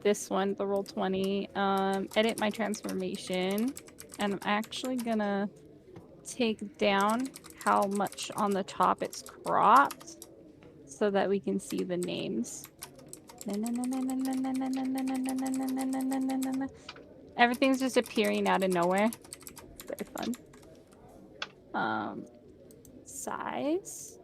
this one, the roll 20. Edit my transformation, and I'm actually gonna take down how much on the top it's cropped so that we can see the names. Everything's just appearing out of nowhere. Very fun. Size.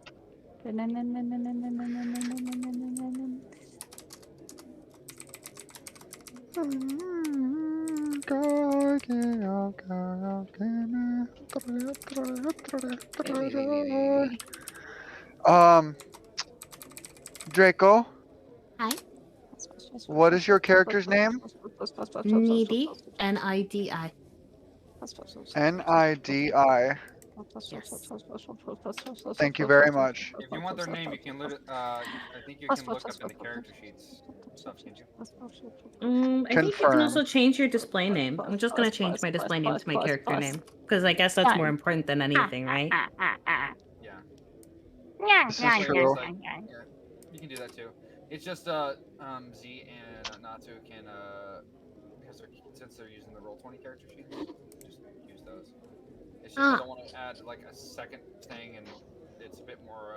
Draco, Hi. what is your character's name? Nidi. N-I-D-I. N-I-D-I. Yes. Thank you very much. If you want their name, you can I think you can look up in the character sheets stuff, can't you? I think you can Confirm. also change your display name. I'm just gonna change my display name to my character name because I guess that's more important than anything, right? Yeah. This is true. Yeah, you can do that too. It's just Z and Natsu can because since they're using the Roll20 character sheets, just use those. It's just I don't want to add like a second thing, and it's a bit more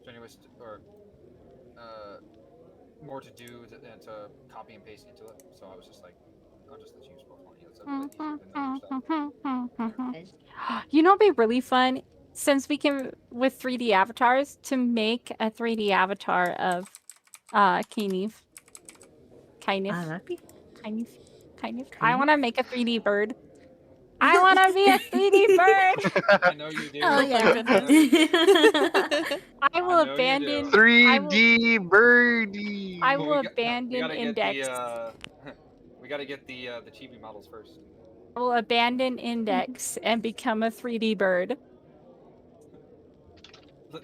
strenuous or more to do than to copy and paste into it. So I was just like, I'll just let you use Roll20. It's a bit easier to know your stuff. You know, it'd be really fun since we can with 3D avatars to make a 3D avatar of Kainif. That'd be Kainif. I want to make a 3D bird. I want to be a 3D bird. I know you do. Oh my goodness. I will abandon 3D birdie. I will abandon Index. We gotta get the chibi models first. I will abandon Index and become a 3D bird.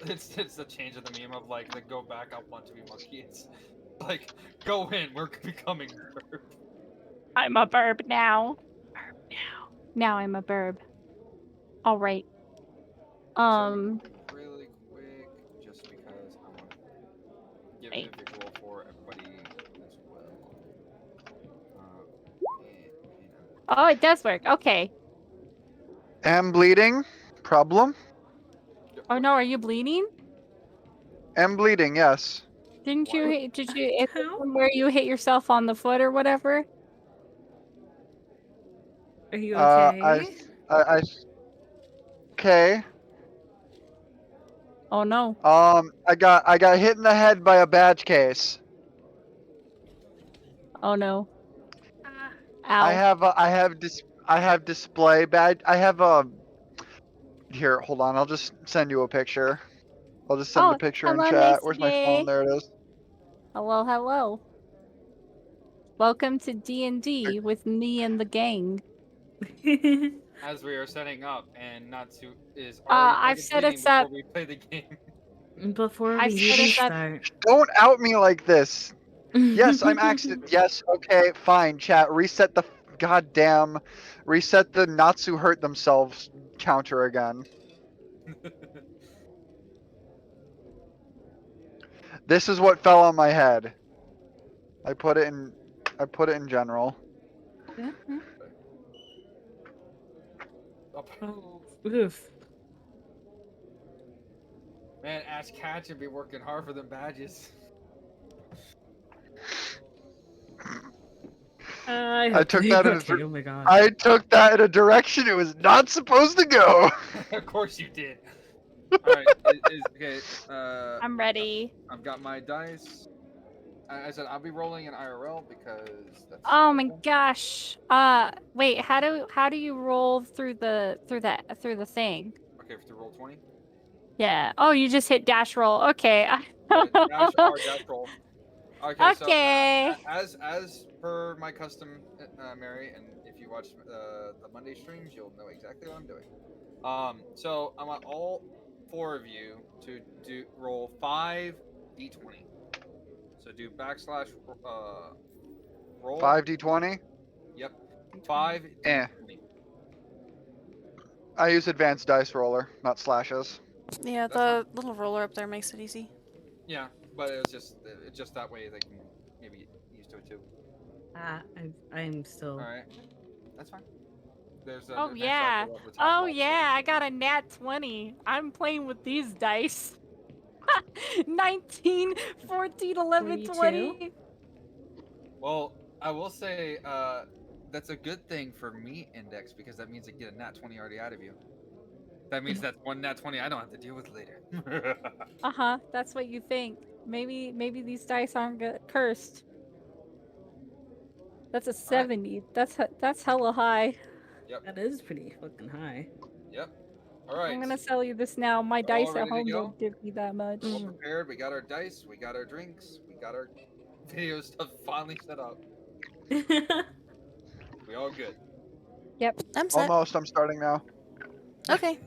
It's the change of the meme of like the go back, I want to be monkey. It's like go in, we're becoming burb. I'm a burb now. Now I'm a burb. All right. Really quick, just because I want to give a visual for everybody as well. Oh, it does work. Okay. Am bleeding. Problem? Oh no, are you bleeding? Am bleeding, yes. Did you is it where you hit yourself on the foot or whatever? Are you okay? Okay. Oh no. I got hit in the head by a badge case. Oh no. I have display badge. I have a. Here, hold on. I'll just send you a picture. I'll just send the picture in chat. Where's my phone? There it is. Hello, hello. Welcome to D&D with me and the gang. As we are setting up, and Natsu is I've set us up before we play the game. Before we even start. Don't out me like this. Yes, I'm accident. Yes, okay, fine. Chat, reset the goddamn, reset the Natsu hurt themselves counter again. This is what fell on my head. I put it in general. Oh, oof. Man, Ash Catch would be working hard for them badges. I took that in oh my god. I took that in a direction it was not supposed to go. Of course you did. Alright, okay. I'm ready. I've got my dice. I said I'll be rolling in IRL because that's. Oh my gosh. Wait. How do you roll through the thing? Okay, to roll 20. Yeah. Oh, you just hit dash roll. Okay. Dash R, dash roll. Okay. Okay. So, as per my custom, Mary, and if you watch the Monday streams, you'll know exactly what I'm doing. So I want all 4 of you to roll 5 d20. So do backslash roll 5d20. Yep, 5 d20. I use advanced dice roller, not slashes. Yeah, the little roller up there makes it easy. Yeah, but it's just that way they can maybe get used to it too. I'm still. All right, that's fine. There's Oh nice yeah. chocolate at the top Oh left. yeah, I got a nat 20. I'm playing with these dice. 19, 14, 11, 22? 20. Well, I will say that's a good thing for me, Index, because that means I get a nat 20 already out of you. That means that's one nat 20 I don't have to deal with later. Uh-huh, that's what you think. Maybe these dice aren't cursed. That's a 70. That's hella high. Yep. That is pretty fucking high. Yep. All right. I'm gonna sell you this now. My We're all dice at ready to home go? don't give me that much. We're all prepared. We got our dice. We got our drinks. We got our video stuff finally set up. We all good. Yep. I'm set. Almost. I'm starting now. Okay.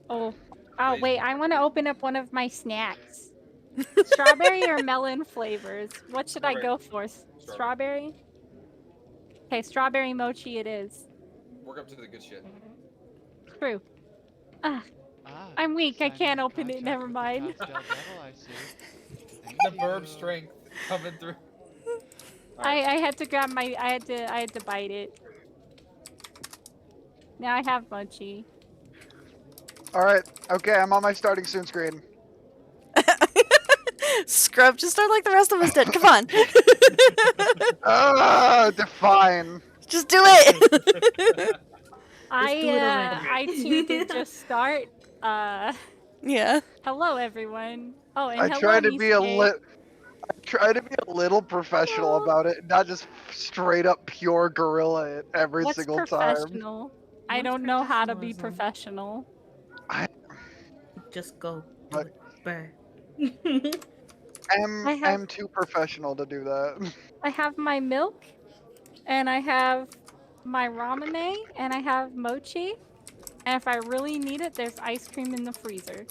Oh Please. wait, I want to open up one of my snacks. Strawberry or melon flavors? What should I go for? Strawberry? Okay, strawberry mochi it is. Work up to the good shit. True. I'm weak. I can't open it. Never mind. The burp strength coming through. I had to grab my. I had to bite it. Now I have mochi. All right. Okay, I'm on my starting soon screen. Scrub, just start like the rest of us did. Come on. Define. Just do it. I too did just start. Yeah. Hello everyone. Oh, and I hello try to be a Misuke. little professional about it, not just straight up pure gorilla it every What's single time. professional? I What's don't know how to be professionalism? professional. Just go do it, burr. I'm too professional to do that. I have my milk, and I have my ramune, and I have mochi. And if I really need it, there's ice cream in the freezer.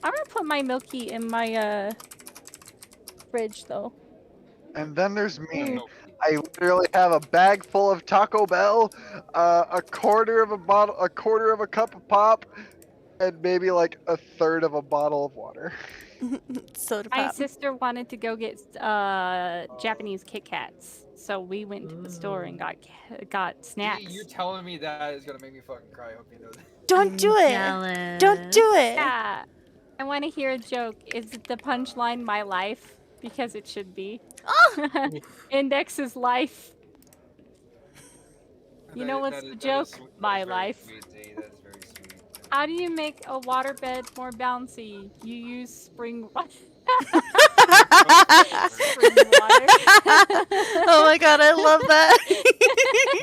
I'm gonna put my milky in my fridge though. And then there's me. I literally have a bag full of Taco Bell, a quarter of a cup of pop, and maybe like a third of a bottle of water. Soda My pop. sister wanted to go get Japanese Kit Kats, so we went to the store and got snacks. You telling me that is gonna make me fucking cry. I hope you know that. Don't do it. Don't do it. Yeah. I want to hear a joke. Is the punchline my life? Because it should be. Index's life. You know what's the joke? My life. Sweet, Z. That is very sweet. How do you make a waterbed more bouncy? You use spring water. Spring water. Oh my god, I love that.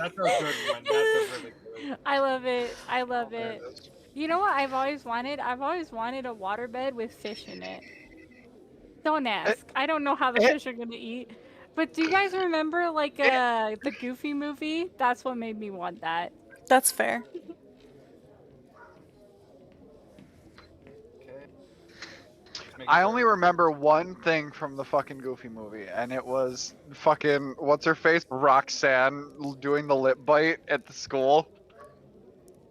That's a good one. That's a really good one. I love it. I love it. You know what I've always wanted? I've always wanted a waterbed with fish in it. Don't ask. I don't know how the fish are gonna eat. But do you guys remember like the Goofy movie? That's what made me want that. That's fair. I only remember one thing from the fucking Goofy movie, and it was fucking what's her face, Roxanne, doing the lip bite at the school.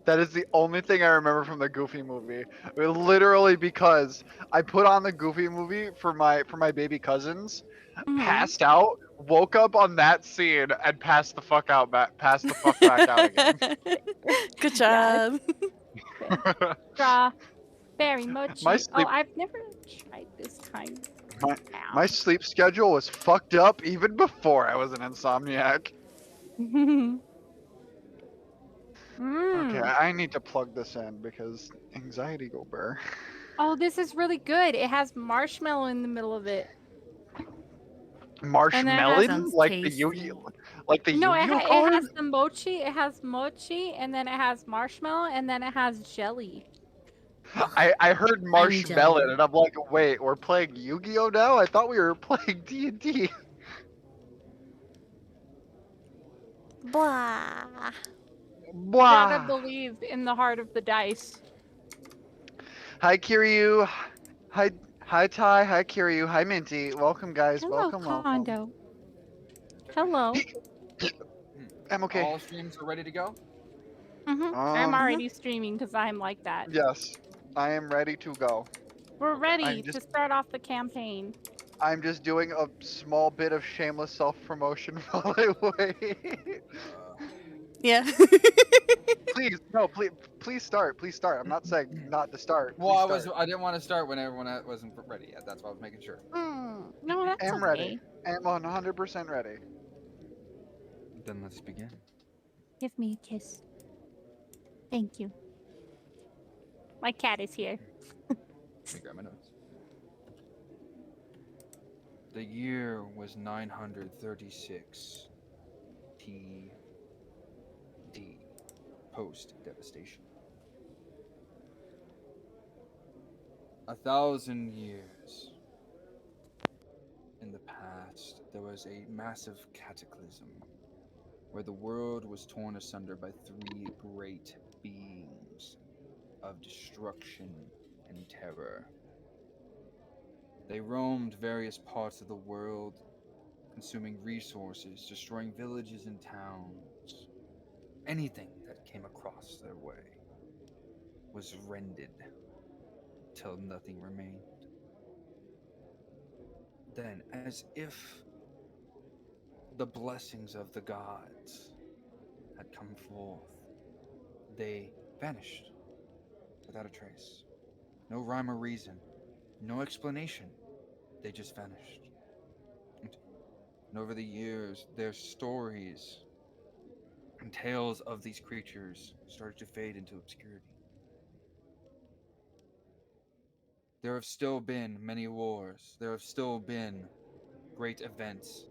That is the only thing I remember from the Goofy movie. Literally because I put on the Goofy movie for my baby cousins, passed out, woke up on that scene, and passed the fuck back out again. Good job. Very mochi. I've never tried this kind. My sleep schedule was fucked up even before I was an insomniac. Okay, I need to plug this in because anxiety go burr. Oh, this is really good. It has marshmallow in the middle of it. Marshmallow? Like the No, Yu-Gi-Oh it has the mochi. It has mochi, and then it has marshmallow, and then it has jelly. I heard marshmallow, and I'm like, wait, we're playing Yu-Gi-Oh now? I thought we were playing D&D. Blah. Blah. Gotta believe in the heart of the dice. Hi, Kiryu. Hi, Ty. Hi, Kiryu. Hi, Minty. Welcome, guys. Hello, welcome. Hello. I'm okay. All streams are ready to go? I'm already streaming because I'm like that. Yes, I am ready to go. We're ready to start off the campaign. I'm just doing a small bit of shameless self-promotion while I wait. Yeah. Please, no, please start. Please start. I'm not saying not to start. Well, Please start. I didn't want to start when everyone wasn't ready yet. That's why I was making sure. No, that's I'm ready. okay. I'm 100% ready. Then let's begin. Give me a kiss. Thank you. My cat is here. Let me grab my notes. The year was 936 TD, post devastation. 1,000 years in the past, there was a massive cataclysm where the world was torn asunder by three great beings of destruction and terror. They roamed various parts of the world, consuming resources, destroying villages and towns. Anything that came across their way was rended till nothing remained. Then, as if the blessings of the gods had come forth, they vanished without a trace. No rhyme or reason, no explanation. They just vanished. And over the years, their stories and tales of these creatures started to fade into obscurity. There have still been many wars. There have still been great events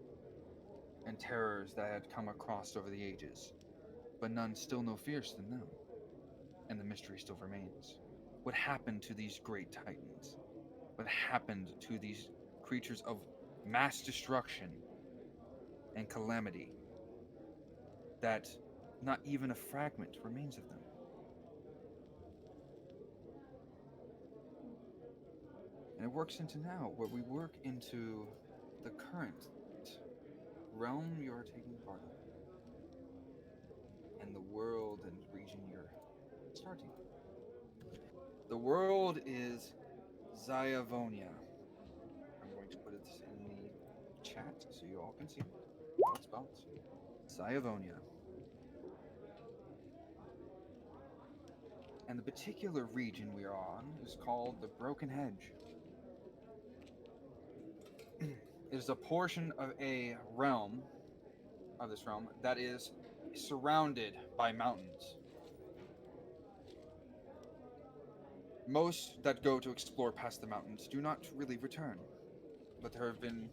and terrors that had come across over the ages, but none still no fierce than them, and the mystery still remains. What happened to these great titans? What happened to these creatures of mass destruction and calamity that not even a fragment remains of them? And it works into now, where we work into the current realm you're taking part of, and the world and region you're starting. The world is Zyavonia. I'm going to put it in the chat so you all can see how it's spelled. Zyavonia. And the particular region we are on is called the Broken Hedge. It is a portion of a realm, of this realm, that is surrounded by mountains. Most that go to explore past the mountains do not really return, but there have been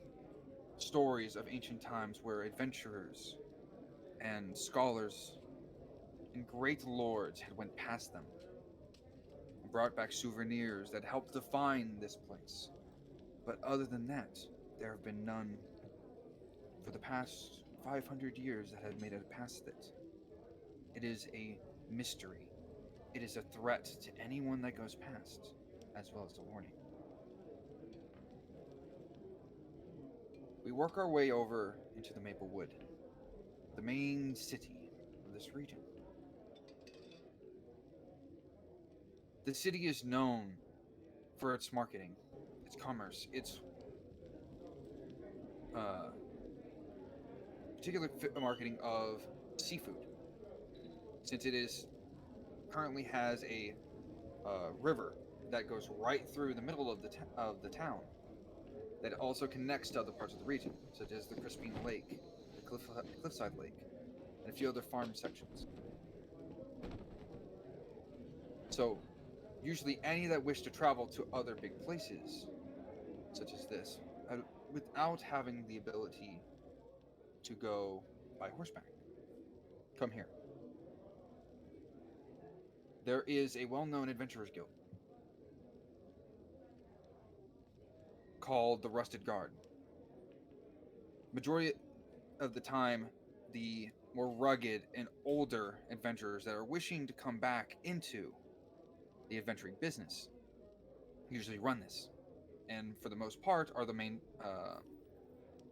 stories of ancient times where adventurers and scholars and great lords had went past them and brought back souvenirs that helped define this place. But other than that, there have been none for the past 500 years that have made it past it. It is a mystery. It is a threat to anyone that goes past, as well as a warning. We work our way over into the Maple Wood, the main city of this region. The city is known for its marketing, its commerce, its particular marketing of seafood, since it is currently has a river that goes right through the middle of the town, that also connects to other parts of the region, such as the Crispine Lake, the Cliffside Lake, and a few other farm sections. So, usually any that wish to travel to other big places, such as this, without having the ability to go by horseback, come here. There is a well-known adventurers guild called the Rusted Guard. Majority of the time, the more rugged and older adventurers that are wishing to come back into the adventuring business usually run this, and for the most part are the main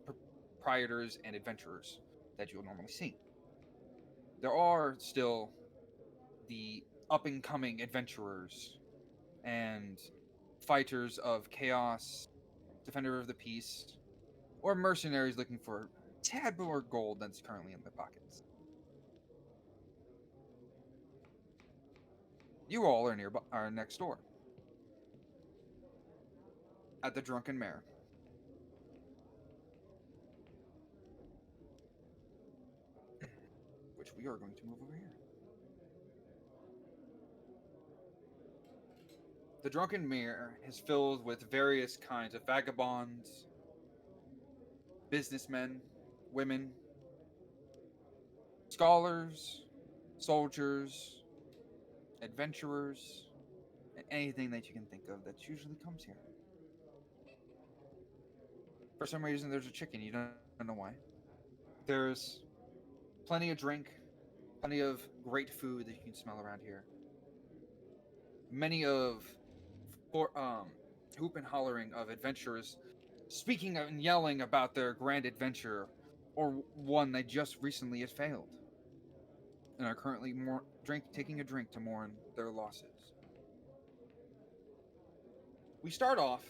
proprietors and adventurers that you'll normally see. There are still the up-and-coming adventurers and fighters of chaos, defender of the peace, or mercenaries looking for a tad more gold that's currently in their pockets. You all are next door at the Drunken Mare. Which we are going to move over here. The Drunken Mare is filled with various kinds of vagabonds, businessmen, women, scholars, soldiers, adventurers, and anything that you can think of that usually comes here. For some reason, there's a chicken. You don't know why. There's plenty of drink, plenty of great food that you can smell around here. Many of for hoop and hollering of adventurers speaking and yelling about their grand adventure or one that just recently has failed and are currently taking a drink to mourn their losses. We start off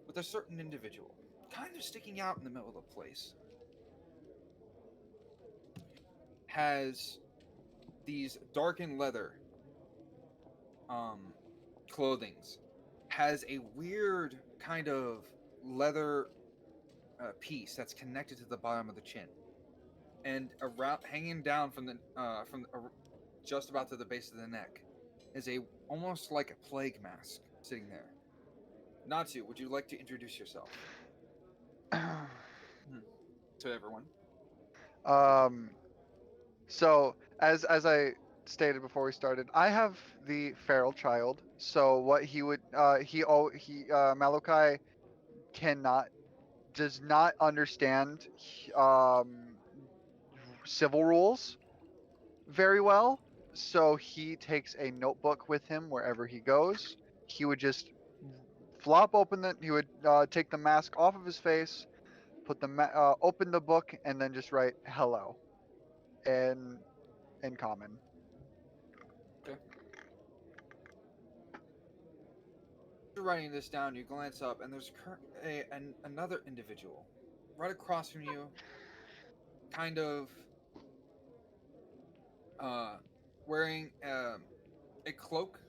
with a certain individual, kind of sticking out in the middle of the place. Has these darkened leather um, clothings. Has a weird kind of leather piece that's connected to the bottom of the chin, and around, hanging down just about to the base of the neck, is a almost like a plague mask sitting there. Natsu, would you like to introduce yourself to everyone? um. So as I stated before we started, I have the feral child. So what he would Malachi cannot does not understand civil rules very well. So he takes a notebook with him wherever he goes. He would just he would take the mask off of his face, open the book, and then just write hello in common. Okay. You're writing this down. You glance up, and there's another individual right across from you, kind of uh, wearing a cloak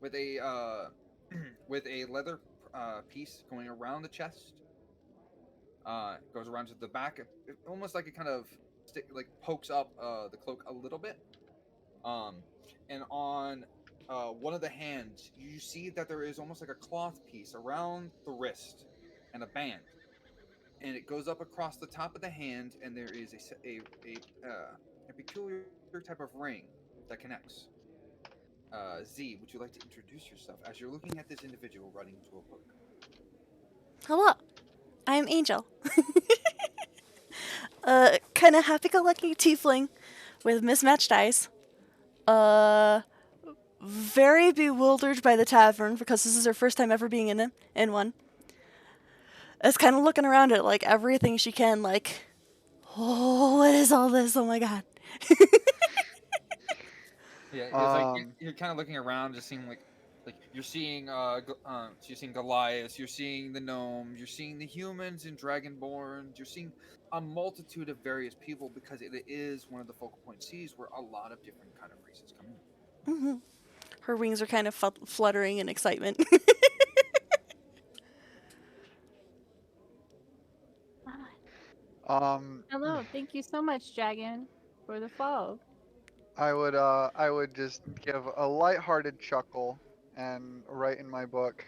with a with a leather piece going around the chest. Goes around to the back, almost like it kind of pokes up the cloak a little bit. Um, and on one of the hands, you see that there is almost like a cloth piece around the wrist and a band, and it goes up across the top of the hand, and there is a peculiar type of ring that connects. Z, would you like to introduce yourself as you're looking at this individual writing into a book? Hello, I'm Angel. Kind of happy-go-lucky tiefling with mismatched eyes. Very bewildered by the tavern because this is her first time ever being in one. Is kind of looking around at like everything she can, like, oh, what is all this? Oh my god. Yeah, it's like Um, you're kind of looking around, just seeing like you're seeing so you're seeing Goliath, you're seeing the gnomes, you're seeing the humans and dragonborns, you're seeing a multitude of various people because it is one of the focal point seas where a lot of different kind of races come in. Her wings are kind of fluttering in excitement. Hello, thank you so much, Dragon, for the follow. I would just give a lighthearted chuckle and write in my book.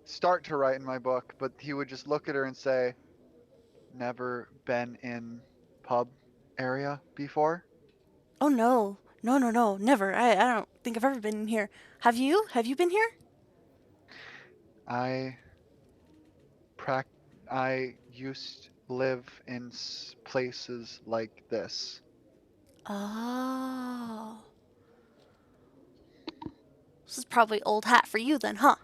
Start to write in my book, but he would just look at her and say, "Never been in pub area before?" Oh no. No, no, no, never. I don't think I've ever been in here. Have you? Have you been here? I I used to live in places like this. Oh. This is probably old hat for you then, huh?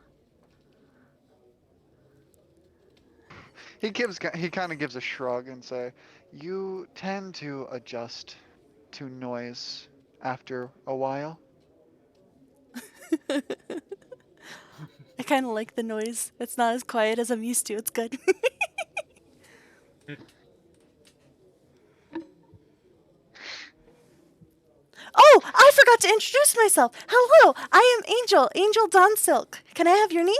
He kind of gives a shrug and say, "You tend to adjust to noise after a while." kind of like the noise. It's not as quiet as I'm used to. It's good. Oh, I forgot to introduce myself. Hello, I am Angel, Angel Dawn Silk. Can I have your name?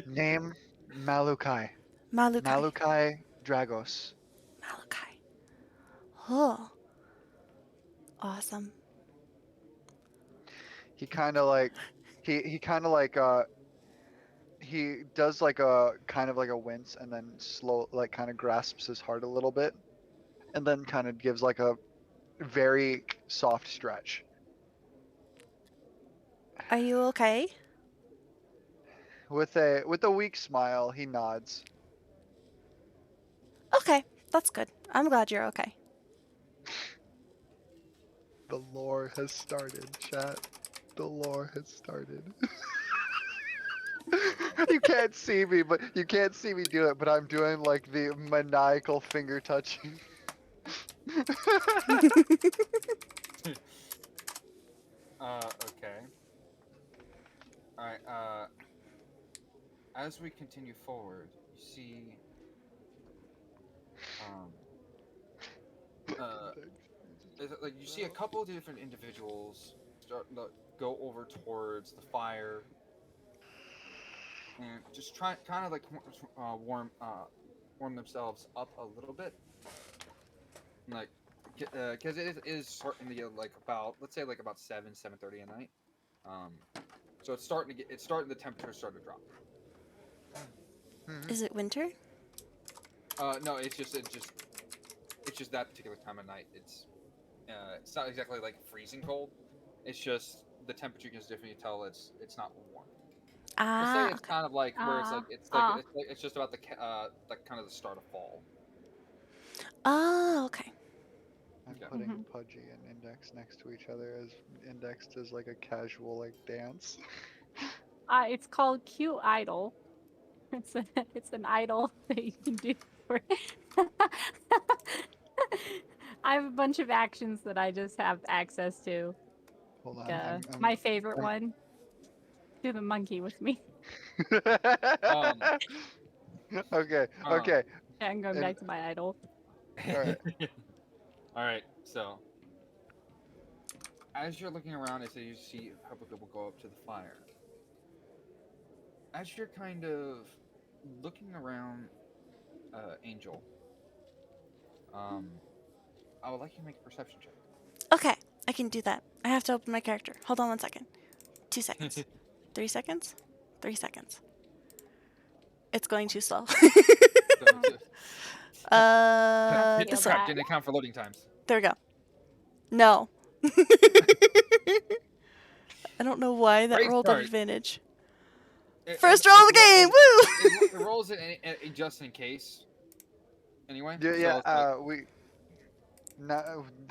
Name Malukai. Malukai. Malukai Dragos. Malukai. Oh, awesome. He kind of like he kind of like he does like a kind of like a wince and then slow like kind of grasps his heart a little bit and then kind of gives like a very soft stretch. Are you okay? With a weak smile, he nods. Okay, that's good. I'm glad you're okay. The lore has started, chat. The lore has started. You can't see me, but you can't see me do it, but I'm doing like the maniacal finger touching. Okay. Alright, as we continue forward, you see, like you see a couple of different individuals start to go over towards the fire and just try kind of like warm themselves up a little bit, like because it is starting to get like about, let's say, like about 7:30 at night. So it's starting the temperature's starting to drop. Is it winter? No, it's just that particular time of night. It's not exactly like freezing cold. It's just the temperature gets different. You tell it's not warm. We'll say it's Okay. kind of like where it's like it's just about the like kind of the start of fall. Oh, okay. I'm Okay. putting Pudgy and Index next to each other as Index does like a casual like dance. It's called Q Idol. It's an idol that you can do for I have a bunch of actions that I just have access to. Hold on. My favorite one. Do the monkey with me. Okay. Okay. Yeah, I'm going And- back to my idol. Alright. All right. So as you're looking around, as you see a couple people go up to the fire, as you're kind of looking around, Angel, I would like you to make a perception check. Okay, I can do that. I have to open my character. Hold on 1 second. 2 seconds. 3 seconds. 3 seconds. It's going too slow. Hit This crap, one. didn't account for loading times. There we go. No. I don't know why that Great rolled start. at advantage. It- First it- roll of it- the game! it Woo! rolls it just in case. Anyway. Yeah, So yeah. it's like,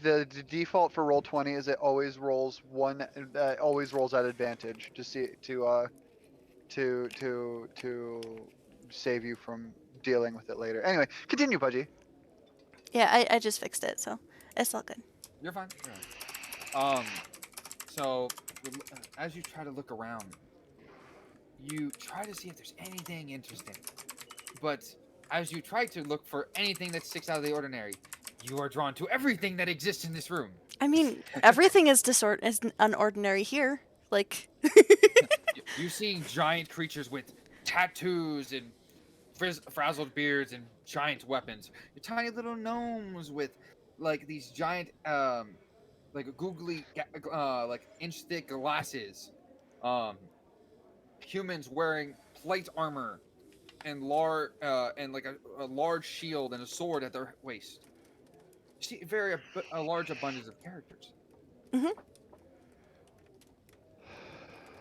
The default for roll 20 is it always rolls at advantage to see to save you from dealing with it later. Anyway, continue, Pudgy. Yeah, I just fixed it, so it's all good. you're fine. You're fine. So as you try to look around, you try to see if there's anything interesting. But as you try to look for anything that sticks out of the ordinary, you are drawn to everything that exists in this room. I mean, everything is unordinary here. Like, You see giant creatures with tattoos and frazzled beards and giant weapons. Your tiny little gnomes with like these giant, like googly, like inch-thick glasses. Humans wearing plate armor and and like a large shield and a sword at their waist. You see a large abundance of characters. Mhm.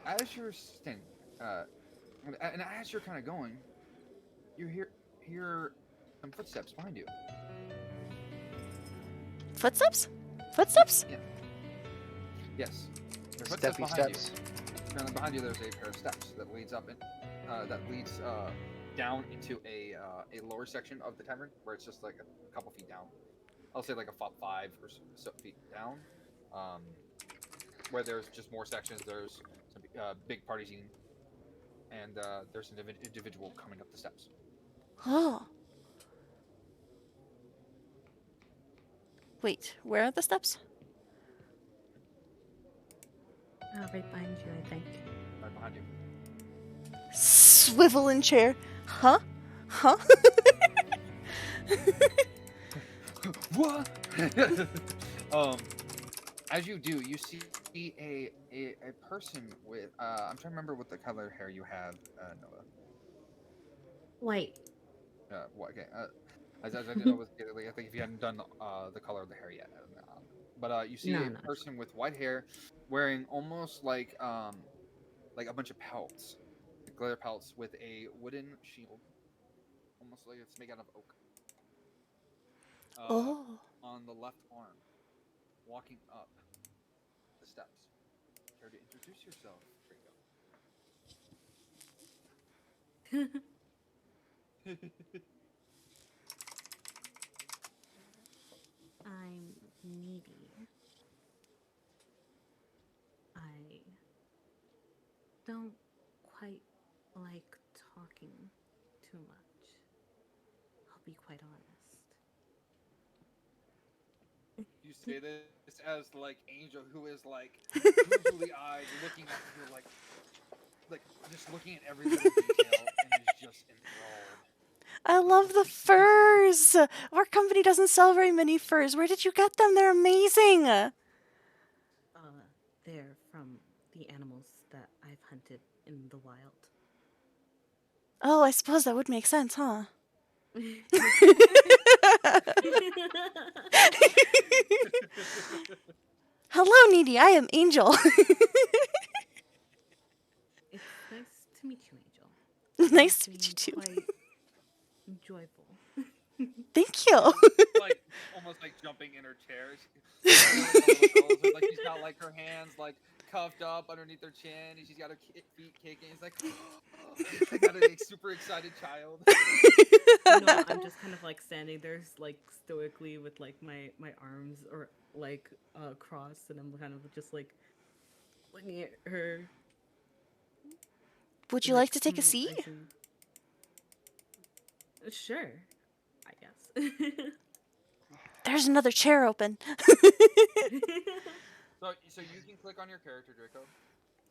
As you're standing, and as you're kind of going, you hear some footsteps behind you. footsteps? Footsteps? Yeah. Yes. There are footsteps Steppy behind steps. you. And behind you, there's a pair of steps that leads up down into a lower section of the tavern where it's just like a couple feet down. I'll say like a 5 or so feet down. where there's just more sections. There's some big party scene, and there's an individual coming up the steps. Oh. Wait, where are the steps? Right behind you, I think. Right behind you. Swivel in chair. Huh? Huh? What? As you do, you see a person with I'm trying to remember what the color hair you have, Noah. White. What? Okay. I didn't know. I think if you hadn't done the color of the hair yet, but you see No, a no. person with white hair, wearing almost like a bunch of pelts, like glitter pelts, with a wooden shield, almost like it's made out of oak. Oh. On the left arm, walking up the steps. Care to introduce yourself, Draco? I'm needy. I don't quite like talking too much. I'll be quite honest. You say this as like Angel, who is like googly eyed, looking at you, like just looking at every little detail, and is just enthralled. I love the furs. Our company doesn't sell very many furs. Where did you get them? They're amazing. They're from the animals that I've hunted in the wild. Oh, I suppose that would make sense, huh? Hello, Needy. I am Angel. It's nice to meet you, Angel. Nice to meet you too. Quite joyful. Thank you. Like almost like jumping in her chair. Like she's got like her hands like cuffed up underneath her chin, and she's got her feet kicking. It's like I got a super excited child. No, I'm just kind of like standing there, like stoically with like my arms or like crossed, and I'm kind of just like looking at her. Would you like to take a seat? Sure, I guess. There's another chair open. So you can click on your character, Draco.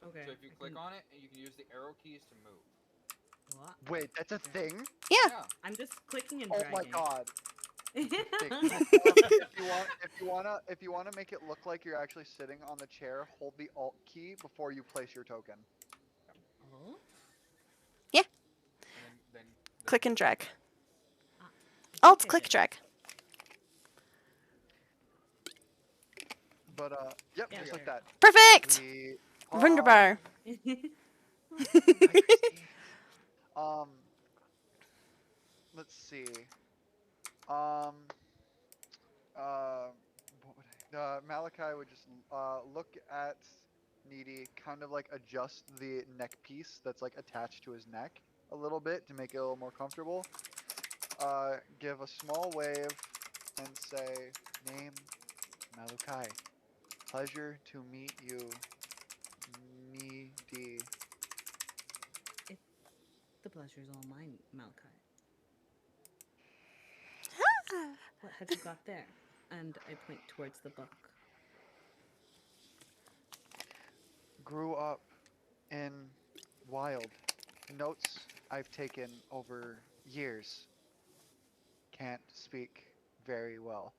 Okay. So if you click on it, you can use the arrow keys to move. What? Wait, that's a thing? Yeah. I'm just clicking and Oh dragging. my god. If you wanna make it look like you're actually sitting on the chair, hold the Alt key before you place your token. Oh? Yeah. And then Click and drag. Ah, Alt, click, drag. But yep, Yeah, just like there. that. Perfect. We Wunderbar. Let's see. What would Malachi would just look at Needy, kind of like adjust the neck piece that's like attached to his neck a little bit to make it a little more comfortable. Give a small wave and say, "Name Malachi. Pleasure to meet you, Needy." The pleasure's all mine, Malachi. What have you got there? And I point towards the book. Grew up in wild. Notes I've taken over years. Can't speak very well.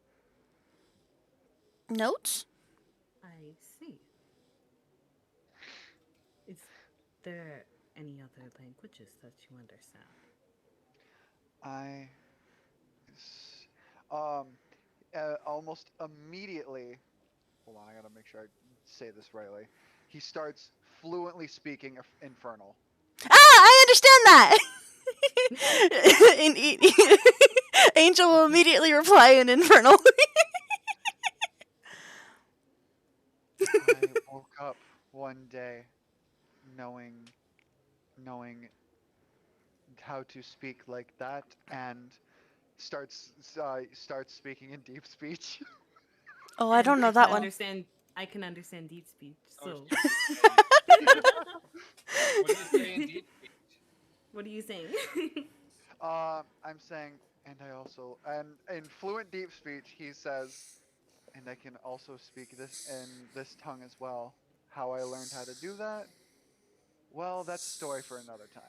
Notes? I see. Is there any other languages that you understand? Almost immediately. Hold on, I gotta make sure I say this rightly. He starts fluently speaking Infernal. Ah, I understand that. Angel will immediately reply in Infernal. I woke up one day knowing how to speak like that and starts speaking in deep speech. Oh, I don't know I that can one. understand I can understand deep speech, so. What do you say in deep speech? What are you saying? I'm saying, and in fluent deep speech, he says, and I can also speak this in this tongue as well. How I learned how to do that? Well, that's a story for another time.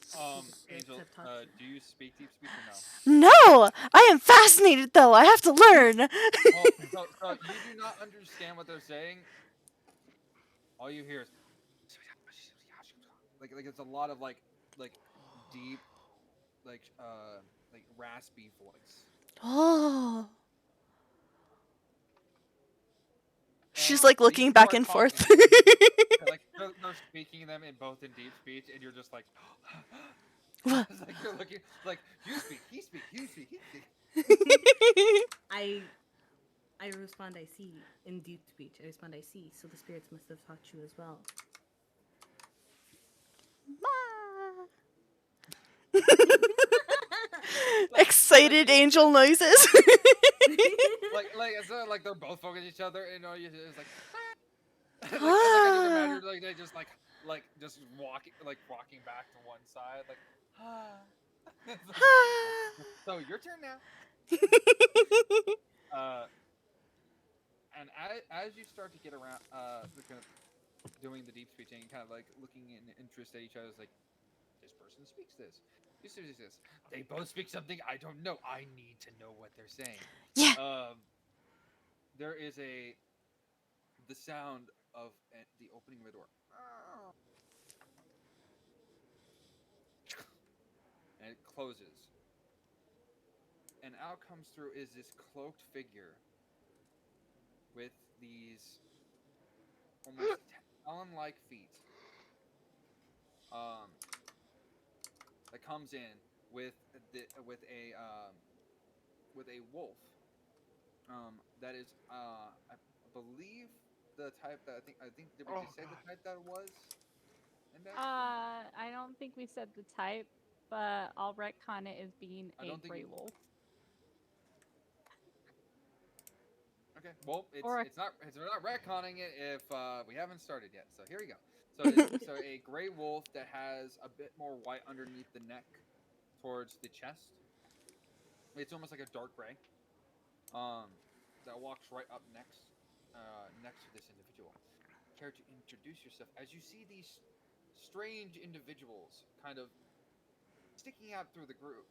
The spirits Angel, have taught you. do you speak deep speech or no? No, I am fascinated though. I have to learn. Well, so you do not understand what they're saying. All you hear is like it's a lot of like deep like raspy voice. Oh. And She's like these looking two back are and talking forth. like they're speaking them in both in deep speech, and you're just like, What? it's like you're looking like you speak, he speak, you speak, he speak. I respond, I see, in deep speech. I respond, I see. So the spirits must have taught you as well. Excited angel noises. like it's like they're both focused on each other, and it's like like I just imagine like they just just walking back to one side like It's like, so your turn now. And as you start to get around kind of doing the deep speech and kind of like looking in interest at each other, it's like this person speaks this. This is this. They both speak something I don't know. I need to know what they're saying. Yeah. There is the sound of the opening of a door. And it closes. And out comes through is this cloaked figure with these almost talon-like feet. That comes in with a wolf. That is I believe the type that I think did we Oh just say God. the type that it was? Index? I don't think we said the type, but I'll retcon it as being I a don't think gray you- wolf. Okay. Well, Or a we're not retconning it if we haven't started yet. So here we go. So a gray wolf that has a bit more white underneath the neck, towards the chest. It's almost like a dark gray. That walks right up next to this individual. Care to introduce yourself as you see these strange individuals kind of sticking out through the group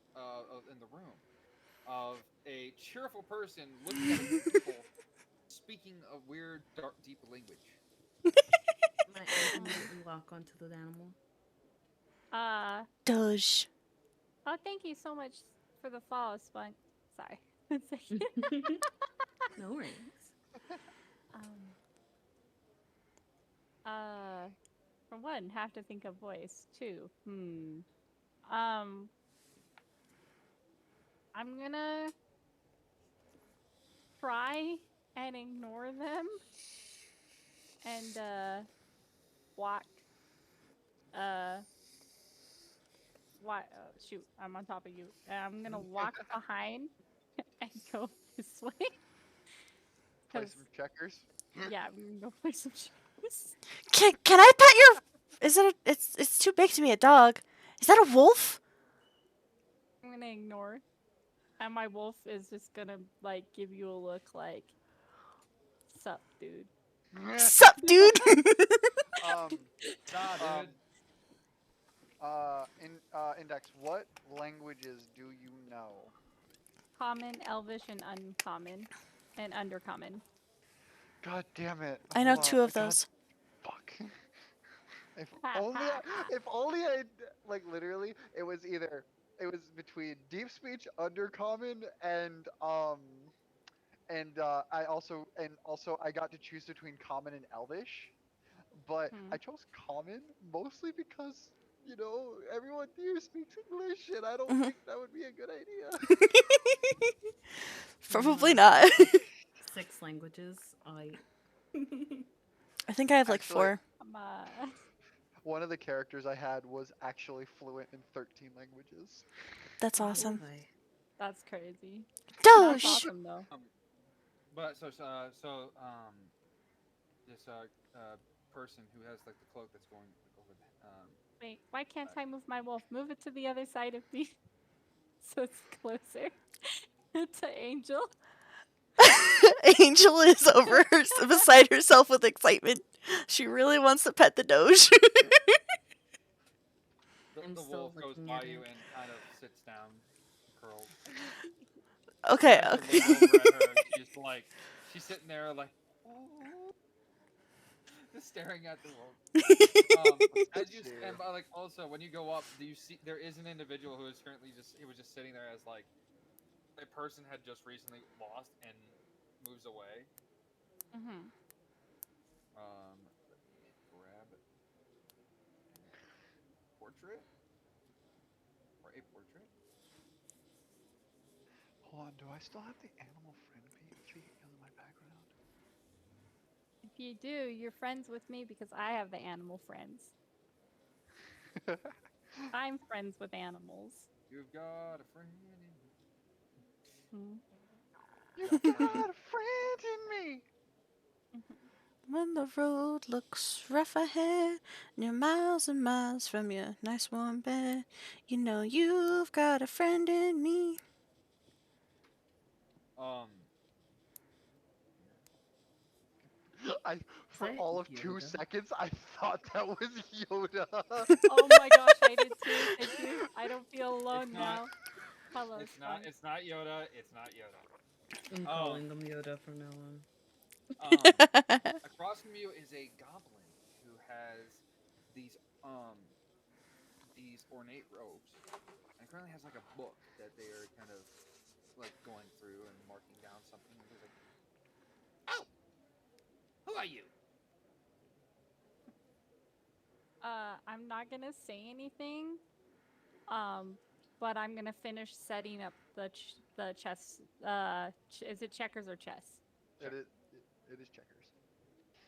in the room of a cheerful person looking at a group of people speaking a weird, dark, deep language. My eyes immediately lock onto the animal. Doge. Oh, thank you so much for the follow, Spunk. Sorry. No worries. um, uh, for one, have to think of voice. Two, I'm gonna try and ignore them and walk. Why? Shoot, I'm on top of you. I'm gonna walk behind and go this way. Play 'Cause some checkers. yeah, I'm gonna go play some shoes. Can I pet your? Is it? It's too big to be a dog. Is that a wolf? I'm gonna ignore, and my wolf is just gonna like give you a look like, "Sup, dude." Sup, dude? Nah, dude. Index. What languages do you know? Common, Elvish, and uncommon, and undercommon. God damn it! I know Hold on. 2 of God, those. fuck. If only I like literally. It was between deep speech, undercommon, and I also I got to choose between common and elvish, but I chose common mostly because everyone here speaks English, and I don't Mhm. think that would be a good idea. Probably not. 6 languages. I think I have like Actually, 4. one of the characters I had was actually fluent in 13 languages. That's awesome. boy. That's crazy. That's Doge. awesome though. but this person who has like the cloak that's going like over the Wait, why can't back. I move my wolf? Move it to the other side of me so it's closer to Angel. Angel is beside herself with excitement. She really wants to pet the Doge. I'm The still wolf goes looking by at you it. and kind of sits down, curled. You Okay, guys are okay. looking over at her. She's sitting there like, just staring at the wolf. As you Cheer. and like also when you go up, do you see there is an individual who is currently he was just sitting there as like a person had just recently lost and moves away. Mm-hmm. Let me grab an portrait or a portrait. Hold on, do I still have the animal friend feet in my background? If you do, you're friends with me because I have the animal friends. I'm friends with animals. You've got a friend in me. Mm-hmm. You Got a friend. got a friend in me. When the road looks rough ahead, and you're miles and miles from your nice warm bed, you know you've got a friend in me. Um, I Is for that all of 2 Yoda? seconds I thought that was Yoda. Oh my gosh, I did too. Thank you. I don't feel it's alone not. now. Hello, Skunk. It's not Yoda. It's not Yoda. I'm Um, calling them Yoda from now on. um, across from you is a goblin who has these um these ornate robes and currently has like a book that they are kind of like going through and marking down something. And he's like, "Oh, who are you?" I'm not gonna say anything. Um, but I'm gonna finish setting up the chess. Is it checkers or chess? it Check. is it is checkers.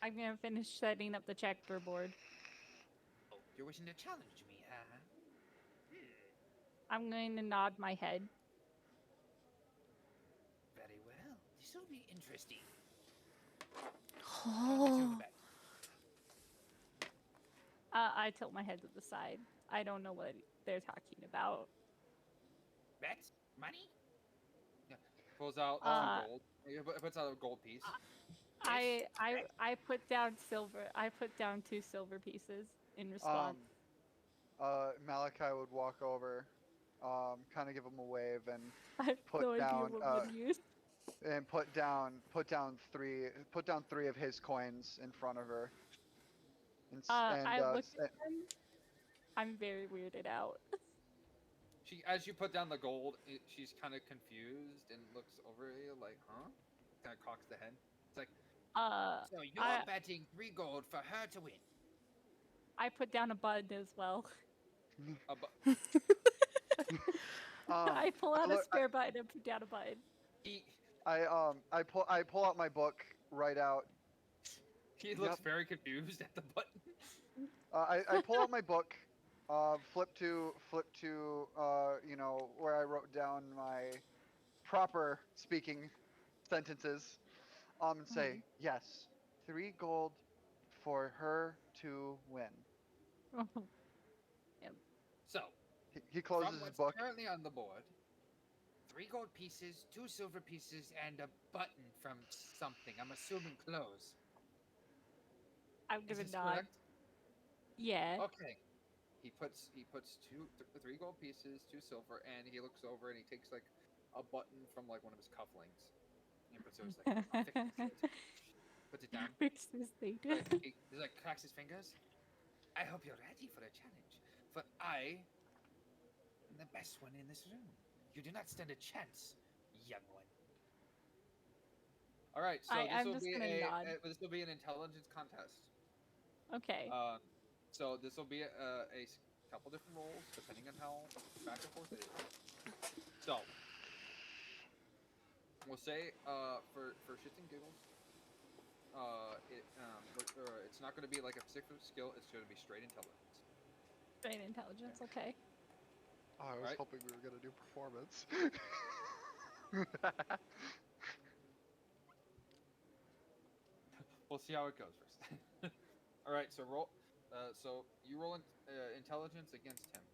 I'm gonna finish setting up the checkerboard. Oh, you're wishing to challenge me, huh? Hmm. I'm going to nod my head. Very well. This will be interesting. How much you Oh. bet? I tilt my head to the side. I don't know what they're talking about. Bet money? Yeah. Pulls out some Uh, gold. He puts out a gold piece. Yes. I put down silver. I put down 2 silver pieces in Um response. Malachi would walk over, kind of give him a wave and I have put no idea down what one used. put down 3 of his coins in front of her. I look at them. I'm very weirded out. As you put down the gold, she's kind of confused and looks over at you like, huh? Kind of cocks the head. It's like, Uh, so you're I betting 3 gold for her to win. I put down a button as well. But I pull I out a look spare button and put down a button. he I pull out my book, write out. he looks Yep. very confused at the button. I pull out my book, flip to where I wrote down my proper speaking sentences, and say yes, 3 gold for her to win. Yep. So, He from closes his what's book. currently on the board, 3 gold pieces, 2 silver pieces, and a button from something. I'm assuming clothes. I'm Is gonna this nod. correct? Yeah. Okay. He puts 3 gold pieces, 2 silver, and he looks over and he takes like a button from like one of his cufflinks. And puts it like, I'll fix this later. Puts it down. Fix this thing. He like cracks his fingers. I hope you're ready for a challenge. For I am the best one in this room. You do not stand a chance, young one. All right, so I'm just gonna nod. this will be an intelligence contest. Okay. Uh, so this will be a couple different rolls depending on how back and forth it is. So we'll say for shits and giggles, it's not going to be like a particular skill. It's going to be straight intelligence. Brain intelligence. Okay. Oh, I was Right? hoping we were gonna do performance. We'll see how it goes first. All right, so roll. So you roll intelligence against him.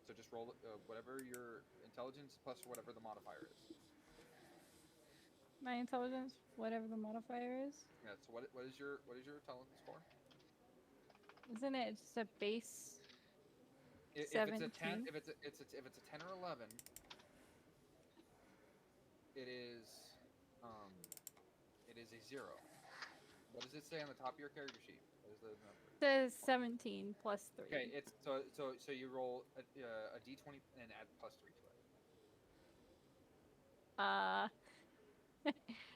So just roll whatever your intelligence plus whatever the modifier is. My intelligence, whatever the modifier is. Yeah. So what is your intelligence score? Isn't it just a base If it's a 10, 17? if it's a 10 or 11, it is um it is a 0. What does it say on the top of your character sheet? What is the number? It says 17 plus 3. Okay, it's so you roll a d20 and add plus 3 to it.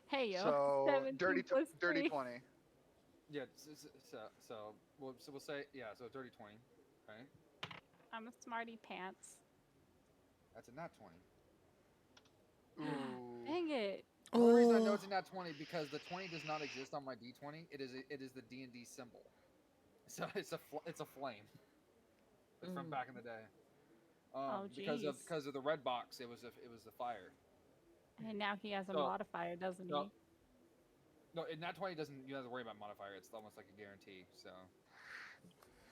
Hey yo. So 17 plus dirty 3. 20. Yeah, so we'll say so dirty 20, right? I'm a smarty pants. That's a nat 20. Ooh. Dang it. The only reason I know it's a nat 20 because the 20 does not exist on my d20. It is the D&D symbol. So it's a flame. It's from back in the day. Because of the red box, it was the fire. And now he has a modifier, doesn't he? No, in nat 20 doesn't. You don't have to worry about modifier. It's almost like a guarantee.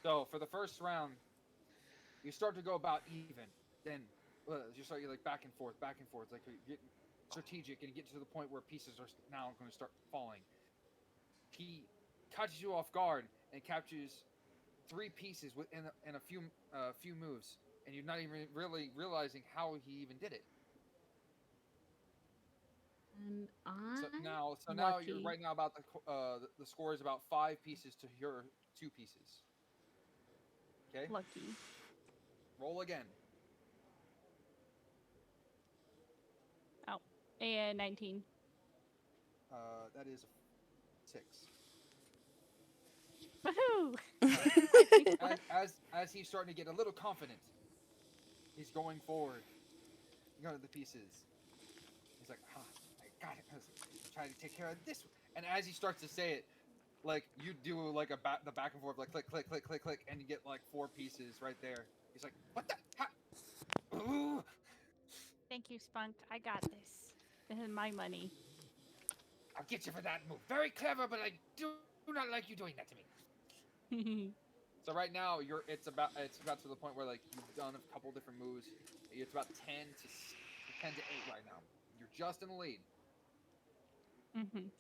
So for the first round, you start to go about even. Then you start like back and forth, like you get strategic, and you get to the point where pieces are now going to start falling. He catches you off guard and captures 3 pieces within a few moves, and you're not even really realizing how he even did it. And so now you're right now about the score is about 5 pieces to your 2 pieces. Okay. Lucky. Roll again. Oh, and 19. That is 6. Woohoo! As he's starting to get a little confident, he's going forward. You go to the pieces. He's like, I got it. I was trying to take care of this. And as he starts to say it, like you do like the back and forth, like click, click, click, click, click, and you get like 4 pieces right there. He's like, what the? Ooh. Thank you, Spunk. I got this. This is my money. I'll get you for that move. Very clever, but I do not like you doing that to me. So right now it's about to the point where like you've done a couple different moves. It's about 10 to 8 right now. You're just in the lead. Mhm. I'm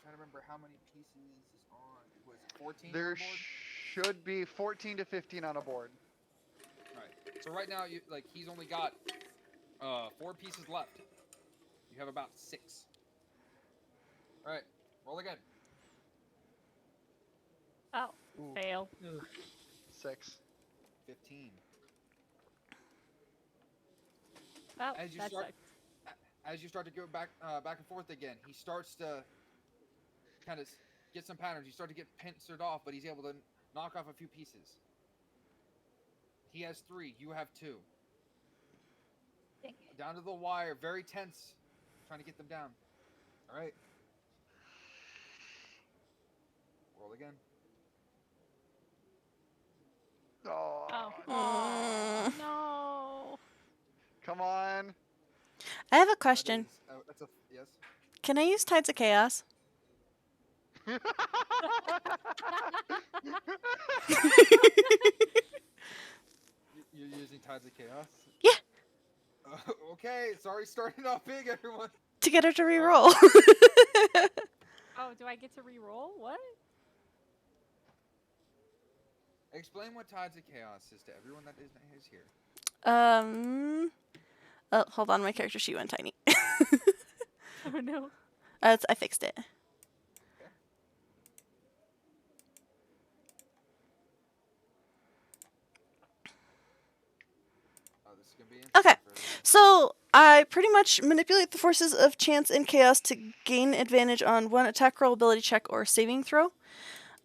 trying to remember how many pieces is on. Was it 14 There on board? should be 14 to 15 on a board. Right. So right now he's only got 4 pieces left. You have about 6. All right. Roll again. Oh, Ooh. fail. 6. 15. Oh, As you start to go back and forth again, he starts to kind of get some patterns. You start to get pincered off, but he's able to knock off a few pieces. He has 3. You have 2. Down to the wire, very tense, trying to get them down. All right. Roll again. Oh. No. Come on. I have a question. That's a yes. Can I use Tides of Chaos? You're using Tides of Chaos? Yeah. Okay, it's already starting off big, everyone. To get her to reroll. Oh, do I get to reroll? What? Explain what Tides of Chaos is to everyone that is here. Oh, hold on, my character sheet went tiny. Oh no. I fixed it. Okay. Oh, this is gonna be interesting. Okay, so I pretty much manipulate the forces of chance and chaos to gain advantage on one attack roll, ability check, or saving throw.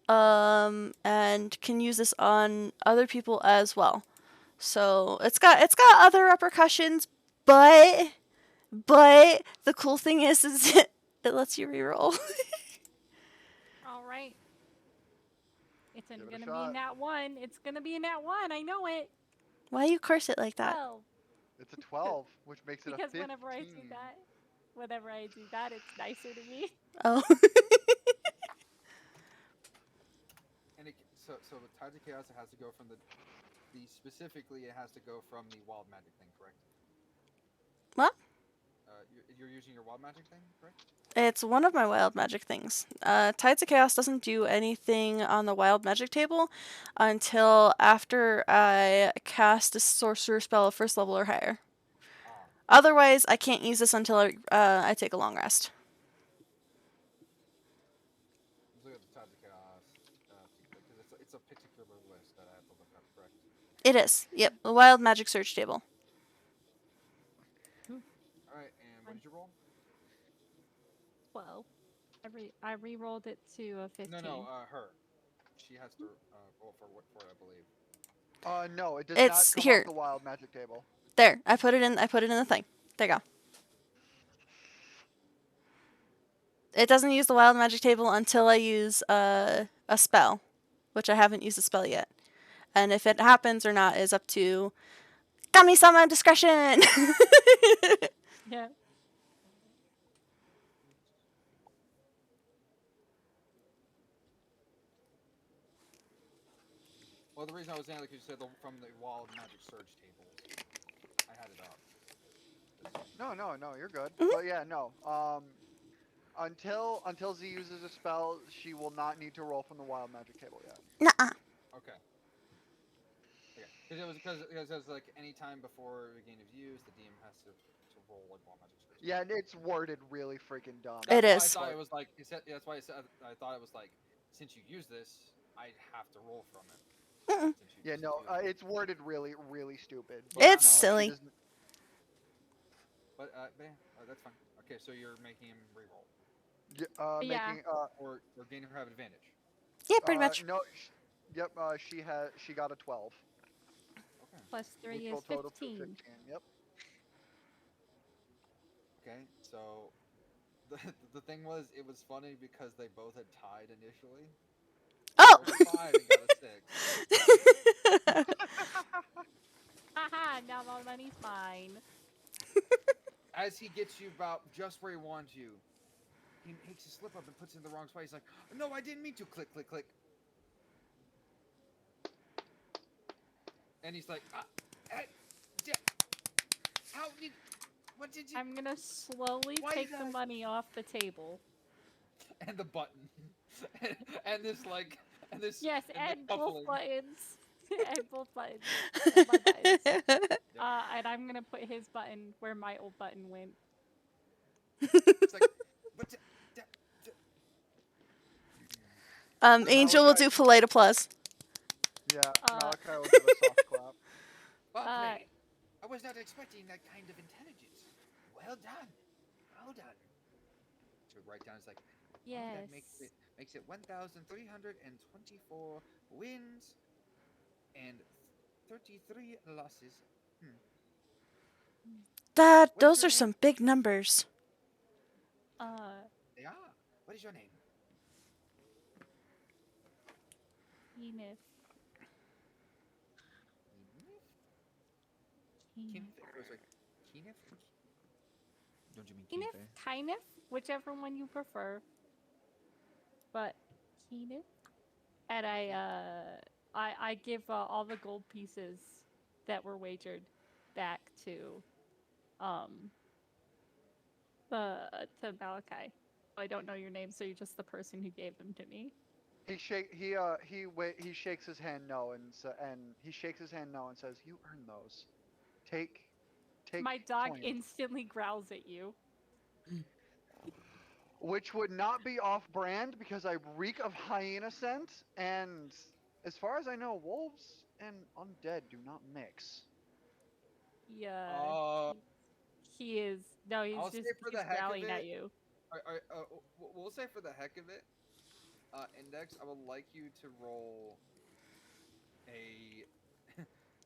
And can use this on other people as well. So it's got other repercussions, but the cool thing is it lets you reroll. All right. It's Give it a gonna be shot. nat 1. It's gonna be a nat 1. I know it. Why you curse it like that? 12. It's a 12, which makes it Because a 15. whenever I do that, it's nicer to me. Oh. So with Tides of Chaos, it has to go from the specifically. It has to go from the wild magic thing, correct? What? You're using your wild magic thing, correct? It's one of my wild magic things. Tides of Chaos doesn't do anything on the wild magic table until after I cast a sorcerer spell of first level or higher. Ah. Otherwise, I can't use this until I take a long rest. Let's look at the Tides of Chaos because it's a particular list that I have to look up, correct? It is. Yep, the wild magic search table. All right, and what did you roll? 12. I re-rolled it to a 15. No, her. She has to roll for it, I believe. No, it does not It's come here. off the wild magic table. There, I put it in the thing. There you go. It doesn't use the wild magic table until I use a spell, which I haven't used a spell yet. And if it happens or not is up to Kami-sama discretion. Yeah. Well, the reason I was saying, like you said, from the wild magic surge tables, I had it up. No, you're good. Mhm. But yeah, no. Until Z uses a spell, she will not need to roll from the wild magic table yet. Nuh-uh. Okay. Because it was like any time before a game of use, the DM has to roll like wild magic surge. Yeah, and it's worded really freaking dumb. It That's is. why I thought it was like. That's why I thought it was like, since you use this, I'd have to roll from it. Mm-mm. Yeah, no, it's worded really, really stupid. It's no, silly. But yeah, that's fine. Okay, so you're making him re-roll, Yeah. Making or gain her have advantage. Yeah, pretty much. No, yep. She got a 12. Okay. Plus 3 Which is will total to 15. Yep. Okay, so the thing was, it was funny because they both had tied initially. Oh! Rolled a 5 and got a 6. Haha, now my money's mine. As he gets you about just where he wants you, he makes a slip up and puts it in the wrong spot. He's like, "No, I didn't mean to." Click, click, click. And he's like, "How did? What did you?" I'm gonna slowly take the money off the table. And the button, and this like, and this. Yes, and both buttons. And both buttons. And my buttons. And I'm gonna put his button where my old button went. It's like, but. Angel will do polite applause. Yeah, Malachi will give a soft clap. Well played. I was not expecting that kind of intelligence. Well done. Well done. So write down, it's like, Yes. that makes it 1,324 wins and 33 losses. Those are some big numbers. They are. What is your name? Kenneth. Kenneth? Don't you mean Kenneth? Kenneth? Whichever one you prefer. But Kenneth? And I give all the gold pieces that were wagered back to Malachi. I don't know your name, so you're just the person who gave them to me. He shakes his hand no and he shakes his hand no and says, "You earned those. Take." My dog point." instantly growls at you. Which would not be off-brand because I reek of hyena scent, and as far as I know, wolves and undead do not mix. Yeah. He is. No, he's just he's growling at you. We'll say for the heck of it, Index, I would like you to roll a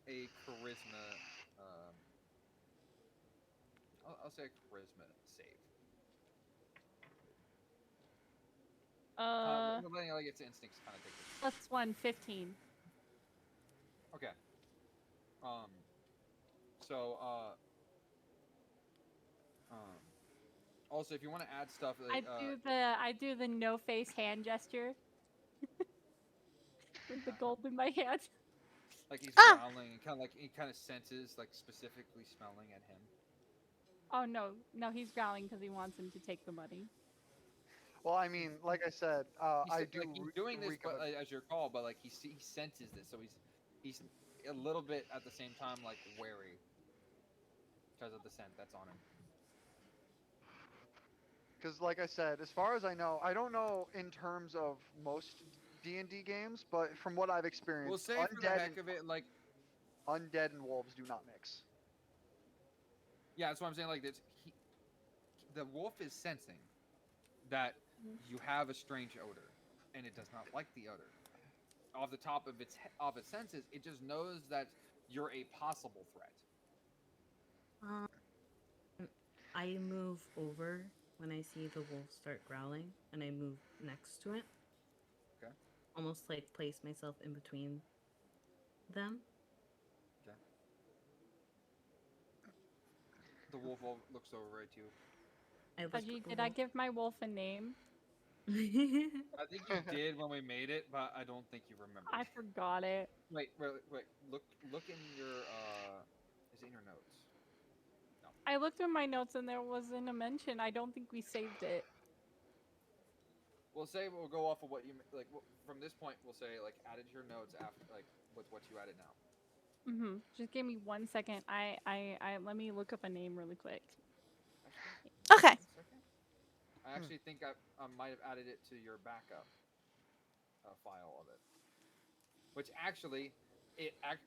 charisma. I'll say a charisma save. Letting its instincts kind of take this. Plus 1, 15. Okay. So also, if you want to add stuff, I do the no face hand gesture. with the gold in my hand. Like he's Ah! growling and he kind of senses like specifically smelling at him. Oh no, he's growling because he wants him to take the money. Well, I mean, like I said, I do Like he's doing this, reek but of it. as you recall, but like he senses this, so he's a little bit at the same time like wary because of the scent that's on him. Because, like I said, as far as I know, I don't know in terms of most D&D games, but from what I've We'll experienced, say for the heck of it, like undead and wolves do not mix. yeah, that's what I'm saying. Like this, the wolf is sensing that you have a strange odor, and it does not like the odor. Off the top of its senses, it just knows that you're a possible threat. Um, I move over when I see the wolf start growling, and I move next to it. Okay. Almost like place myself in between them. Okay. The wolf looks over at you. Pudgy, did I give my wolf a name? I think you did when we made it, but I don't think you remember. I forgot it. Wait. Look in your is it in your notes? No. I looked at my notes and there wasn't a mention. I don't think we saved it. We'll go off of what you like. From this point, we'll say like added your notes after like with what you added now. Just give me 1 second. I let me look up a name really quick. Okay. 1 second. I actually think I might have added it to your backup file of it. Which actually,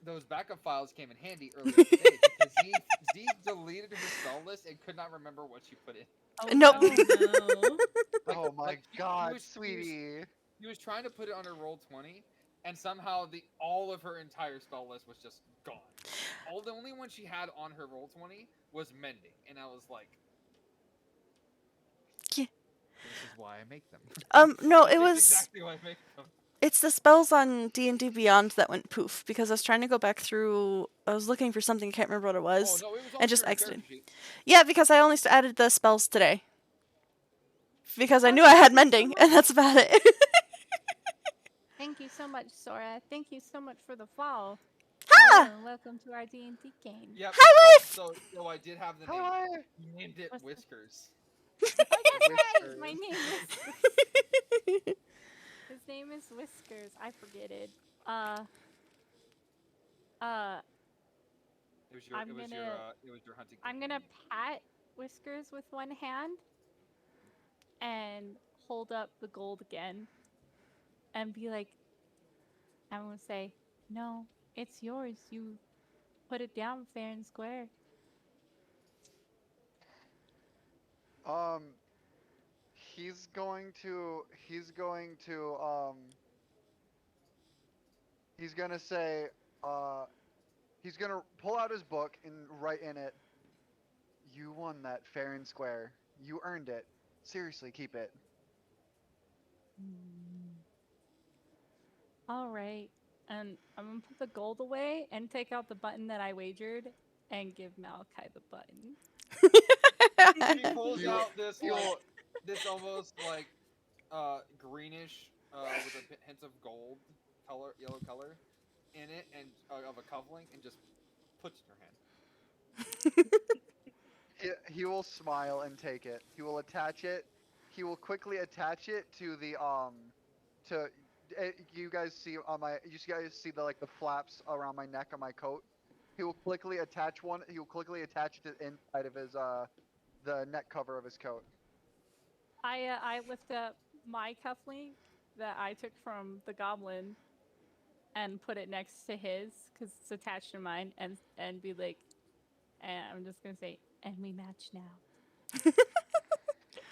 those backup files came in handy earlier today because Z deleted her spell list and could not remember what she put in. Oh, Nope. No. Oh my god, He sweetie. was trying to put it on her roll 20, and somehow all of her entire spell list was just gone. The only one she had on her roll 20 was mending, and I was like, Yeah. "This is why I make them." No, it This is was. exactly why I make them. It's the spells on D&D Beyond that went poof because I was trying to go back through. I was looking for something, can't remember what it was, Oh no, it was all and just your exited. character sheet. Yeah, because I only added the spells today. Because I knew Oh, I had thank you so mending, much. and that's about it. Thank you so much, Sora. Thank you so much for the follow. Ha! Hello and welcome to our D&D game. Yep. Hi, wife! So I did have the name. Hi. You named it What's the- Whiskers. Oh, that's right. Whiskers. My name Whiskers. His name is Whiskers. I forget it. It was your hunting. I'm gonna pat Whiskers with one hand and hold up the gold again and be like, I'm gonna say, no, it's yours. You put it down fair and square. He's going to he's gonna say he's gonna pull out his book and write in it, you won that fair and square. You earned it. Seriously, keep it. All right. And I'm gonna put the gold away and take out the button that I wagered and give Malachi the button. He pulls You- out this you- like this almost like greenish with a hint of gold color, yellow color in it, and of a cufflink, and just puts it in your hand. He will smile and take it. He will attach it. He will quickly attach it to the to you guys see on my you guys see the like the flaps around my neck on my coat. He will quickly attach one. He will quickly attach it to the inside of his the neck cover of his coat. I lift up my cufflink that I took from the goblin and put it next to his because it's attached to mine and be like, and I'm just gonna say, and we match now.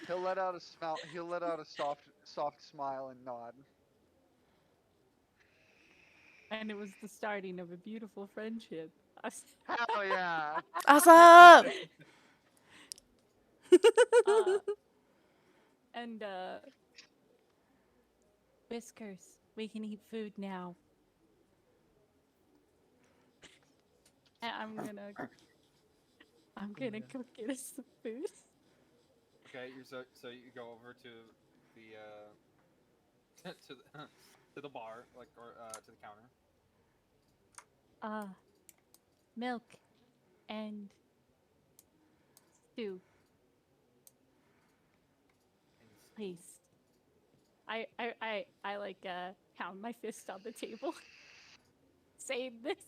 He'll let out a smile. He'll let out a soft smile and nod. And it was the starting of a beautiful friendship. Hell yeah! Awesome! And Whiskers, we can eat food now. And I'm gonna go get us some food. Okay, so you go over to the to to the bar, like or to the counter. Milk and stew, And please. I like pound my fist on the table, saying this.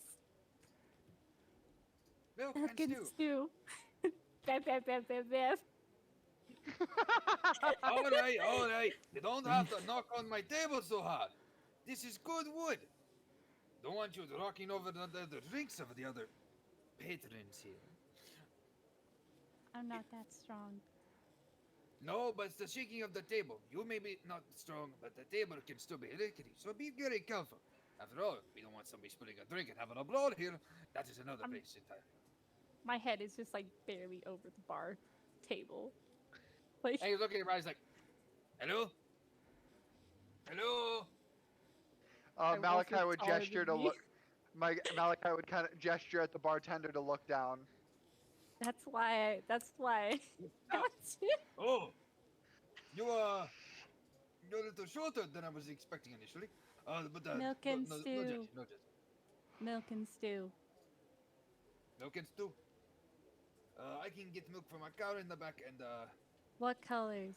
milk Milk and and stew. stew. Bev, bev, bev, bev, bev. All right, all right. You don't have to knock on my table so hard. This is good wood. Don't want you knocking over the drinks of the other patrons here. I'm not that strong. No, but it's the shaking of the table. You may be not strong, but the table can still be rickety. So be very careful. After all, we don't want somebody spilling a drink and having a brawl here. That is another I'm, place entirely. my head is just like barely over the bar table. Like And he's looking around. He's like, "Hello, hello." my wolf is Malachi would taller gesture than to me. look. Malachi would kind of gesture at the bartender to look down. That's why. That's why. Now, That's it. oh, you you're a little shorter than I was expecting initially. But Milk no, and no, no, stew. judge, no judge. Milk and stew. Milk and stew. I can get milk from a cow in the back and What colors?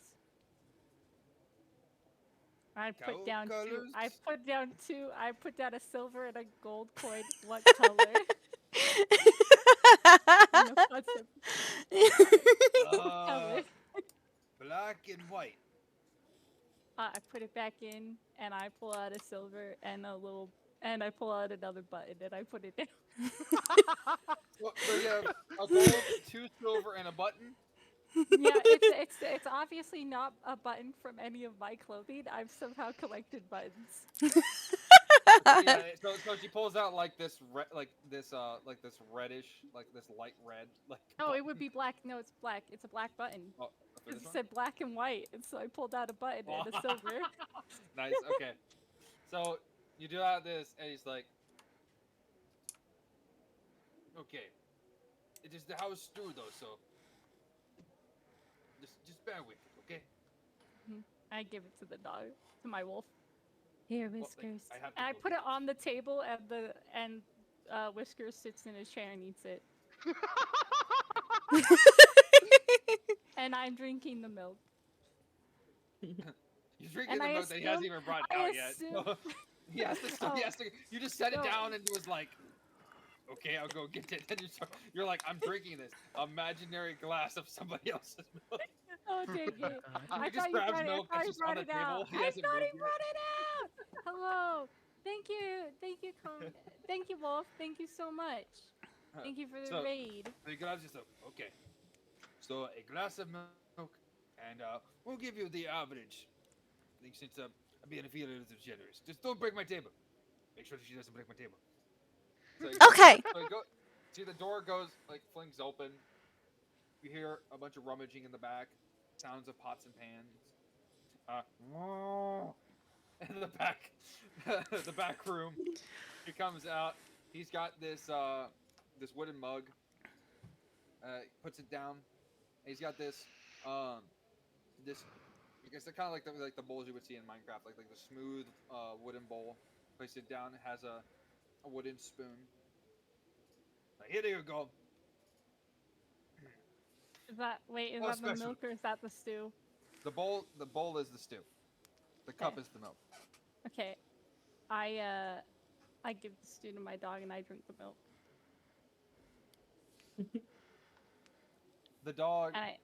I cow put down two. colors. I put down two. I put down a silver and a gold coin. What color? No concept. What color? Black and white. I put it back in, and I pull out a silver and a little, and I pull out another button, and I put it down. So you have a gold, two silver, and a button. Yeah, it's obviously not a button from any of my clothing. I've somehow collected buttons. Yeah. So she pulls out like this like this reddish, like this light red, like. Oh, Button. it would be black. No, it's black. It's a black button. Oh, for Because this it one? said black and white, and so I pulled out a button and a silver. Nice. Okay. So you do out this, and he's like, "Okay, it is the house stew though, so just bear with it, okay?" I give it to the dog, to my wolf. Here, Well, Whiskers. I have to And I go put get it on the table, and Whiskers sits in his chair and eats it. And I'm drinking the milk. He's drinking And the I milk that he hasn't assume- even brought I out yet. assume- So he has to. He Oh, has to. You just set it no. down and was like, "Okay, I'll go get it." Then you're like, "I'm drinking this imaginary glass of somebody else's milk." Oh, dang it. He just grabs milk that's just on the table. He I hasn't thought he moved yet. brought it out. Hello. Thank you. Thank you, Thank you, Wolf. Thank you so much. Thank you for the So- raid. So he grabs just okay. So a glass of milk, and we'll give you the average. I think since I'm being feeling a little generous, just don't break my table. Make sure that she doesn't break my table. So Okay. So see the door goes like flings open. You hear a bunch of rummaging in the back, sounds of pots and pans. In the back, the back room. He comes out. He's got this this wooden mug. Puts it down. He's got this this. I guess they're kind of like the bowls you would see in Minecraft, like the smooth wooden bowl. Place it down. It has a wooden spoon. Here you go. Is that Oh, the special. milk or is that the stew? The bowl is the stew. The cup Okay. is the milk. Okay. I give the stew to my dog and I drink the milk. The dog And I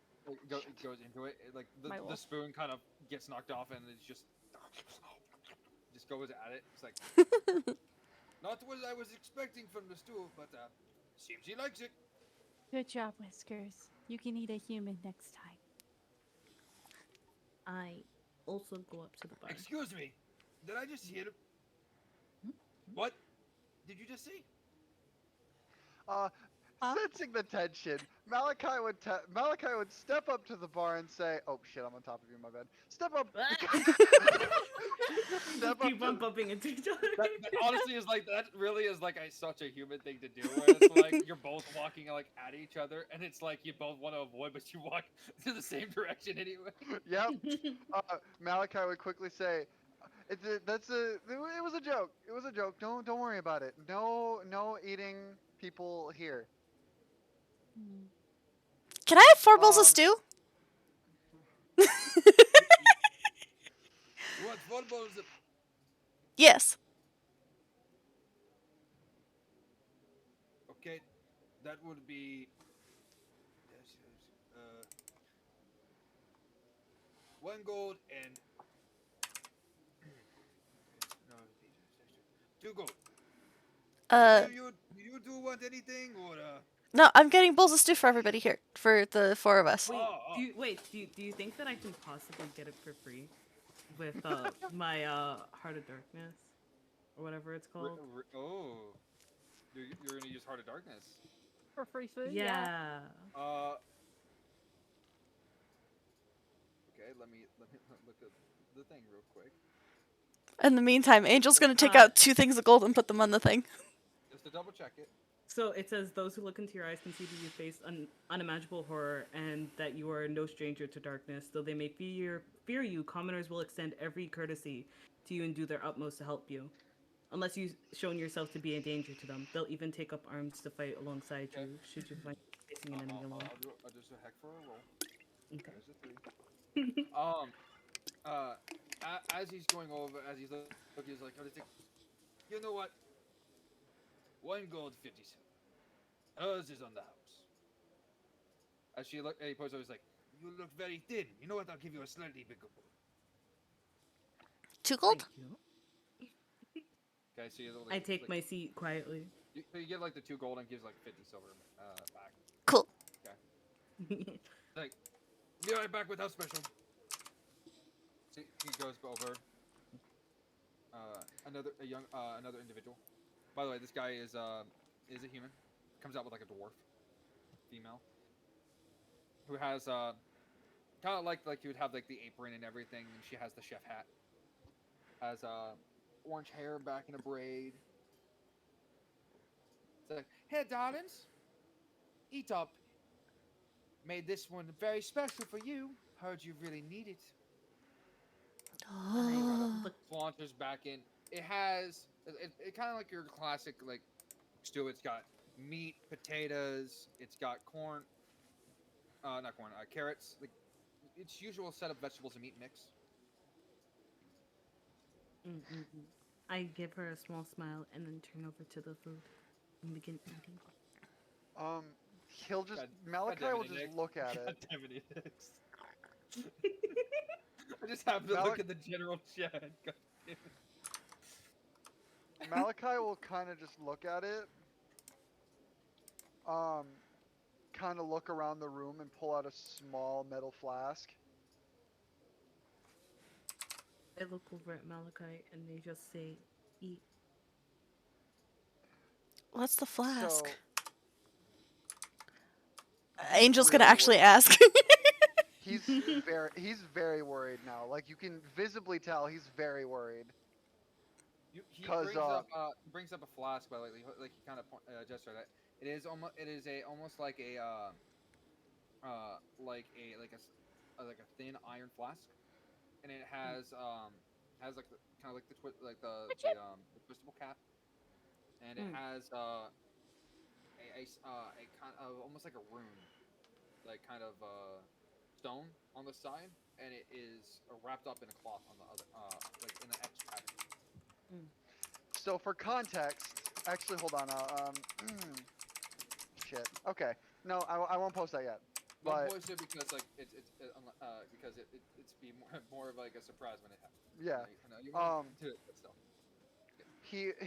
goes into it. Like My the wolf. spoon kind of gets knocked off and it's just goes at it. It's like not what I was expecting from the stew, but seems he likes it. Good job, Whiskers. You can eat a human next time. I also go up to the bar. Excuse me, did I just hear? What did you just say? Huh? Sensing the tension, Malachi would step up to the bar and say, "Oh shit, I'm on top of you, my bad." Step up. Step up Keep on to, bumping into each other. That honestly is like that. Really is like such a human thing to do. Where it's like you're both walking like at each other, and it's like you both want to avoid, but you walk to the same direction anyway. Yep. Malachi would quickly say, It was a joke. It was a joke. Don't worry about it. No eating people here. Can I have 4 bowls of Um. stew? You want 4 bowls of... Yes. Okay, that would be... Uh, 1 gold and... no, 2 gold. Uh, You do want anything or no, I'm getting bowls of stew for everybody here, for the 4 of us. Wait, Oh. do you think that I can possibly get it for free with my Heart of Darkness or whatever it's called? Oh, you're gonna use Heart of Darkness. For free food? Yeah. Okay, let me look at the thing real quick. In the meantime, Angel's gonna take out 2 things of gold and put them on the thing. Just to double check it. So it says, those who look into your eyes can see that you face unimaginable horror and that you are no stranger to darkness. Though they may fear you, commoners will extend every courtesy to you and do their utmost to help you. Unless you've shown yourself to be a danger to them, they'll even take up arms to fight alongside you, should you find facing an enemy alone. I'll do a heck for a roll. Okay. There's a 3. As he's going over, as he's looking, he's like, you know what? 1 gold, 50 silver. Hers is on the house. As he points over, he's like, you look very thin. You know what? I'll give you a slightly bigger bowl. 2 gold? Thank you. Okay, so you I take my seat quietly. You give like the 2 gold and gives like 50 silver back. Cool. Okay. Like, be right back with house special. So he goes over. Another individual. By the way, this guy is a human. Comes out with like a dwarf, female, who has kind of like you would have like the apron and everything, and she has the chef hat. Has orange hair back in a braid. It's like, hey, darlings, eat up. Made this one very special for you. Heard you really need it. Launches back in. It has it kind of like your classic like stew. It's got meat, potatoes. It's got corn. Not corn. Carrots. Like its usual set of vegetables and meat mix. I give her a small smile and then turn over to the food and begin eating. He'll just Malachi will just look at it. God damn it, I just have to look at the general chat. God damn it. Malachi will kind of just look at it. Kind of look around the room and pull out a small metal flask. I look over at Malachi and they just say, eat. What's the flask? So, Angel's gonna actually ask. he's very worried now. Like you can visibly tell he's very worried. He brings up a flask, but like he kind of gestures that it is almost like a thin iron flask, and it has like the kind of like the twistable cap, and it has a kind of almost like a rune, like kind of stone on the side, and it is wrapped up in a cloth on the other like in the X pattern. So for context, actually, hold on. Shit. Okay. No, I won't post that yet. But post it because like it's be more of like a surprise when it happens. Yeah. You want to do it, but still.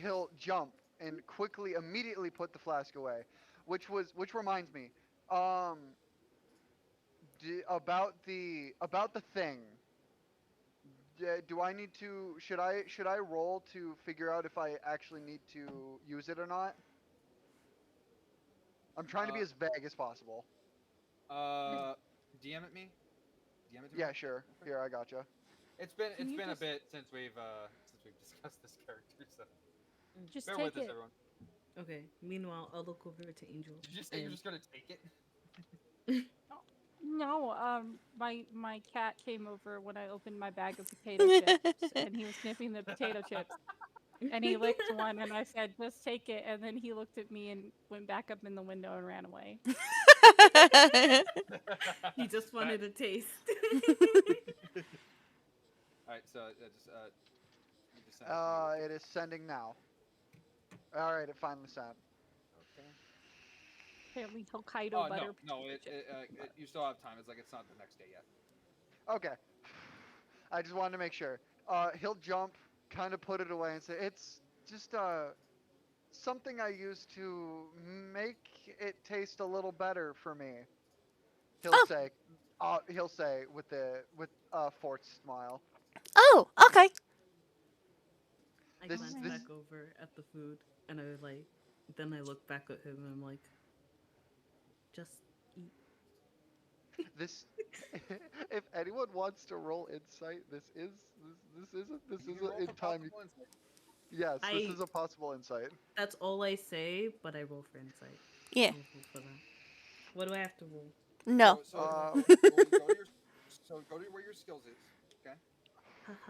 He'll jump and immediately put the flask away, which reminds me, about the thing. Do I need to? Should I roll to figure out if I actually need to use it or not? I'm trying to be as vague as possible. DM at me. DM it to me. Yeah, sure. Here, I gotcha. It's been a bit since we've discussed this character, so Just bear take with us, it. everyone. Okay. Meanwhile, I'll look over to Angel. Did you say you're just gonna take it? No, my cat came over when I opened my bag of potato chips, and he was sniffing the potato chips, and he licked one, and I said, "Just take it," and then he looked at me and went back up in the window and ran away. He just wanted a taste. All right, so you just send it to me. It is sending now. All right, it finally sent. Okay. Apparently, Hokkaido Oh butter no, potato chips. you still have time. It's not the next day yet. Okay. I just wanted to make sure. He'll jump, kind of put it away, and say, "It's just something I use to make it taste a little better for me." He'll Oh, say, with a forced smile. oh, okay. I This glance this back over at the food, and then I look back at him, and I'm like, just eat. this. If anyone wants to roll insight, this You is can roll in for time. possible insight. Yes, this I is a possible insight. That's all I say, but I roll for insight. Yeah. I'll roll for that. What do I have to roll? No. Go to where your skills is. Okay.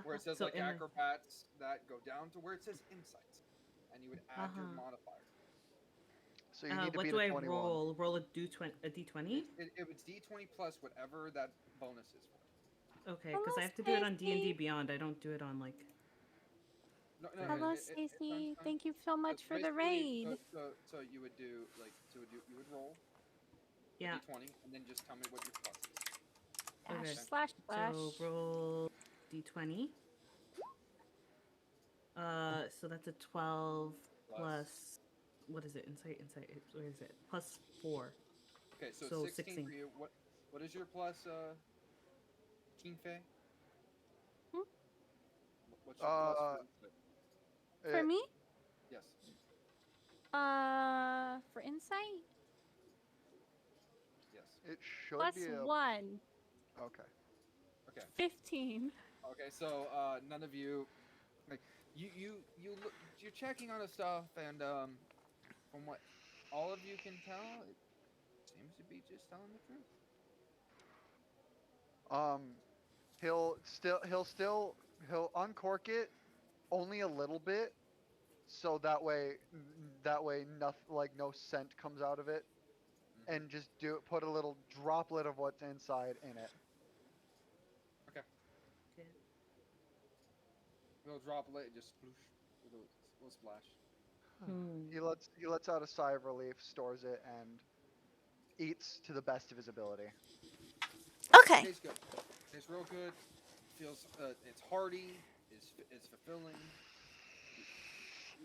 Where it says So like am I? acrobats, that go down to where it says insights, and you would add your Uh-huh. modifier. So you need to What beat do a I 21. roll? Roll a d20? It was D20 plus whatever that bonus is for. Okay, Hello, because I have to do it on D&D Stacy. Beyond. I don't do it on like No, no, the. Hello, I'm, Stacy. I'm, Thank you so so much for the basically, raid. you would do you would roll a Yeah. D20 and then just tell me what your plus is. Dash Okay. Okay. slash slash. So roll d20. So that's a 12 Plus. plus. What is it? Insight. Where is it? Plus 4. Okay, so it's So 16 for 16. you. What is your plus, King Fei? Hmm? What's your plus for Uh, insight? For it, me? Yes. For insight, Yes. it should plus be a. one. Okay. Okay. 15. Okay. So none of you like you're checking on the stuff, and from what all of you can tell, it seems to be just telling the truth. Um, he'll uncork it only a little bit, so that way nothing, like no scent comes out of it, Mm-hmm. and just put a little droplet of what's inside in it. Okay. Okay. Little droplet, just sploosh, little splash. Hmm. He lets out a sigh of relief, stores it, and eats to the best of his ability. Okay. Tastes good. Tastes real good. Feels it's hearty. It's fulfilling.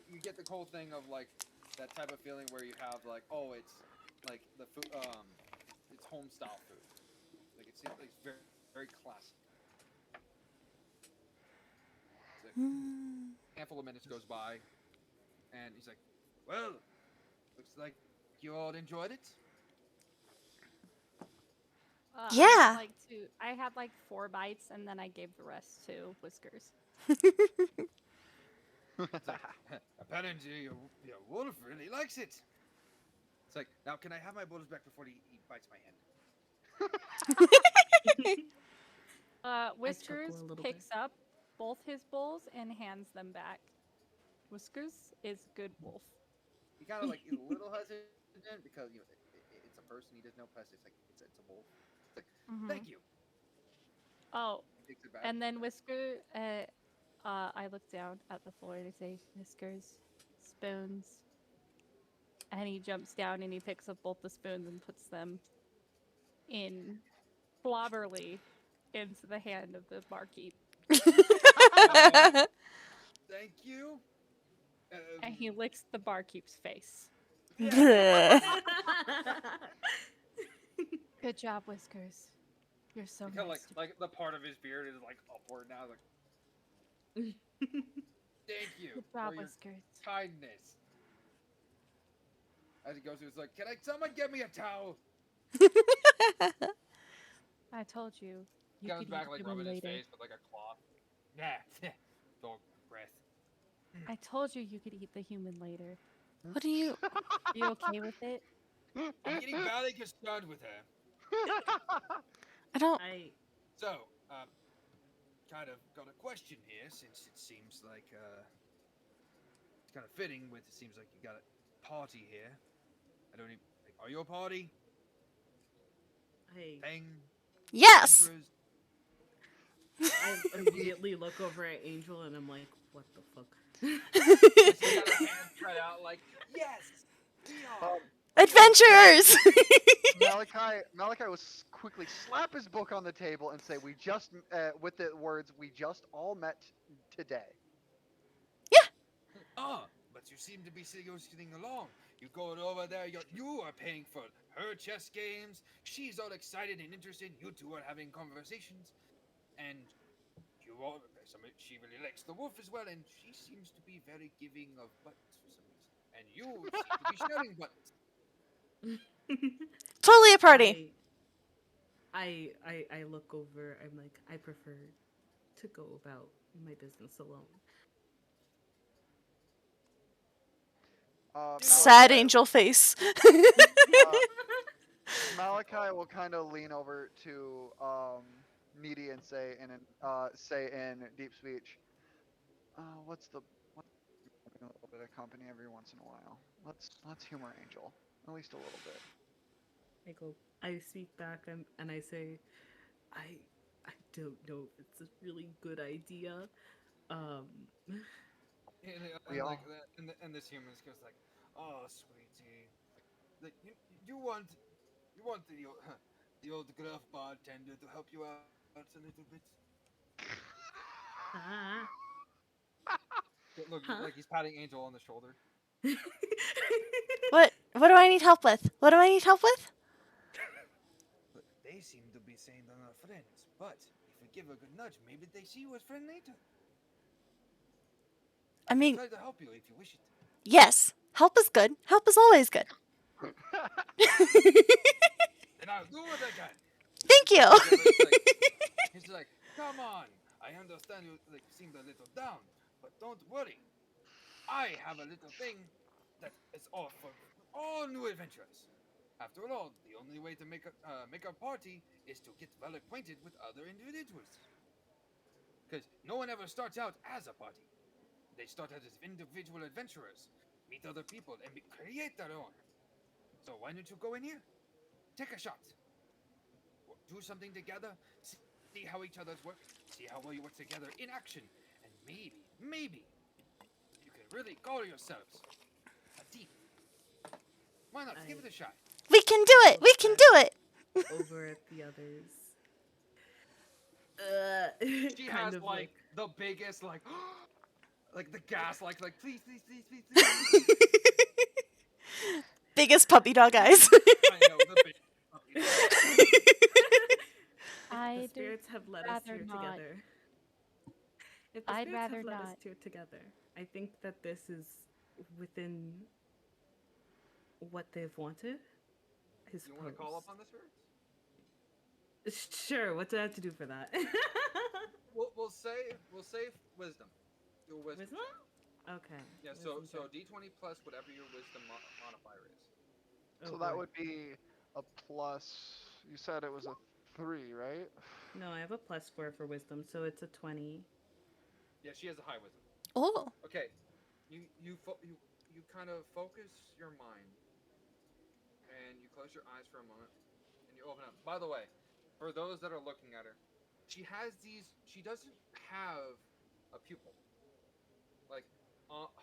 You get the whole thing of like that type of feeling where you have like, oh, it's like the food it's home style food. Like it's very classic. It's a handful of minutes goes by, and he's like, well, looks like you all enjoyed it. Yeah. I had like 4 bites, and then I gave the rest to Whiskers. It's like, apparently your wolf really likes it. It's like, now can I have my bonus back before he bites my hand? I chuckle Whiskers a little bit. picks up both his bowls and hands them back. Whiskers is a good wolf. He kind of like is a little hesitant because it's a person, he doesn't know plus it's a wolf. It's like, thank Hmm. you. Oh, He takes it back. and then I look down at the floor and I say, Whiskers, spoons. And he jumps down and he picks up both the spoons and puts them in slobberly into the hand of the barkeep. Thank you. And he licks the barkeep's face. Yeah. Good job, Whiskers. You're so Kind of nice to me. like the part of his beard is like upward now. Like, thank you Good job, for your Whiskers. kindness. As he goes, he's like, can someone get me a towel? I told you. He You comes could back eat like human rubbing his later. face with like a cloth. Yeah, dog breath. I told you you could eat the human later. What do you? Are you okay with it? I'm getting badly concerned with her. I don't. So, kind of got a question here, since it seems like it's kind of fitting with. It seems like you got a party here. I don't even. Like, are you a party? I Thing? Yes. Adventurers? I immediately look over at Angel and I'm like, what the fuck? She got her hands spread out like, yes, we are. Adventurers. Malachi will quickly slap his book on the table and say, "We just," with the words, "We just all met today." Ah, but you seem to be getting along. You go over there, you are paying for her chess games. She's all excited and interested. You two are having conversations, and she really likes the wolf as well, and she seems to be very giving of buttons for some reason. And you seem to be sharing buttons. Totally a party. I look over. I'm like, I prefer to go about my business alone. Sad Malachi, angel face. Malachi will kind of lean over to Needy and say in deep speech, what's having a little bit of company every once in a while. Let's humor Angel at least a little bit. I speak back and I say, I I don't know if it's a really good idea. Um, We And like all and this human's goes like, oh sweetie, like you want the old gruff bartender to help you out a little bit. ah, Look, huh? like he's patting Angel on the shoulder. What do I need help with? What do I need help with? Look, they seem to be saying they're not friends, but if we give a good nudge, maybe they see you as friend later. I I can mean, try to help you if you wish it. yes. Help is good. Help is always good. Then I'll do what I can. Thank you. He's like, come on. I understand you like seemed a little down, but don't worry. I have a little thing that is all for all new adventurers. After all, the only way to make a party is to get well acquainted with other individuals. Because no one ever starts out as a party. They start out as individual adventurers, meet other people, and create their own. So why don't you go in here? Take a shot. Do something together. See how each other's work. See how well you work together in action. And maybe, you can really call yourselves a team. Why not? Give it a shot. We can do it. We can do it. Over at the others. She Kind has of like the biggest like the gas please please please please please. Biggest puppy dog eyes. I know the big puppy dog. If the I'd spirits have led us rather here not. together. If the I'd spirits rather have led us not. here together, I think that this is within what they've wanted. I You want to call up on the spirits? Sure. What do I have to do for that? We'll say wisdom. Do a wisdom. Wisdom? Okay. Yeah. Wisdom So check. D20 plus whatever your wisdom modifier is. So Oh, that boy. would be a plus. You said it was a 3, right? No, I have a plus 4 for wisdom, so it's a 20. Yeah, she has a high wisdom. Oh. Okay, you kind of focus your mind and you close your eyes for a moment and you open up. By the way, for those that are looking at her, she has these. She doesn't have a pupil. Like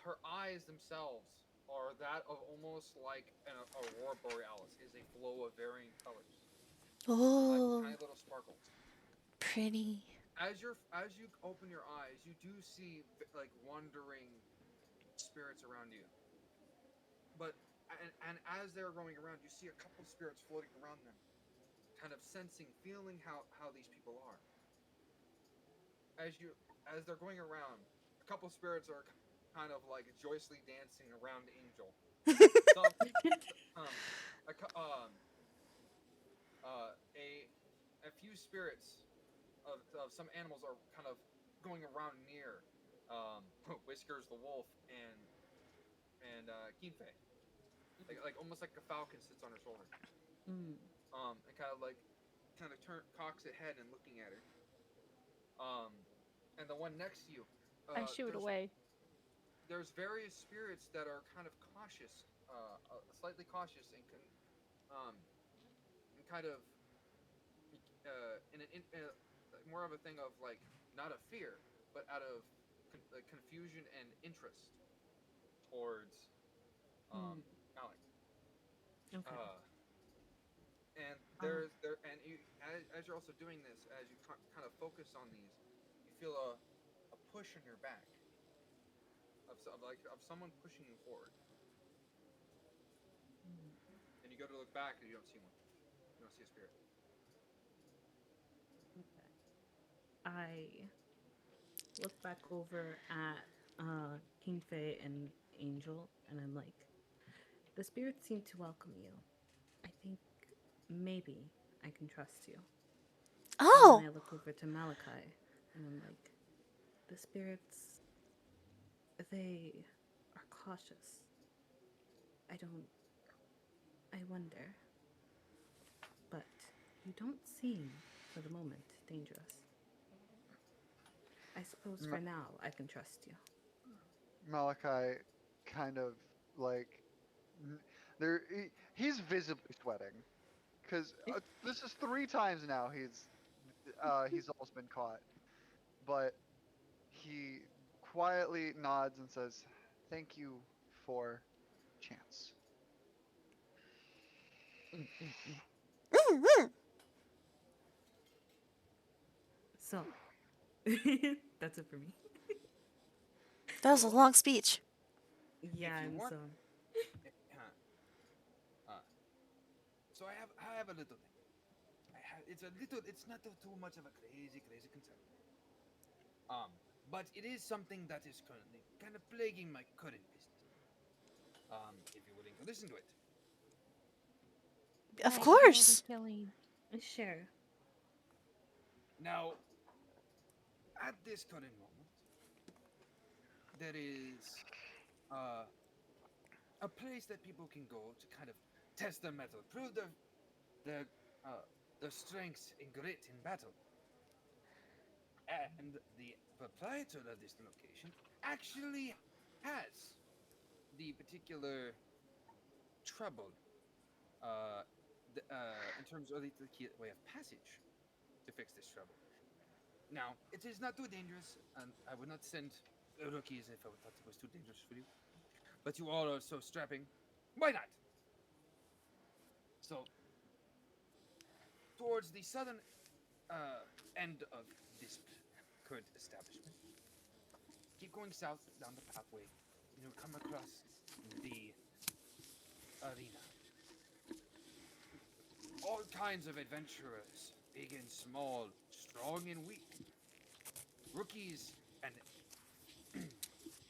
her eyes themselves are that of almost like an aurora borealis. Is a flow of varying colors, like Oh. tiny little sparkles. Pretty. As you open your eyes, you do see like wandering spirits around you. But and as they're going around, you see a couple of spirits floating around them, kind of sensing, feeling how these people are. As they're going around, a couple of spirits are kind of like joyously dancing around Angel. Some a, a few spirits of some animals are kind of going around near Whiskers the wolf and Keenfei. Like almost like a falcon sits on her shoulder. Mm. and kind of cocks its head and looking at her. And the one next to you, I shoo it there's away. various spirits that are kind of cautious, slightly cautious, um, and kind of more of a thing of like not of fear, but out of confusion and interest towards Malik. Okay. Uh, and Uh, as you're also doing this, as you kind of focus on these, you feel a push in your back of someone pushing you forward, and you go to look back and you don't see one. You don't see a spirit. okay. I look back over at King Faye and Angel, and I'm like, the spirits seem to welcome you. I think maybe I can trust you. And then Oh! I look over to Malachi, and I'm like, the spirits, they are cautious. I don't, I wonder. But you don't seem, for the moment, dangerous. I suppose for now I can trust you. Malachi kind of like there he's visibly sweating because this is 3 times now he's almost been caught, but he quietly nods and says, "Thank you for chance." Mm, mm, mm. Mm-hmm. So, that's it for me. That was a So, long speech. Yeah, if you and want, so uh, so I have a little thing. It's not too much of a crazy concern. Um, but it is something that is currently kind of plaguing my current business. If you're willing to listen to it. Of Why all the course. killing? share. Now, at this current moment, there is uh, a place that people can go to kind of test their metal, prove their their strengths and grit in battle. And the proprietor of this location actually has the particular trouble in terms of the key way of passage to fix this trouble. Now, it is not too dangerous, and I would not send rookies if I thought it was too dangerous for you. But you all are so strapping. Why not? So, towards the southern end of this current establishment, keep going south down the pathway, and you'll come across the arena. All kinds of adventurers, big and small, strong and weak, rookies and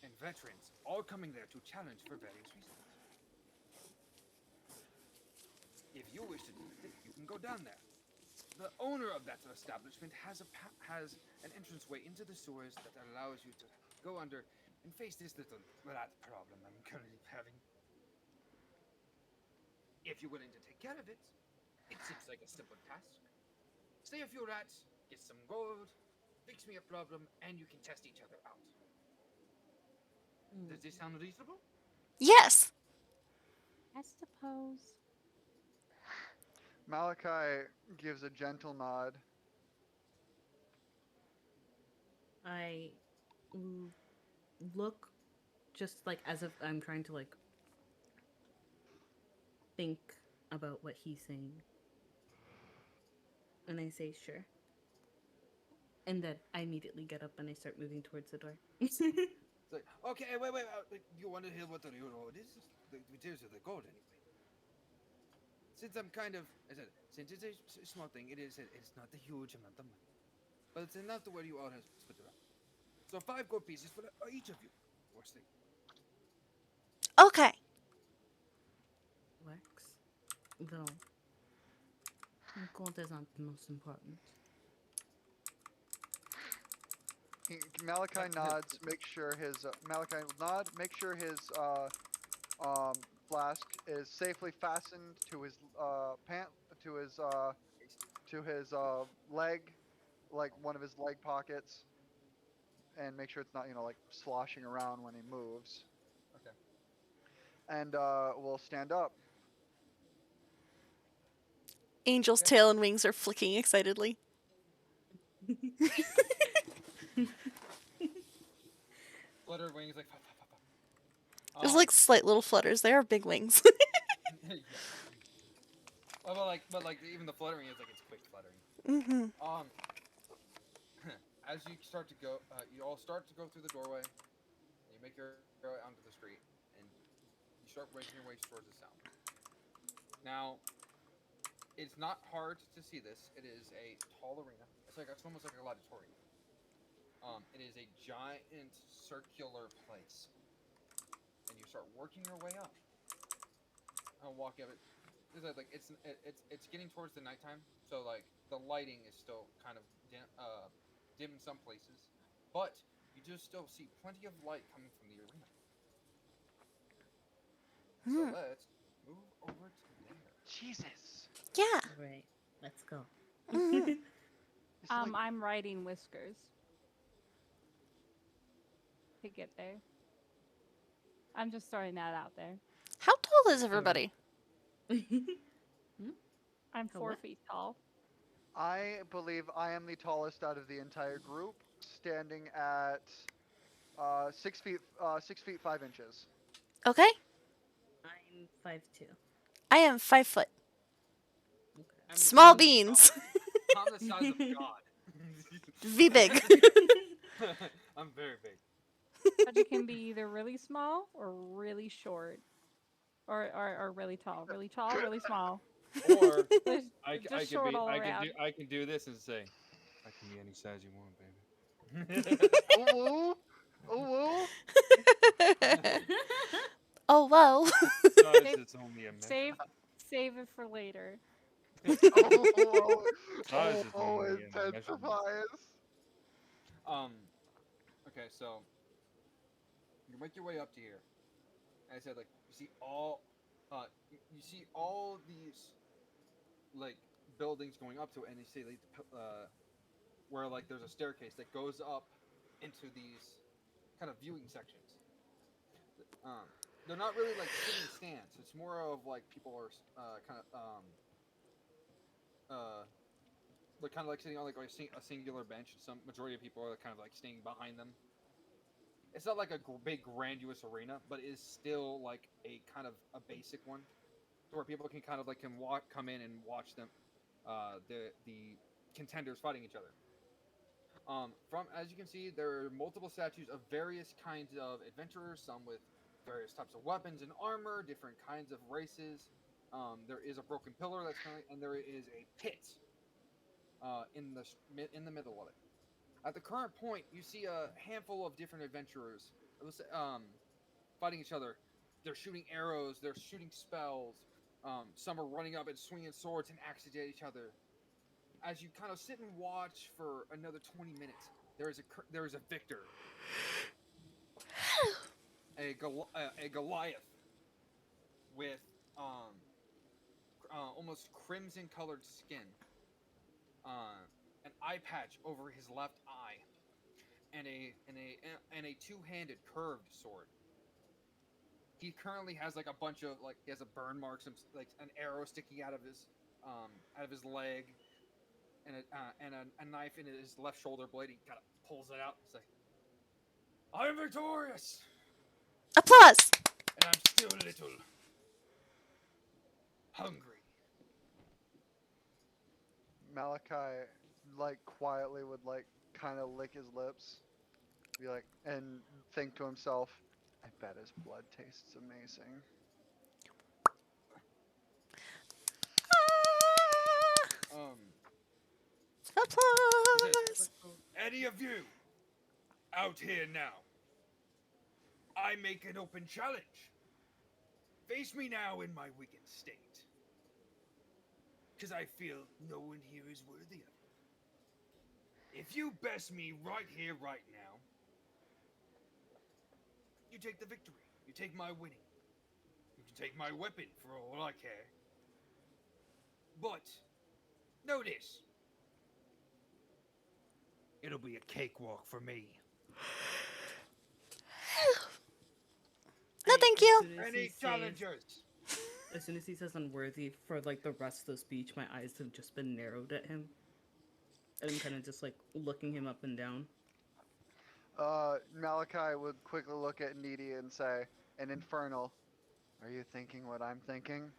and veterans, all coming there to challenge for various reasons. If you wish to do it, you can go down there. The owner of that establishment has an entranceway into the sewers that allows you to go under and face this little rat problem I'm currently having. If you're willing to take care of it, it seems like a simple task. Slay a few rats, get some gold, fix me a problem, and you can test each other out. Does this sound reasonable? Yes. I suppose. Malachi gives a gentle nod. I look just like as if I'm trying to like think about what he's saying. And I say, sure. And then I immediately get up and I start moving towards the door. It's like, okay, wait. You want to hear what the real road is? The details of the gold, anyway. Since I'm kind of, I said, since it's a small thing, it's not a huge amount of money, but it's enough to where you all have split around. So 5 gold pieces for each of you. Worst thing. Okay. Works. Though, gold is not the most important. Malachi nods. Make sure his Malachi will nod. Make sure his flask is safely fastened to his to his leg, like one of his leg pockets, and make sure it's not like sloshing around when he moves. Okay. And we'll stand up. Angel's Okay. tail and wings are flicking excitedly. Flutter wings like. There's like slight little flutters. They are big wings. Yeah. Well, but even the fluttering is like it's quick fluttering. Mm-hmm. As you start to go, you all start to go through the doorway. And you make your way onto the street, and you start making your way towards the sound. Now, it's not hard to see this. It is a tall arena. It's almost like a auditorium. It is a giant circular place, and you start working your way up. I'll walk up it. It's getting towards the nighttime, so like the lighting is still kind of dim in some places, but you do still see plenty of light coming from the arena. So let's move over to there. Jesus. Yeah. Right. Let's go. Mm-hmm. It's like I'm riding Whiskers to get there. I'm just throwing that out there. How tall is everybody? I'm A 4 what? feet tall. I believe I am the tallest out of the entire group, standing at 6 feet 5 inches. Okay. I'm 5'2". I am 5 foot. Okay. Small beans. I'm the size of God. V big. I'm very big. But you can be either really small or really short. Or really tall. Really tall, really small. Or Just, I just could short be all around. I can do this and say I can be any size you want, baby. Ooh, ooh. Oh, whoa. Size Save, it's only a measure. save it for later. Oh, Size is oh, only a measurement. intensifies. Okay, so you make your way up to here. As I said, like you see all these like buildings going up to it, and you see like where like there's a staircase that goes up into these kind of viewing sections. Um, they're not really like sitting stands. It's more of like people are like kind of like sitting on like a singular bench. Some majority of people are kind of like staying behind them. It's not like a big grandiose arena, but it is still like a kind of a basic one, where people can kind of like come in and watch them, the contenders fighting each other. From as you can see, there are multiple statues of various kinds of adventurers, some with various types of weapons and armor, different kinds of races. There is a broken pillar that's currently, and there is a pit in the middle of it. At the current point, you see a handful of different adventurers fighting each other. They're shooting arrows. They're shooting spells. Some are running up and swinging swords and axes at each other. As you kind of sit and watch for another 20 minutes, there is a victor, a Goliath with almost crimson colored skin, an eye patch over his left eye, and a two-handed curved sword. He currently has like a bunch of like he has a burn mark, some like an arrow sticking out of his leg, and a knife in his left shoulder blade. He kind of pulls it out and says, "I am victorious, Applause. and I'm still a little hungry." Malachi, like quietly would like kind of lick his lips, be like, and think to himself, "I bet his blood tastes amazing." Um, he says, Applause. "Any of you out here now? I make an open challenge. Face me now in my weakened state, because I feel no one here is worthy of it. If you best me right here, right now, you take the victory. You take my winning. You can take my weapon for all I care. But notice, It'll be a cakewalk for me. No, thank you. any challengers? As soon as he says unworthy, for like the rest of the speech, my eyes have just been narrowed at him. And I'm kind of just like looking him up and down. Malachi would quickly look at Needy and say, "An infernal. Are you thinking what I'm thinking?"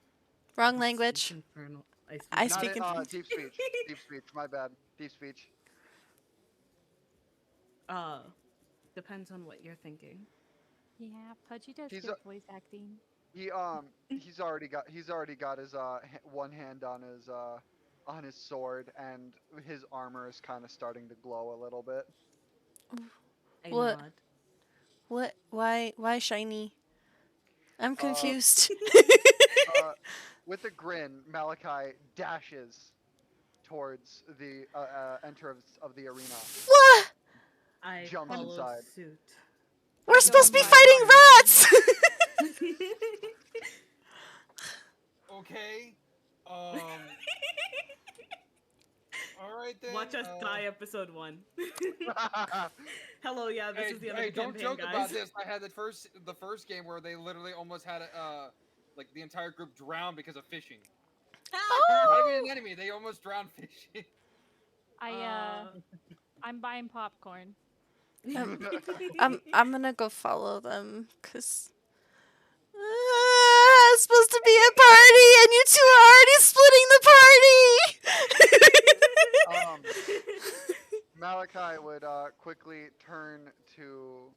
Wrong I language. speak infernal. I Not speak it. in. Deep speech. Deep speech. My bad. Deep speech. Uh, depends on what you're thinking. Yeah, Pudgy does He's good voice acting. he's already got his one hand on his sword, and his armor is kind of starting to glow a little bit. I What? nod. What? Why shiny? I'm Uh, confused. with a grin, Malachi dashes towards the entrance of the arena, What? I jumps follow inside. suit. We're I go supposed to in be behind fighting him. rats. Okay. All right then. Watch us die episode 1. Hello, yeah, this Hey, is the end hey, of the don't campaign, joke guys. about this. I had the first game where they literally almost had like the entire group drown because of fishing. Not even an enemy. They almost drowned fishing. I'm buying popcorn. I'm gonna go follow them, cause it's supposed to be a party, and you two are already splitting the party. Malachi would quickly turn to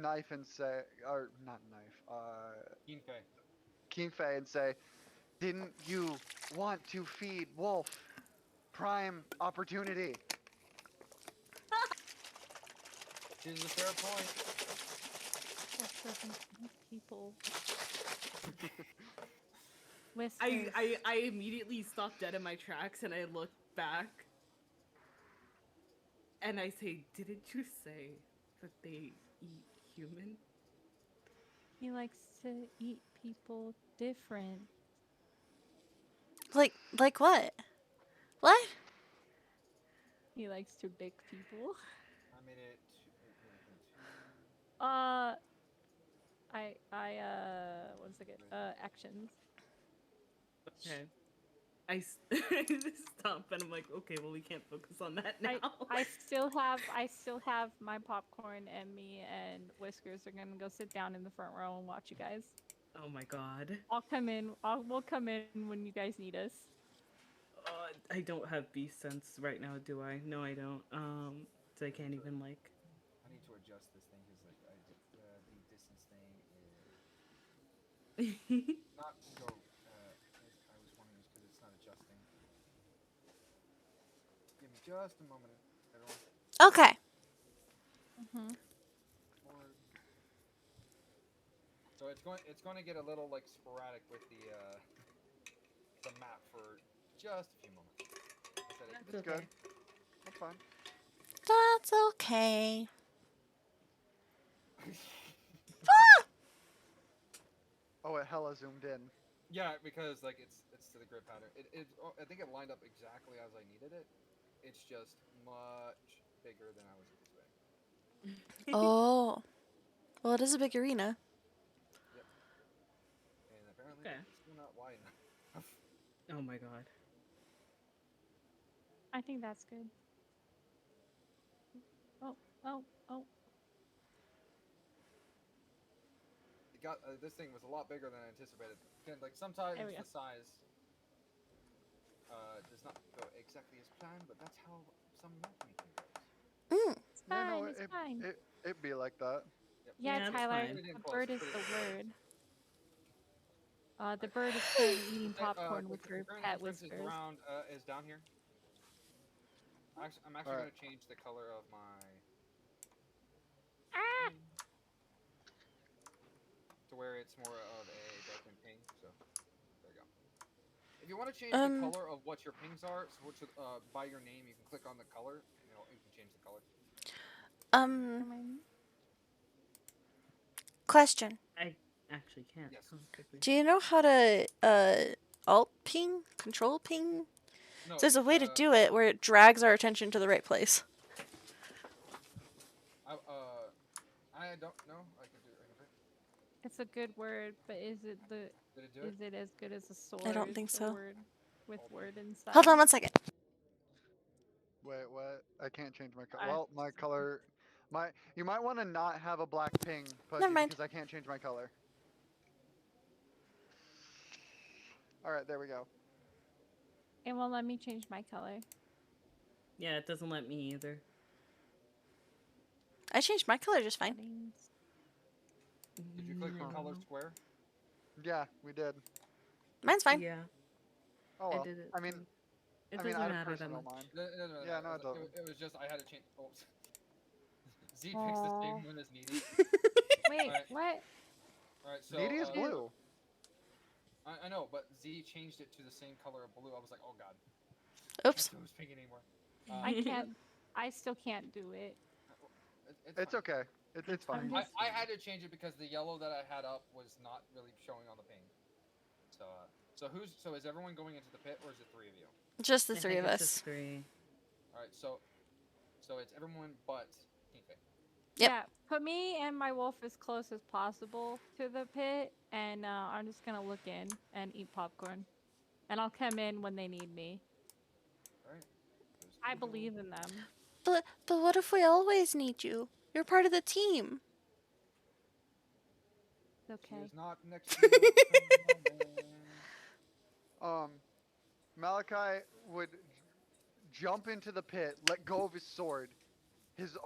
Knife and say, or not Knife, Kingfei. Kingfei and say, "Didn't you want to feed Wolf? Prime opportunity." This is a fair point. Wolf doesn't eat people. I, Whiskers. I immediately stop dead in my tracks and I look back and I say, didn't you say that they eat human? He likes to eat people different. Like what? What? He likes to lick people. I made it. One second. Actions. Okay. I stop and I'm like, okay, well we can't focus on that now. I still have my popcorn, and me and Whiskers are gonna go sit down in the front row and watch you guys. Oh my god. We'll come in when you guys need us. I don't have beast sense right now, do I? No, I don't. So I can't even like. I need to adjust this thing because like the distance thing is not go. As I was wondering is because it's not adjusting. Give me just a moment, everyone. Okay. So it's going to get a little like sporadic with the map for just a few moments. It's good. That's fine. That's okay. Oh, it hella zoomed in. Yeah, because like it's to the grid pattern. I think it lined up exactly as I needed it. It's just much bigger than I was anticipating. Oh. Well, it is a big arena. Yep. And apparently Okay. it's still not wide enough. Oh my god. I think that's good. Oh. It got this thing was a lot bigger than I anticipated. Again, like sometimes There we the go. size does not go exactly as planned, but that's how some matchmaking goes. It's Yeah, fine. no, It's fine. it be like that. Yep. Yeah, Yeah, it's Tyler. fine. Pretty damn The close, bird is pretty the damn word. The bird is currently eating popcorn with The her current pet entrance Whiskers. is down here. I'm actually Alright. going to change the color of my Ah! thing to where it's more of a darkened pink. So there you go. If you want to change the color of what your pings are, so which by your name, you can click on the color and you can change the color. Question. I actually can't. Yes. Oh, quickly. Do you know how to Alt ping? Control ping? No, There's a way to do it where it drags our attention to the right place. I don't know. I can do it. It's a good word, but is it Did it do it? is it as good as a sword? I don't think so. Word with word inside. Hold on 1 second. Wait, what? I can't change my color. I- Well, my color. You might want to not have a black ping, Never mind. because I can't change my color. All right, there we go. It won't let me change my color. Yeah, it doesn't let me either. I changed my color just fine. Settings. Did you click the color square? Yeah, we did. Mine's fine. Yeah, Oh well. I did it. I mean, too. It I doesn't don't matter that personally much. mind. No, Yeah, no, it doesn't. It was just I had to change. Oh. Z picks the same one as Needy. Wait, Alright. what? Alright, so Needy is blue. I know, but Z changed it to the same color of blue. I was like, oh god. Oops. I can't do this pink anymore. I can't. I still can't do it. It's fine. okay. It's fine. I had to change it because the yellow that I had up was not really showing on the ping. So is everyone going into the pit or is it 3 of you? Just the I 3 think of it's us. just 3. All right, so it's everyone but Kinfe. Yep. Yeah, put me and my wolf as close as possible to the pit, and I'm just gonna look in and eat popcorn, and I'll come in when they need me. All right. I believe in them. But what if we always need you? You're part of the team. It's She okay. is not next to you at the moment. Malachi would jump into the pit, let go of his sword. His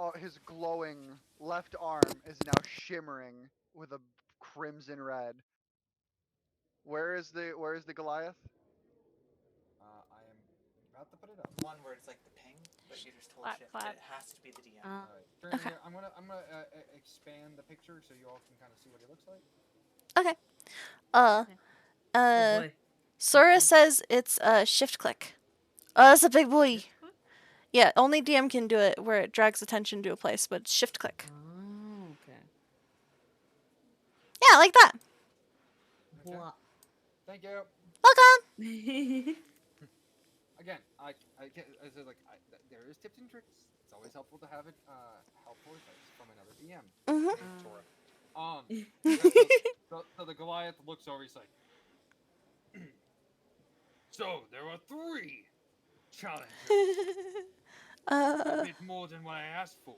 glowing left arm is now shimmering with a crimson red. Where is the Goliath? I am about to put it up. One where it's like the ping, but you just told Clap, shift. clap. It has to be the DM. All right. Okay. I'm gonna expand the picture so you all can kind of see what he looks like. Okay. Oh boy. Sora says it's shift click. Oh, that's a big boy. Yeah, only DM can do it where it drags attention to a place, but it's shift click. Oh, okay. Yeah, like that. Okay. Blah. Thank you. Welcome. Again, I can't. I said like there is tips and tricks. It's always helpful to have it helpful advice from another DM. Mhm. Sora. So the Goliath looks over. He's like, so there are 3 challengers. A bit more than what I asked for.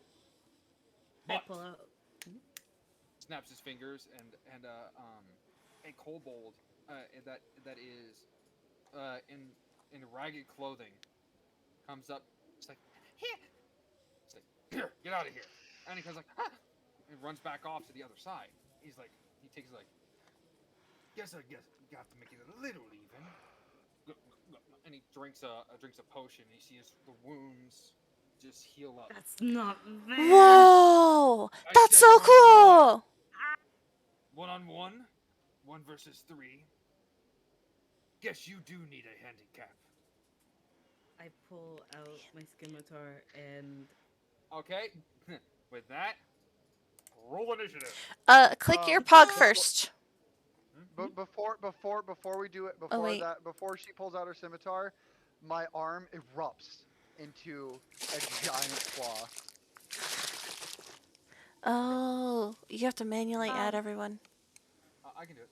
I But pull out. snaps his fingers and a kobold that is in ragged clothing comes up. It's like here. It's like here, get out of here. And he comes like and runs back off to the other side. He takes like guess you got to make it a little even. And he drinks a potion. And you see the wounds just heal up. That's not fair. Whoa! I That's said so cool! 1-on-1, 1 versus 3. Guess you do need a handicap. I pull out my scimitar and Okay, with that, roll initiative. Click your pog first. But before we do it, before she pulls out her scimitar, my arm erupts into a giant claw. Oh, you have to manually add everyone. I can do it.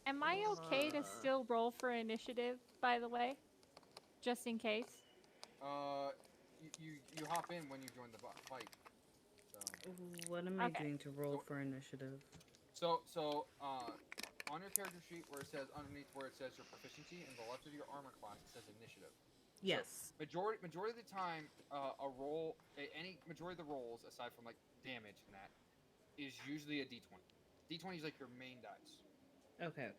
Am I okay to still roll for initiative, by the way? Just in case? You hop in when you join the fight. So. what am I doing to roll for initiative? So on your character sheet where it says underneath where it says your proficiency in the left of your armor class it says initiative. Yes. So majority of the time, any majority of the rolls aside from like damage and that is usually a d20. D20 is like your main dice. Okay.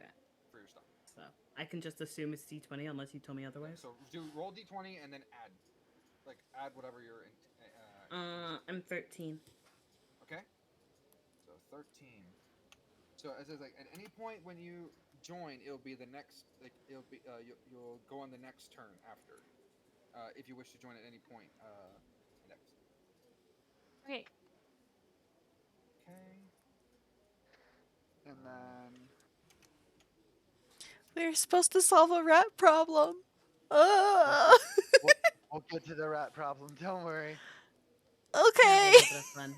For your stuff. So I can just assume it's d20 unless you tell me otherwise. So roll d20 and then add whatever you're in. I'm 13. Okay. So 13. So it says like at any point when you join, it'll be the next you'll go on the next turn after. If you wish to join at any point next. Okay. Okay. And then We're supposed to solve a rat problem. We'll, we'll, we'll get to the rat problem. Don't worry. Okay. Have a little bit of fun.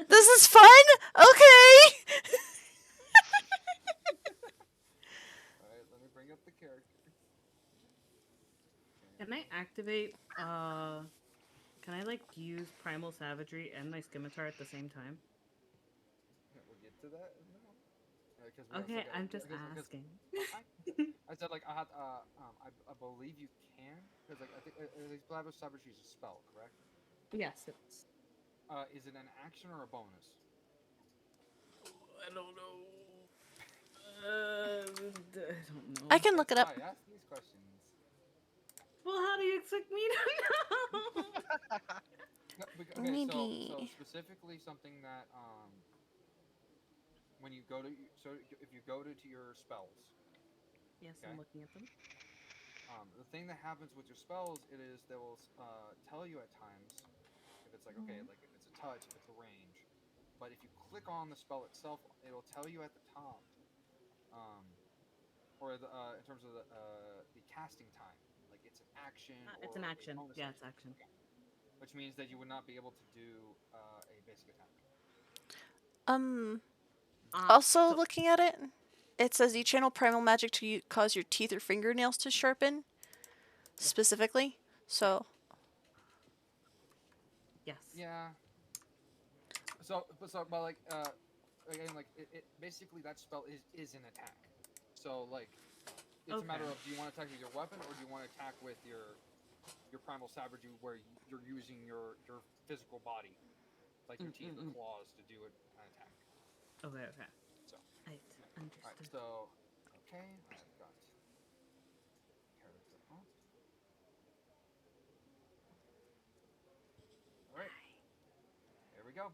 This is fun? Okay. Alright, let me bring up the character. Can I activate? Can I like use primal savagery and my scimitar at the same time? Yeah, we'll get to that. No. Okay, I'm just asking. I said like I had I believe you can because like I think Blabber Savagery is a spell, correct? Yes, it's. Is it an action or a bonus? I don't know. I don't know. I can look it up. I ask these questions. Well, how do you expect me to know? No, okay, Maybe. so specifically something that when you go to if you go to your spells, Yes, okay? I'm looking at them. The thing that happens with your spells it is they will tell you at times if it's like okay like if it's a touch if it's a range, but if you click on the spell itself it'll tell you at the top, or in terms of the casting time like it's an action It's or an a action. bonus Yeah, action. it's action. Okay. Which means that you would not be able to do a basic attack. Um. Uh, Also, so looking at it, it says you channel primal magic to cause your teeth or fingernails to sharpen, specifically. So, yes. Yeah. But like again like it basically that spell is an attack. So like it's a matter of do you want to attack with your weapon or do you want to attack with your primal savagery where you're using your physical body like your teeth or claws to do an attack. Okay. Okay. So Right. all right. Understood. So okay, I've got character up. All right. There we go.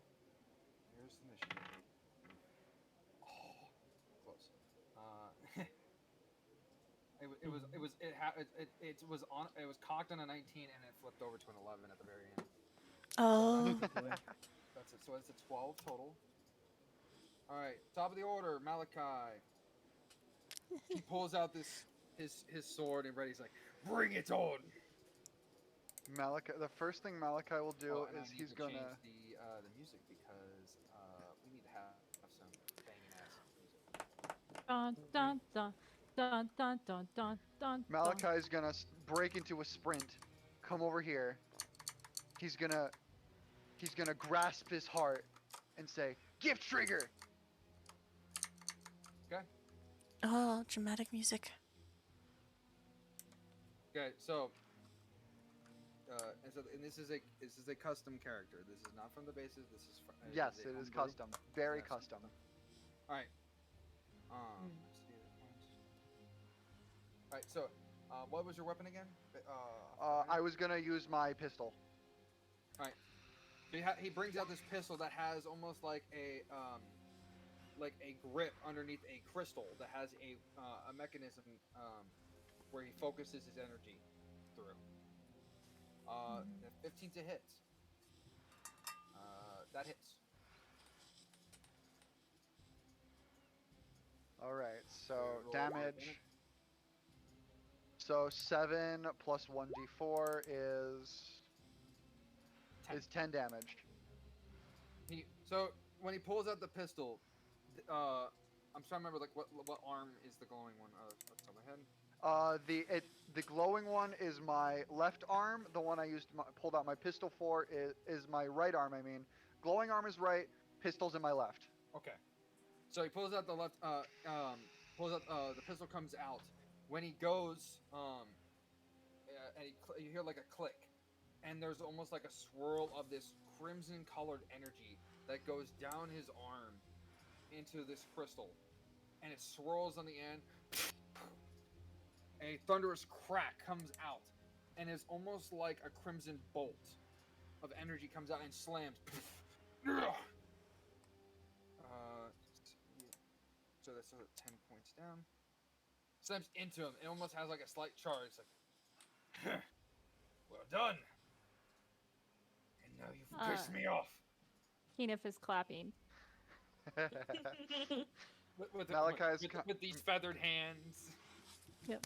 Here's the mission. Oh, close. It was cocked on a 19 and it flipped over to an 11 at the very end. oh, That's it. So it's a 12 total. All right, top of the order, Malachi. He pulls out his sword and ready's like, "Bring it on!" Malachi. The first thing Malachi will do And I is need he's to gonna. change the music because we need to have some banging ass music. Dun dun dun dun dun dun dun dun. Malachi's gonna break into a sprint, come over here. He's gonna grasp his heart and say, "Gift trigger." Okay. oh, dramatic music. Okay. So. And this is a custom character. This is not from the bases. This is from, Yes, it is custom. Very Yes. custom. All right. Let's see the points. All right. So, what was your weapon again? I was gonna use my pistol. All right. So he brings out this pistol that has almost like a grip underneath a crystal that has a mechanism where he focuses his energy through. 15 to hit. That hits. All right, so Roll damage. So 7 plus 1d4 is 10 damage. So when he pulls out the pistol, I'm trying to remember like what arm is the glowing one off the top of my head. The glowing one is my left arm. The one I pulled out my pistol for is my right arm. I mean, glowing arm is right. Pistol's in my left. Okay. So he pulls out the left. The pistol comes out. When he goes, and you hear like a click, and there's almost like a swirl of this crimson-colored energy that goes down his arm into this crystal, and it swirls on the end. A thunderous crack comes out, and it's almost like a crimson bolt of energy comes out and slams. So that's 10 points down. Slams into him. It almost has like a slight charge. It's like, well done. And now you've pissed me off. Keenif is clapping. with these feathered hands.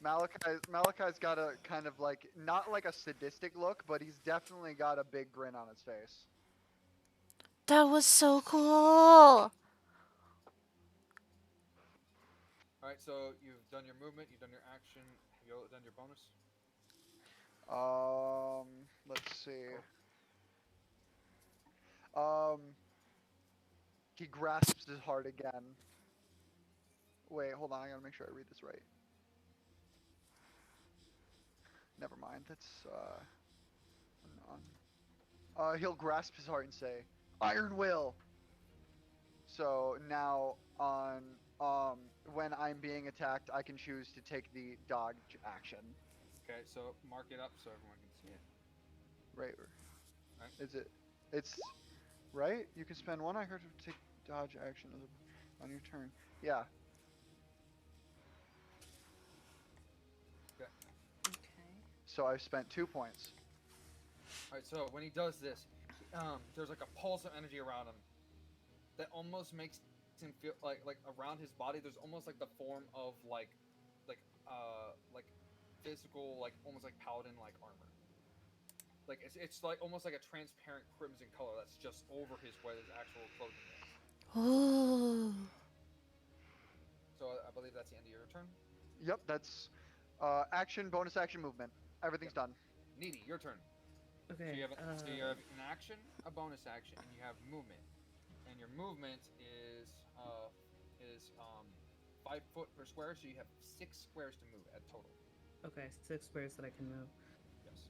Malachi's got a kind of like not like a sadistic look, but he's definitely got a big grin on his face. That was so cool. All right, so you've done your movement, you've done your action. Have you done your bonus? Let's see. He grasps his heart again. Wait, hold on. I gotta make sure I read this right. Never mind. That's he'll grasp his heart and say, "Iron Will." So now when I'm being attacked, I can choose to take the dodge action. Okay, so mark it up so everyone can see it. Right. Right. Is it? It's right. You can spend one iron to take dodge action on your turn. Yeah. Okay. Okay. So I've spent 2 points. All right, so when he does this, there's like a pulse of energy around him that almost makes him feel like around his body. There's almost like the form of like physical, like almost like paladin like armor. Like it's like almost like a transparent crimson color that's just over what his actual clothing is. Oh. So I believe that's the end of your turn. Yep. That's action, bonus action, movement. Everything's done. Needy, your turn. Okay. So you have an action, a bonus action, and you have movement. And your movement is 5 foot per square, so you have 6 squares to move at total. Okay, 6 squares that I can move. Yes.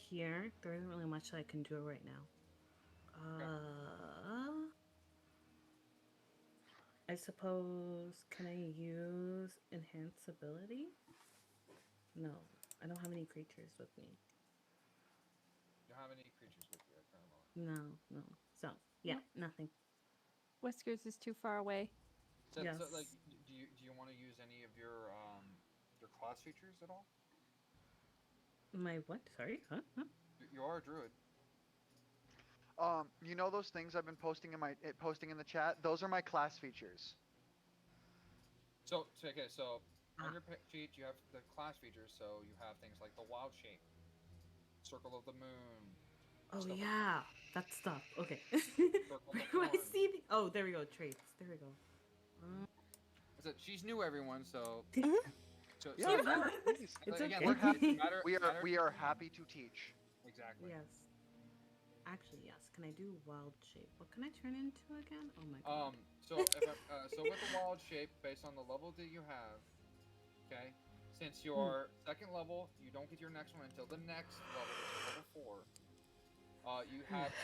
Here, there isn't really much that I can do right now. I suppose, can I use enhance ability? No, I don't have any creatures with me. You don't have any creatures with you at the current moment. No. So, yeah, nothing. Whiskers is too far away. So, Yes. so like, do you want to use any of your class features at all? My what? Sorry? Huh? You are a druid. You know those things I've been posting in the chat? Those are my class features. So on your sheet you have the class features. So you have things like the wild shape, circle of the moon. Oh stuff yeah, that stuff. Okay. Circle Where the do I horn. see the? Oh, there we go. Traits. There we go. So she's new, everyone. So Yeah, please. It's again, okay. We are happy to teach. Exactly. Yes. Actually, yes. Can I do wild shape? What can I turn into again? Oh my god. So with the wild shape, based on the level that you have, okay, since you're second level, you don't get your next one until the next level, which is level 4. You have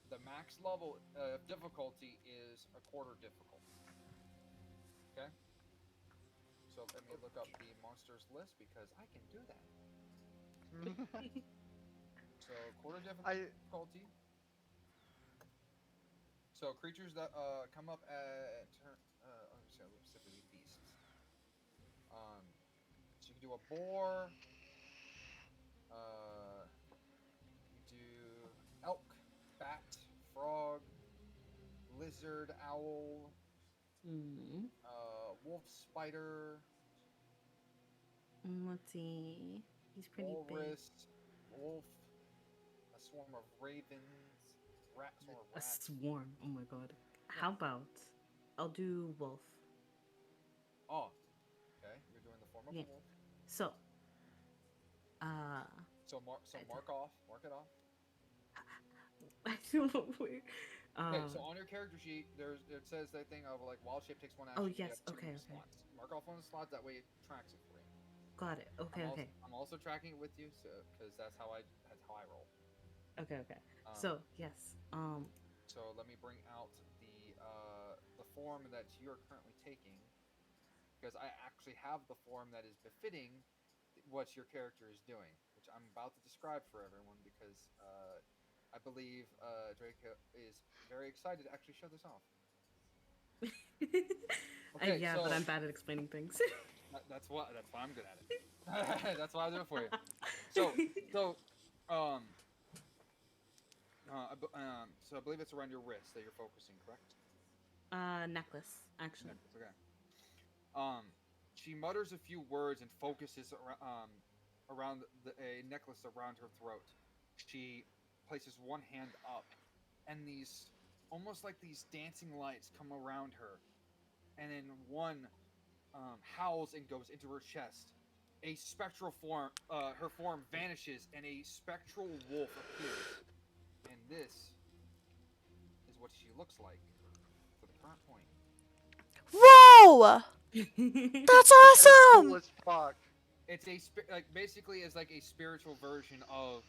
the max level of difficulty is a quarter difficult. Okay. So let me look up the monsters list because I can do that. So quarter difficulty. So creatures that come up at turn. Let me see. Specifically beasts. So you can do a boar. You do elk, bat, frog, lizard, owl, wolf, spider. Let's see. He's pretty walrus, big. wolf, a swarm of ravens, swarm of A rats. swarm. Oh my god. How about I'll do wolf. Oh, okay. You're doing the form of a wolf. So. Mark it off. I don't know where. Okay, so on your character sheet, it says that thing of like wild shape takes one action. Oh yes. Okay. Slots. Mark off one of the slots. That way it tracks it for you. Got it. Okay. I'm also tracking it with you, so because that's how I roll. Okay. So yes. So let me bring out the form that you're currently taking, because I actually have the form that is befitting what your character is doing, which I'm about to describe for everyone because I believe Draco is very excited to actually show this off. Okay, but I'm bad at explaining things. That's why I'm good at it. That's why I do it for you. So, um, so I believe it's around your wrist that you're focusing, correct? Necklace, actually. Necklace. Okay. Um, she mutters a few words and focuses around a necklace around her throat. She places one hand up, and these almost like these dancing lights come around her, and then one howls and goes into her chest. A spectral form, her form vanishes, and a spectral wolf appears. And this is what she looks like for the current point. Whoa! That's That is cool awesome! as fuck. It's basically is like a spiritual version of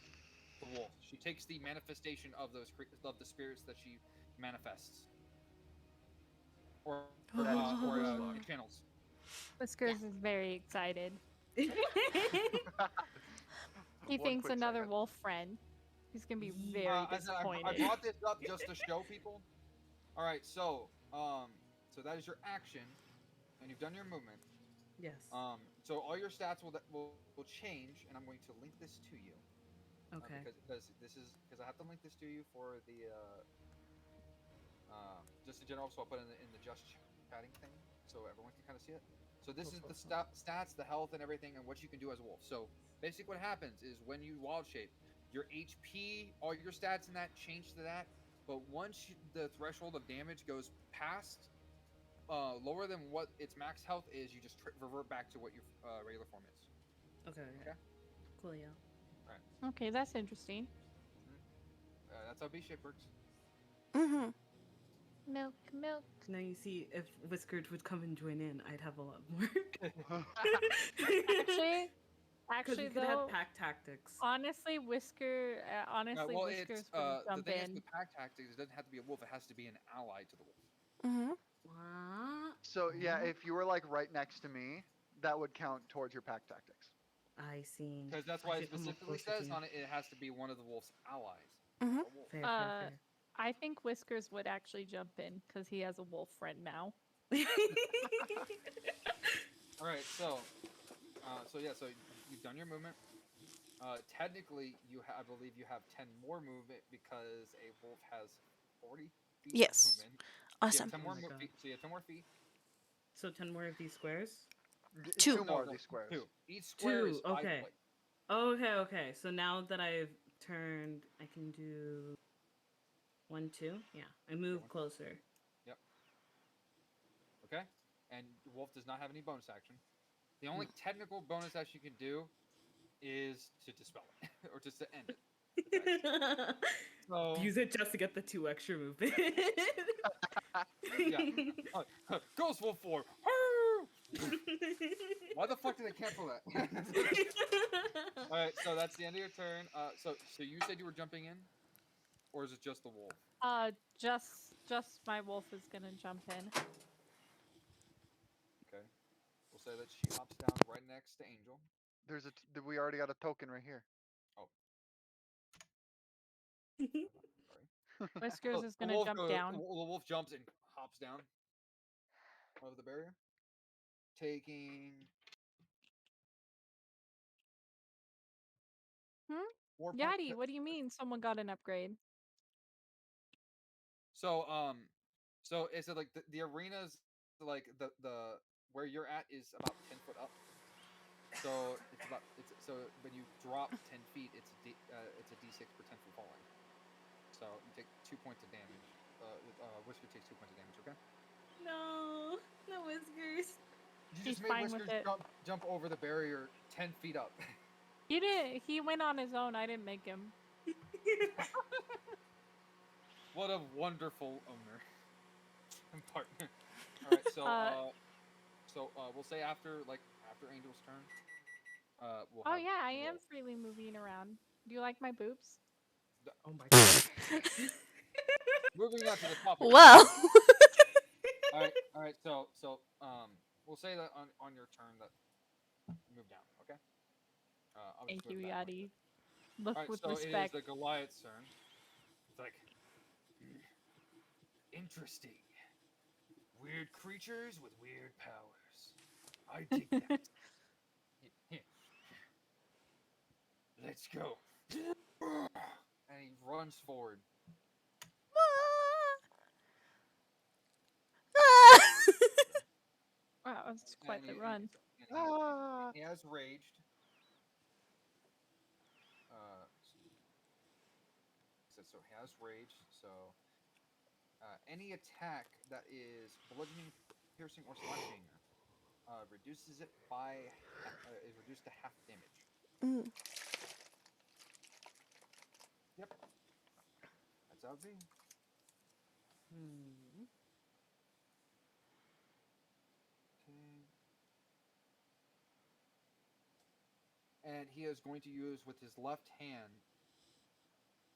the wolf. She takes the manifestation of of the spirits that she manifests or That is cool as fuck. channels. Whiskers is very excited. He One thinks quick another second. wolf friend. He's gonna be very I disappointed. brought this up just to show people. All right, so that is your action, and you've done your movement. Yes. So all your stats will change, and I'm going to link this to you. Okay. Because I have to link this to you for the just in general. So I'll put it in the just chatting thing, so everyone can kind of see it. So this is the stats, the health, and everything, and what you can do as a wolf. So basically, what happens is when you wild shape, your HP, all your stats in that change to that. But once the threshold of damage goes past lower than what its max health is, you just revert back to what your regular form is. Okay. Okay. Cool, yeah. Right. Okay, that's interesting. That's how B-shape works. Mm-hmm. Milk, milk. Now you see, if Whiskered would come and join in, I'd have a lot more. Actually, we could though, have pack tactics. honestly, Whiskers It's would the jump thing is in. with pack tactics, it doesn't have to be a wolf; it has to be an ally to the wolf. Mm-hmm. What? So yeah, if you were like right next to me, that would count towards your pack tactics. I see. Because that's I why it should come up specifically closer to says you. on it, it has to be one of the wolf's allies. Mm-hmm. Not a wolf. Fair. I think Whiskers would actually jump in because he has a wolf friend now. All right, so you've done your movement. Technically, I believe you have 10 more movement because a wolf has 40 feet of Yes. movement. Awesome. So you have 10 more Oh my God. feet. So you have 10 more feet. So 10 more of these squares? Two. Two more No, of these squares. two. Each square is 5 Okay. foot. Okay. So now that I've turned, I can do 1, 2. Yeah, I move closer. Yep. Okay. And the wolf does not have any bonus action. The only technical bonus action you can do is to dispel it or just to end it. So Use it just to get the 2 extra movement. yeah. Ghost Wolf 4. Why the fuck did I cancel that? All right, so that's the end of your turn. So you said you were jumping in, or is it just the wolf? Just my wolf is gonna jump in. Okay, we'll say that she hops down right next to Angel. We already got a token right here. Oh, sorry. Whiskers is The gonna wolf jump goes. down. The wolf jumps and hops down over the barrier, taking Hmm? 4 Yadi, what do you mean someone got an upgrade? So is it like the arena's like the where you're at is about 10 foot up. So so when you drop 10 feet, it's a d6 per 10 foot falling. So you take 2 points of damage. Whisker takes 2 points of damage. Okay. No Whiskers. You He's just made fine with Whiskers it. jump over the barrier 10 feet up. He didn't. He went on his own. I didn't make him. What a wonderful owner and partner. All right, so we'll say after Angel's turn. We'll Oh have yeah, I the am wolf. freely moving around. Do you like my boobs? Oh my God. Moving on to the topic. Well. All right. So we'll say that on your turn that you move down. Okay. I'll just Thank put you, it back like Yadi. this. Look All right. with So it is respect. the Goliath's turn. It's like interesting. Weird creatures with weird powers. I dig that. Let's go. And he runs forward. Wow, that's quite the run. He has raged. So he has raged. So any attack that is bludgeoning, piercing, or slashing reduces it by is reduced to half damage. Mm. Yep, that's how it be. And he is going to use with his left hand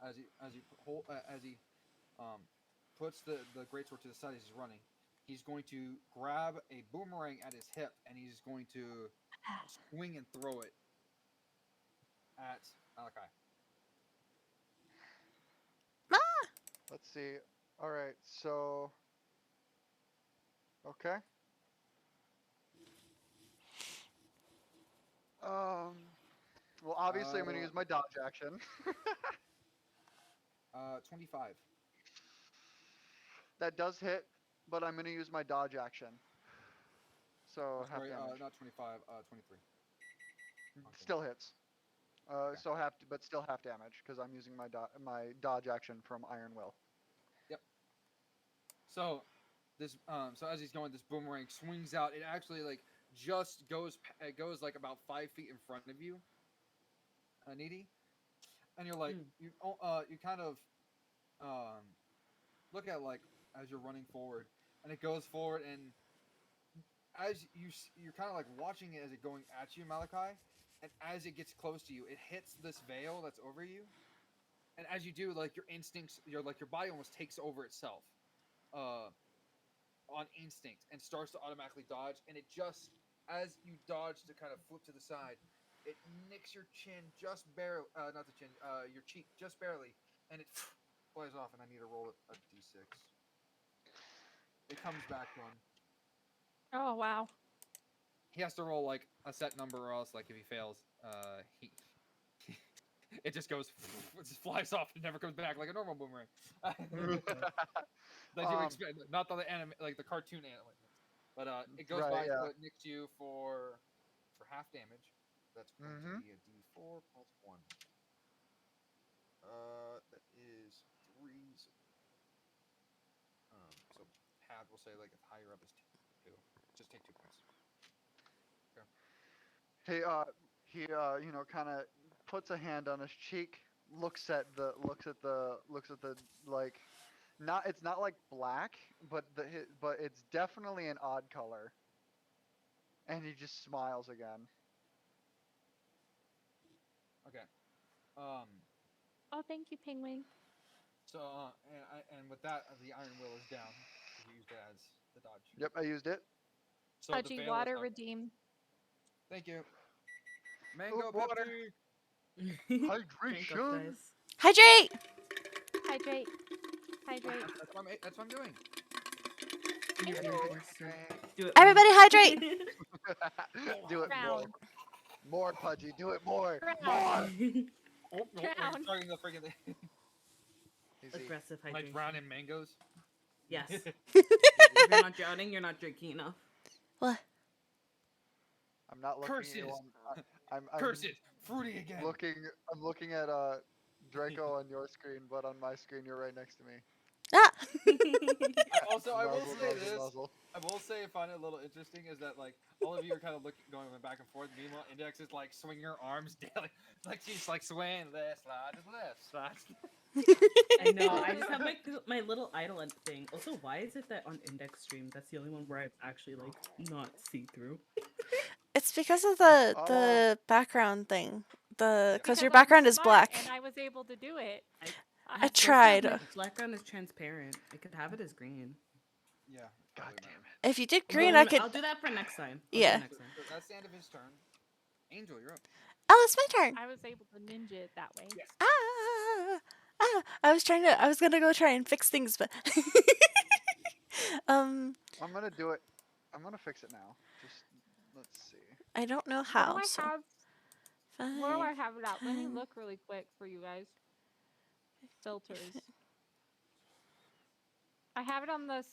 as he puts the greatsword to the side as he's running. He's going to grab a boomerang at his hip and he's going to swing and throw it at Malachi. Let's see. All right, so okay. Well, obviously I'm going to use my dodge action. 25. That does hit, but I'm going to use my dodge action. So half Sorry, damage. not 25. 23. Still hits. Okay. So but still half damage because I'm using my dodge action from Iron Will. Yep. So so as he's going, this boomerang swings out. It actually just goes. It goes like about 5 feet in front of you, Needy, and you're like you kind of look at as you're running forward, and it goes forward, and as you're kind of watching it as it going at you, Malachi, and as it gets close to you, it hits this veil that's over you, and as you do, your instincts, your body almost takes over itself, on instinct and starts to automatically dodge, and it just as you dodge to kind of flip to the side, it nicks your chin just barely, not the chin, your cheek just barely, and it flies off, and I need to roll a d6. It comes back to him. Oh, wow. He has to roll a set number, or else if he fails, he it just goes, it just flies off and never comes back like a normal boomerang. That you expect, not the anime, the cartoon anime, but it goes Right, by, yeah. so it nicks you for half damage. That's going to be a d4 plus 1. That is 3. So half, we'll say if higher up is 2. Just take 2 points. He kind of puts a hand on his cheek, looks at the not it's not black, but but it's definitely an odd color. And he just smiles again. Okay. Oh, thank you, Penguin. So and with that, the Iron Will is down. You used it as the dodge. Yep, I used it. So Pudgy the water redeem. Thank you. Mango water. Pepsi. Hydration. Hydrate! Hydrate. Hydrate. That's what I'm doing. Do it. Everybody hydrate! Do it Drown. more, Pudgy. Do it more. Drown. Oh, no, Drown. starting the freaking thing. Aggressive hydration. Like drown in mangoes? Yes. If you're not drowning, you're not drinking enough. What? I'm not looking Curses. at you. I'm Curse it. Fruity again. I'm looking at Draco on your screen, but on my screen you're right next to me. Ah! I will Muzzle, say muzzle, this. muzzle. I will say I find it a little interesting is that all of you are kind of going back and forth. Meanwhile, Index is swinging her arms daily, she's swaying left, slide. I know. I just have my little idle thing. Also, why is it that on Index stream that's the only one where I actually not see through? It's because of the background thing. Because your I'm background is smart black. And I was able to do it. I tried. My background is transparent. I could have it as green. Yeah. God damn it. If you did green, I could. I'll do that for next time. Yeah. So that's the end of his turn. Angel, you're up. Oh, it's my turn. I was able to ninja it that way. Yes. I was gonna go try and fix things, but I'm gonna do it. I'm gonna fix it now. Just let's see. I don't know What how. do I So have? Where do I 5, have it at? Let me 10. look really quick for you guys. Filters. I have it on the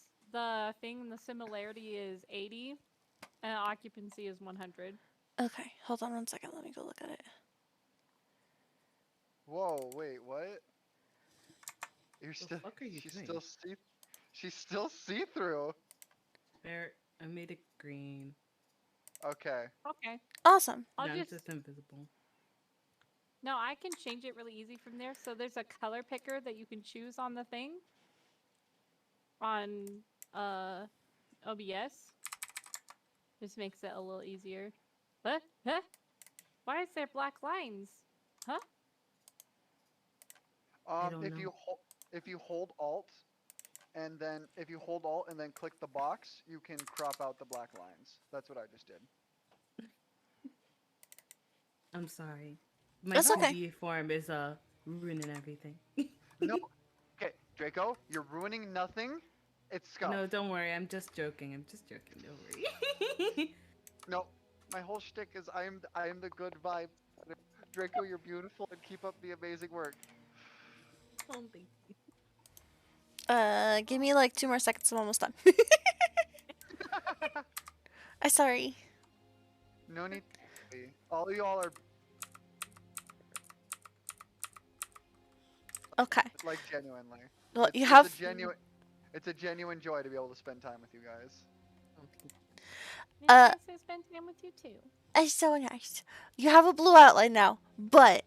thing. The similarity is 80, and occupancy is 100. Okay, hold on 1 second. Let me go look at it. Whoa, wait, what? You're The still. fuck are you She's doing? still see. She's still see-through. There, I made it green. Okay. Okay. Awesome. I'll Now just. it's invisible. No, I can change it really easy from there. So there's a color picker that you can choose on the thing. On OBS. Just makes it a little easier. Huh? Huh? Why is there black lines? Huh? I don't If know. you hold Alt, and then if you hold Alt and then click the box, you can crop out the black lines. That's what I just did. I'm sorry. My That's okay. 2D form is ruining everything. No. Okay, Draco, you're ruining nothing. It's scuff. No, don't worry. I'm just joking. I'm just joking. Don't worry. No, my whole shtick is I am the good vibe. Draco, you're beautiful and keep up the amazing work. Oh, thank you. Give me like 2 more seconds. I'm almost done. I'm sorry. No need. All of y'all are Okay. like genuinely. Well, It's, you it's have. it's a genuine joy to be able to spend time with you guys. Oh, thank you. It's Uh, nice to spend time with you too. It's so nice. You have a blue outline now, but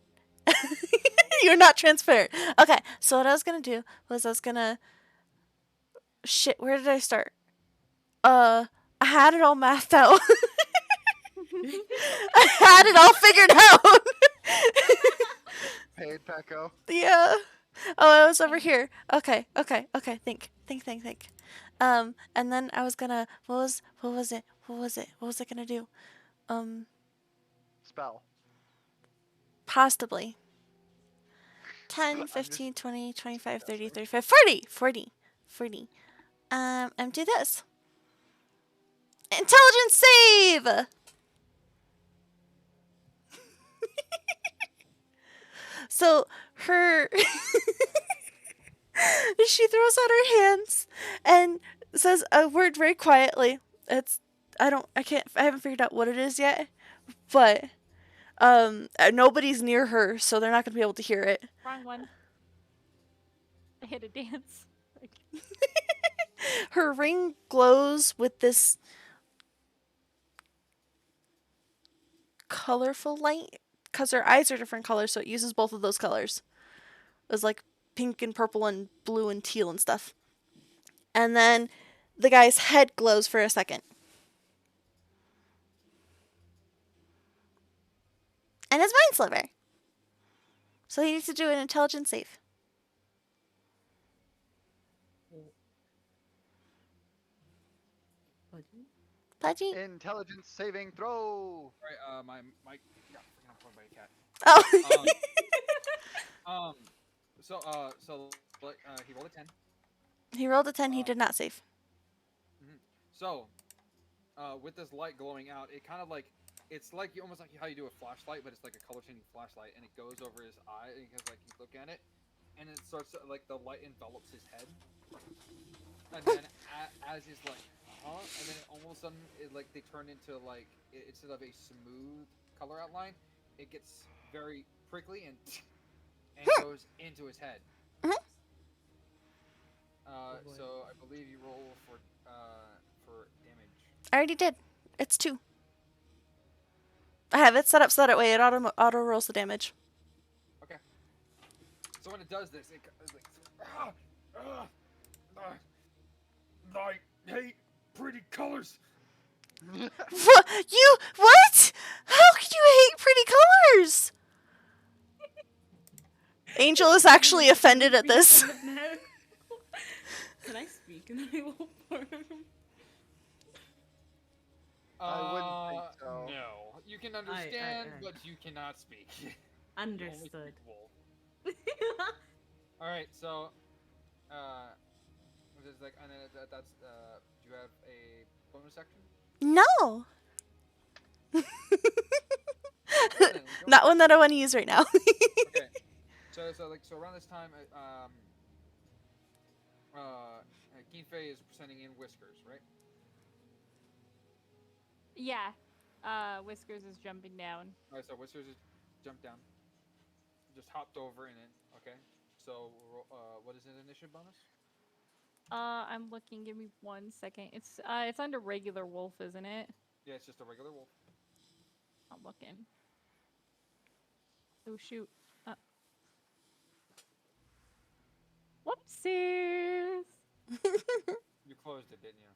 you're not transparent. Okay, so what I was gonna do was I was gonna. Shit, where did I start? I had it all mathed out. I had it all figured out. Paid Pecco. Yeah. Oh, I was over here. Okay. Think. And then I was gonna. What was it? What was I gonna do? Spell. Possibly. 10, I'm 15, just 20, 25, 30, guessing. 35, 40. 40. Do this. Intelligence save! So, her. She throws out her hands and says a word very quietly. I haven't figured out what it is yet, but, nobody's near her, so they're not gonna be able to hear it. Wrong one. I hit a dance. Her ring glows with this colorful light because her eyes are different colors, so it uses both of those colors. It's like pink and purple and blue and teal and stuff. And then the guy's head glows for a second. And his mind sliver. So he needs to do an intelligence save. Pudgy? Intelligence saving throw. Right, my yeah, freaking I'm torn by a cat. Oh. He rolled a 10. He rolled a 10. He did not save. So, with this light glowing out, it kind of like it's like almost like how you do a flashlight, but it's like a color changing flashlight, and it goes over his eye, and because like you look at it, and it starts to, like the light envelops his head, and then as he's like, and then all of a sudden like they turn into like instead of a smooth color outline, it gets very prickly and goes into his head. So I believe you roll for damage. I already did. It's 2. I have it set up so that way it auto rolls the damage. Okay. So when it does this, it's like, I hate pretty colors. What? You what? How can you hate pretty colors? Angel is actually offended at this. Can I speak and I will farm? I wouldn't think so. No, you can understand, but you cannot speak. Understood. All right, so, there's like, and then that's. Do you have a bonus action? No. then, go Not ahead. one that I want to use right now. Okay. So around this time, Keen Fei is sending in Whiskers, right? Yeah. Whiskers is jumping down. All right. So Whiskers just jumped down, just hopped over in it. Okay. So what is his initiative bonus? I'm looking. Give me 1 second. It's under regular wolf, isn't it? Yeah, it's just a regular wolf. I'm looking. Oh shoot. Uh, Whoopsies. You closed it, didn't you?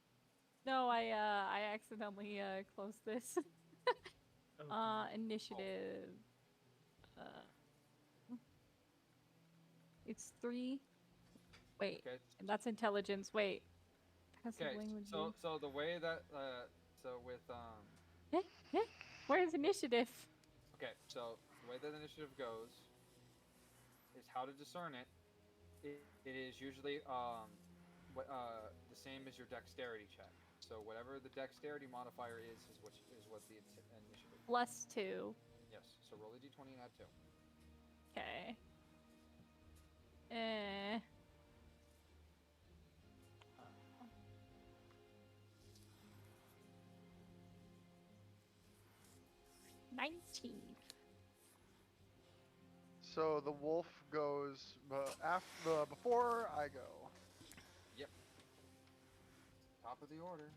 No, I accidentally closed this. Okay. Initiative. It's 3. Wait, Okay. and that's intelligence. Wait. Passive Okay. language. So the way that so with Eh, eh, Where's initiative? okay, so the way that initiative goes is how to discern it. It is usually the same as your dexterity check. So whatever the dexterity modifier is what the initiative. +2. Yes. So roll a d20 and add 2. Okay. Eh. 19. So the wolf goes before I go. Yep. Top of the order.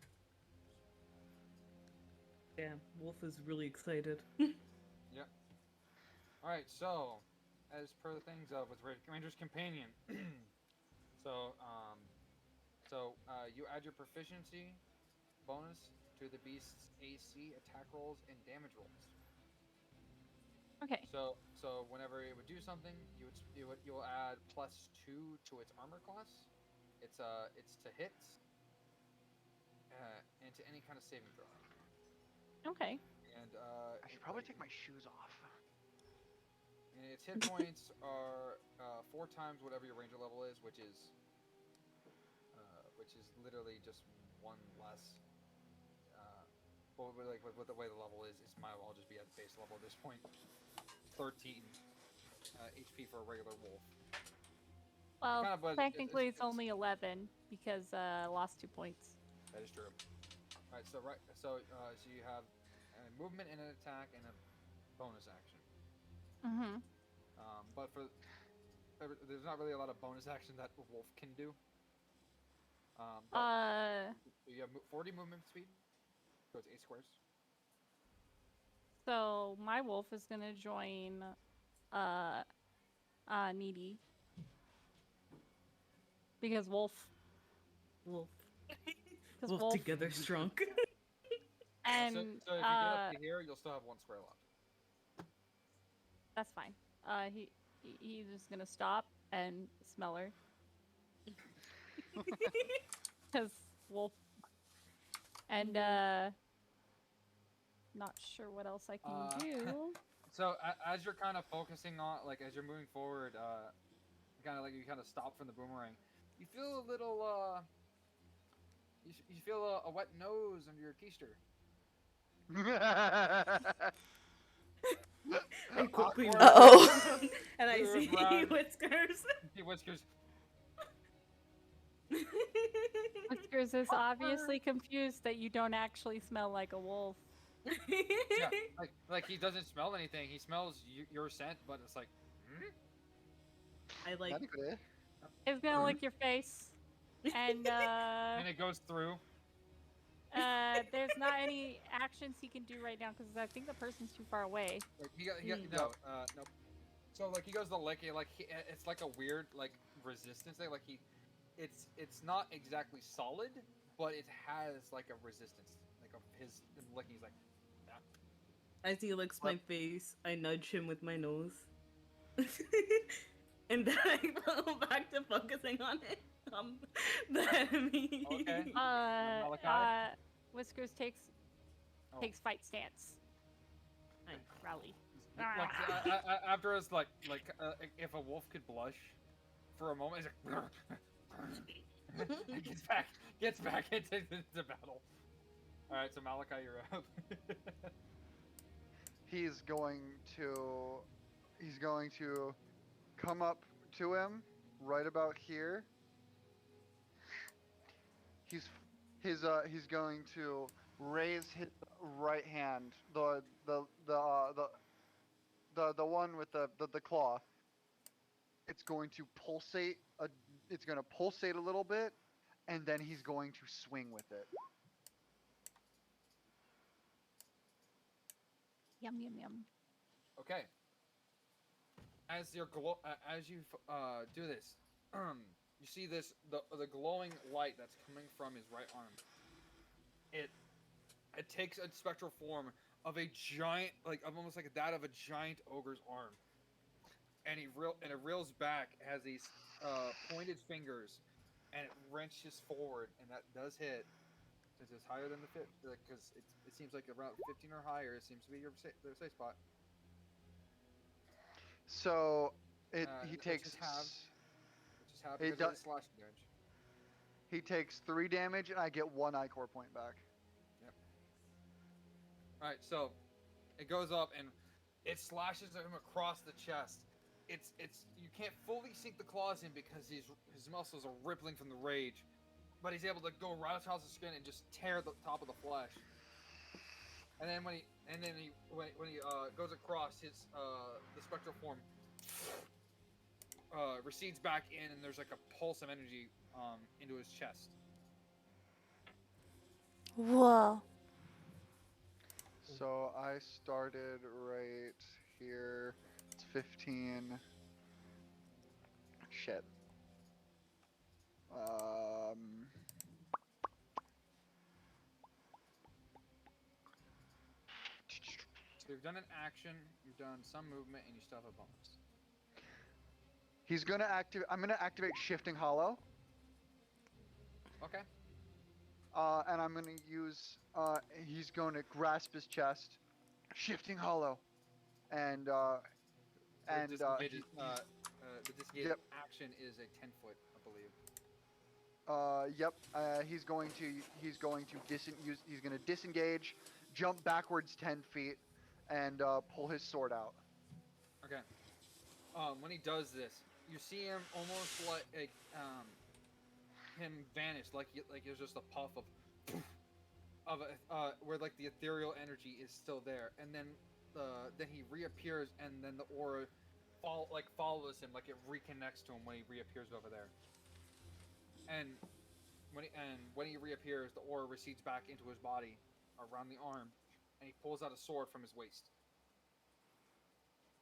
Damn, Wolf is really excited. Yep. All right. So, as per the things of with Ranger's Companion, so you add your proficiency bonus to the beast's AC, attack rolls, and damage rolls. Okay. So whenever it would do something, you'll add +2 to its armor class. It's to hits, and to any kind of saving throw. Okay. And I should probably take my shoes off. and its hit points are 4 times whatever your ranger level is, which is literally just one less. Well, like with the way the level is, I'll just be at base level at this point. 13 HP for a regular wolf. Well, Kind of, but technically it's only 11 because I lost 2 points. That is true. All right, so you have a movement and an attack and a bonus action. Mm-hmm. But there's not really a lot of bonus action that a wolf can do. But you have 40 movement speed, so it's 8 squares. So my wolf is gonna join Needy. Because wolf. Wolf. Because Wolf wolf. together strong. And so if you get up to here, you'll still have 1 square left. that's fine. He's just gonna stop and smell her. Because wolf. And not sure what else I can do. So as you're kind of focusing on, like as you're moving forward, you kind of stop from the boomerang. You feel a little you feel a wet nose under your keister. I quickly Awkward. look Uh-oh. around and I see Around. Whiskers. You see Whiskers. Whiskers is obviously confused that you don't actually smell like a wolf. Yeah, like he doesn't smell anything. He smells your scent, but it's like, I like. It's gonna lick your face. And and it goes through. there's not any actions he can do right now because I think the person's too far away. Like no. So like he goes to lick it, it's like a weird like resistance thing. Like it's not exactly solid, but it has like a resistance. Like of his licking. He's like, yeah. As he licks my face, I nudge him with my nose. And then I go back to focusing on it. The enemy. Okay. Whiskers takes fight stance. Nice. Rally. Like after us, if a wolf could blush for a moment, he's like, and gets back into battle. All right, so Malachi, you're up. he's going to he's going to come up to him right about here. He's he's going to raise his right hand, the one with the claw. It's going to pulsate it's going to pulsate a little bit, and then he's going to swing with it. Yum yum yum. Okay. As you do this, you see the glowing light that's coming from his right arm. It it takes a spectral form of a giant, like of almost like that of a giant ogre's arm, and it reels back, has these pointed fingers, and it wrenches forward, and that does hit. Since it's higher than the fit, because it seems like around 15 or higher. It seems to be the safe spot. So it he Which is takes halved. Which is halved it because of do, the slashing damage. he takes 3 damage, and I get 1 ichor point back. Yep. All right, so it goes up and it slashes him across the chest. It's you can't fully sink the claws in because his muscles are rippling from the rage, but he's able to go right across the skin and just tear the top of the flesh. And then when he goes across, his the spectral form recedes back in, and there's like a pulse of energy into his chest. Whoa. So I started right here. It's 15. Shit. Um. So you've done an action, you've done some movement, and you still have a bonus. He's gonna activate. I'm gonna activate Shifting Hollow. Okay. And I'm gonna use. He's going to grasp his chest, Shifting Hollow, and So the disengage yep. action is a 10-foot, I believe. Yep. He's gonna disengage, jump backwards 10 feet, and pull his sword out. Okay. When he does this, you see him almost like him vanish, like it was just a puff of where like the ethereal energy is still there, and then he reappears, and then the aura follows him, like it reconnects to him when he reappears over there. And when he reappears, the aura recedes back into his body around the arm, and he pulls out a sword from his waist.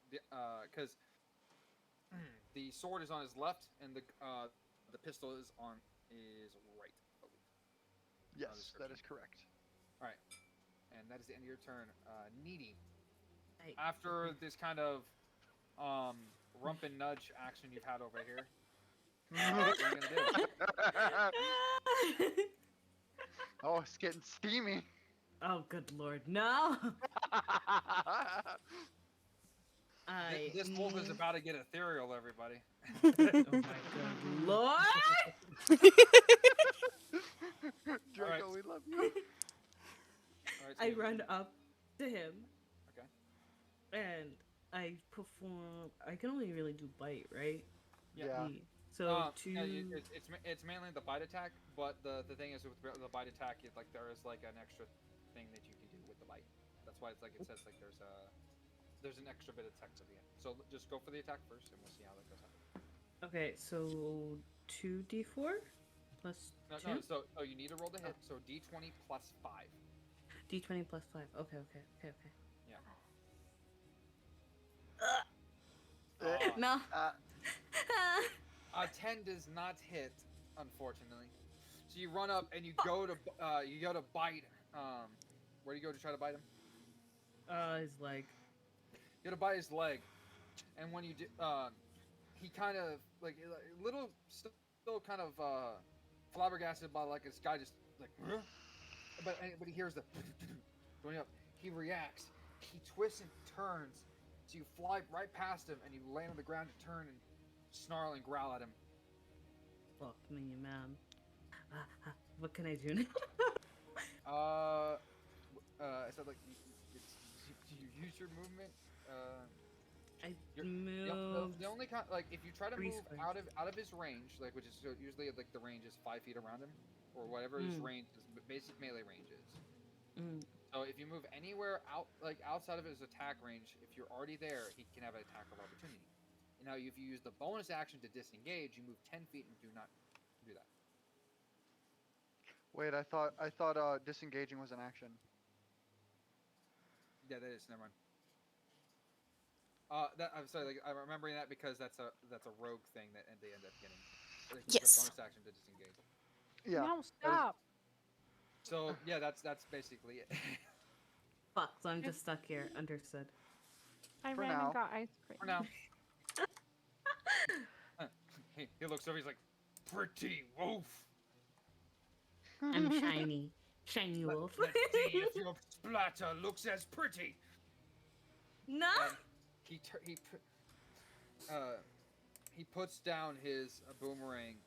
Because the sword is on his left, and the pistol is on his right, I believe. Yes, that is correct. All right, and that is the end of your turn. Needy. After this kind of rump and nudge action you've had over here, what are you gonna do? Oh, it's getting steamy. Oh, good lord, no! This wolf is about to get ethereal, everybody. Oh my good lord! Draco, right. we love you. All right, I run up to him. Okay. And I perform. I can only really do bite, right? Yeah. So it's mainly the bite attack, but the thing is with the bite attack, like there is like an extra thing that you can do with the bite. That's why it's like it says like there's an extra bit of text at the end. So just go for the attack first, and we'll see how that goes out. Okay, so 2d4 plus 2? No. So you need to roll the hit. So d20 plus 5. D20 plus 5. Okay. Yeah. No. A 10 does not hit, unfortunately. So you run up and you go to bite. Where do you go to try to bite him? His leg. You go to bite his leg, and when you do, he kind of like a little still kind of flabbergasted by like this guy just like, huh? but he hears the going up. He reacts. He twists and turns. So you fly right past him, and you land on the ground to turn and snarl and growl at him. Fuck me, man. What can I do now? I said like do you use your movement? I You're, moved. the only like if you try to 3 move squares. out of his range, like which is usually like the range is 5 feet around him, or whatever his range is, basic melee range is. Mm. So if you move anywhere outside of his attack range, if you're already there, he can have an attack of opportunity. And now if you use the bonus action to disengage, you move 10 feet and do not do that. Wait, I thought disengaging was an action. Yeah, that is. Never mind. I'm sorry. Like, I'm remembering that because that's a rogue thing that they end up getting. They can use a Yes. bonus action to disengage. Yeah. No, that is- stop. So yeah, that's basically it. Fuck, so I'm just stuck here. Understood. I For ran and now. got ice cream. For now. He looks over. He's like, "Pretty wolf. I'm shiny. Shiny wolf. Let's see if your splatter looks as pretty." No! And he puts down his boomerang,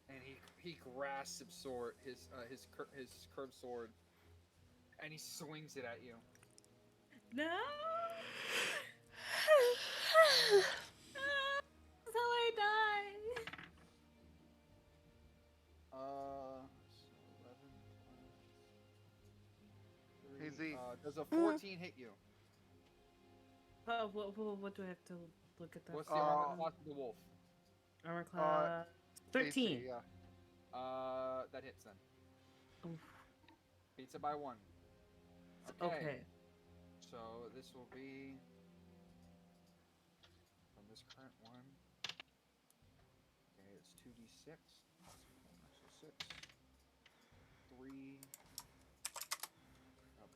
and he grasps his curved sword, and he swings it at you. No! That's how I die. So 11 plus 3. Easy. Does a 14 hit you? Oh, what do I have to look at that? What's the armor class of the wolf? Armor class 13. AC, yeah. That hits then. Oof. Beats it by 1. Okay. So this will be from this current one. Okay, it's 2d6. So 6, 3,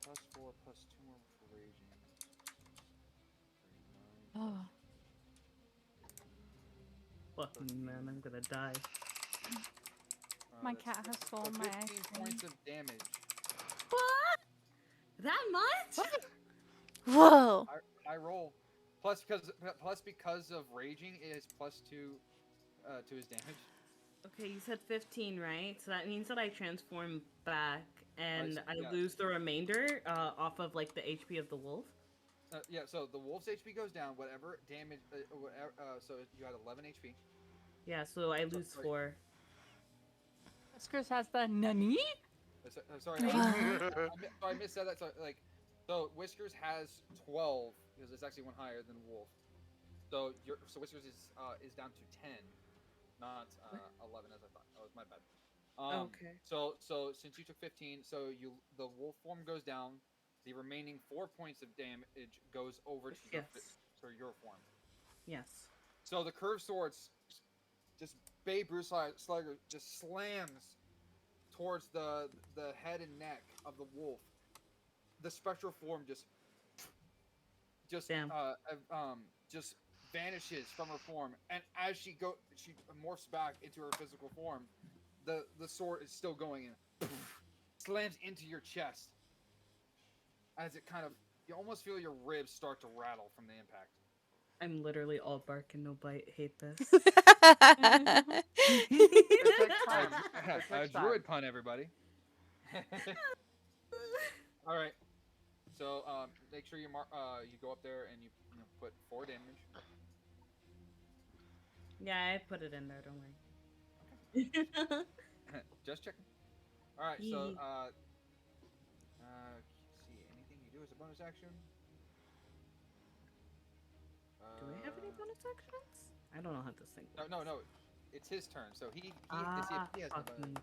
plus 4, plus 2 more for raging. 9. Oh, Fuck, man, I'm gonna die. my That's cat has stolen my 15 ice cream. points of damage. What? That much? Whoa. I roll. Plus because of raging, it is plus 2 to his damage. Okay, you said 15, right? So that means that I transform back and Right, I yeah. lose the remainder off of like the HP of the wolf. Yeah, so the wolf's HP goes down. Whatever damage, so you had 11 HP. Yeah, so I lose sorry. 4. Whiskers has the nani? Sorry, I missaid that. So Whiskers has 12 because it's actually one higher than Wolf. So Whiskers is down to 10, not 11 as I thought. Oh, my bad. Okay. So since you took 15, so the wolf form goes down. The remaining 4 points of damage goes over to your form. Yes. So the curved sword, just Babe Bruce Slugger just slams towards the head and neck of the wolf. The spectral form just Damn. just vanishes from her form, and as she morphs back into her physical form, the sword is still going in, slams into your chest. As it kind of, you almost feel your ribs start to rattle from the impact. I'm literally all bark and no bite. Hate this. It takes time. It takes time. Druid pun, everybody. All right. So make sure you go up there and you put 4 damage. Yeah, I put it in there. Don't worry. Just checking. All right. So see, anything you do as a bonus action? Do I have any bonus actions? I don't know how this thing works. No. It's his turn, so he has fuck the me.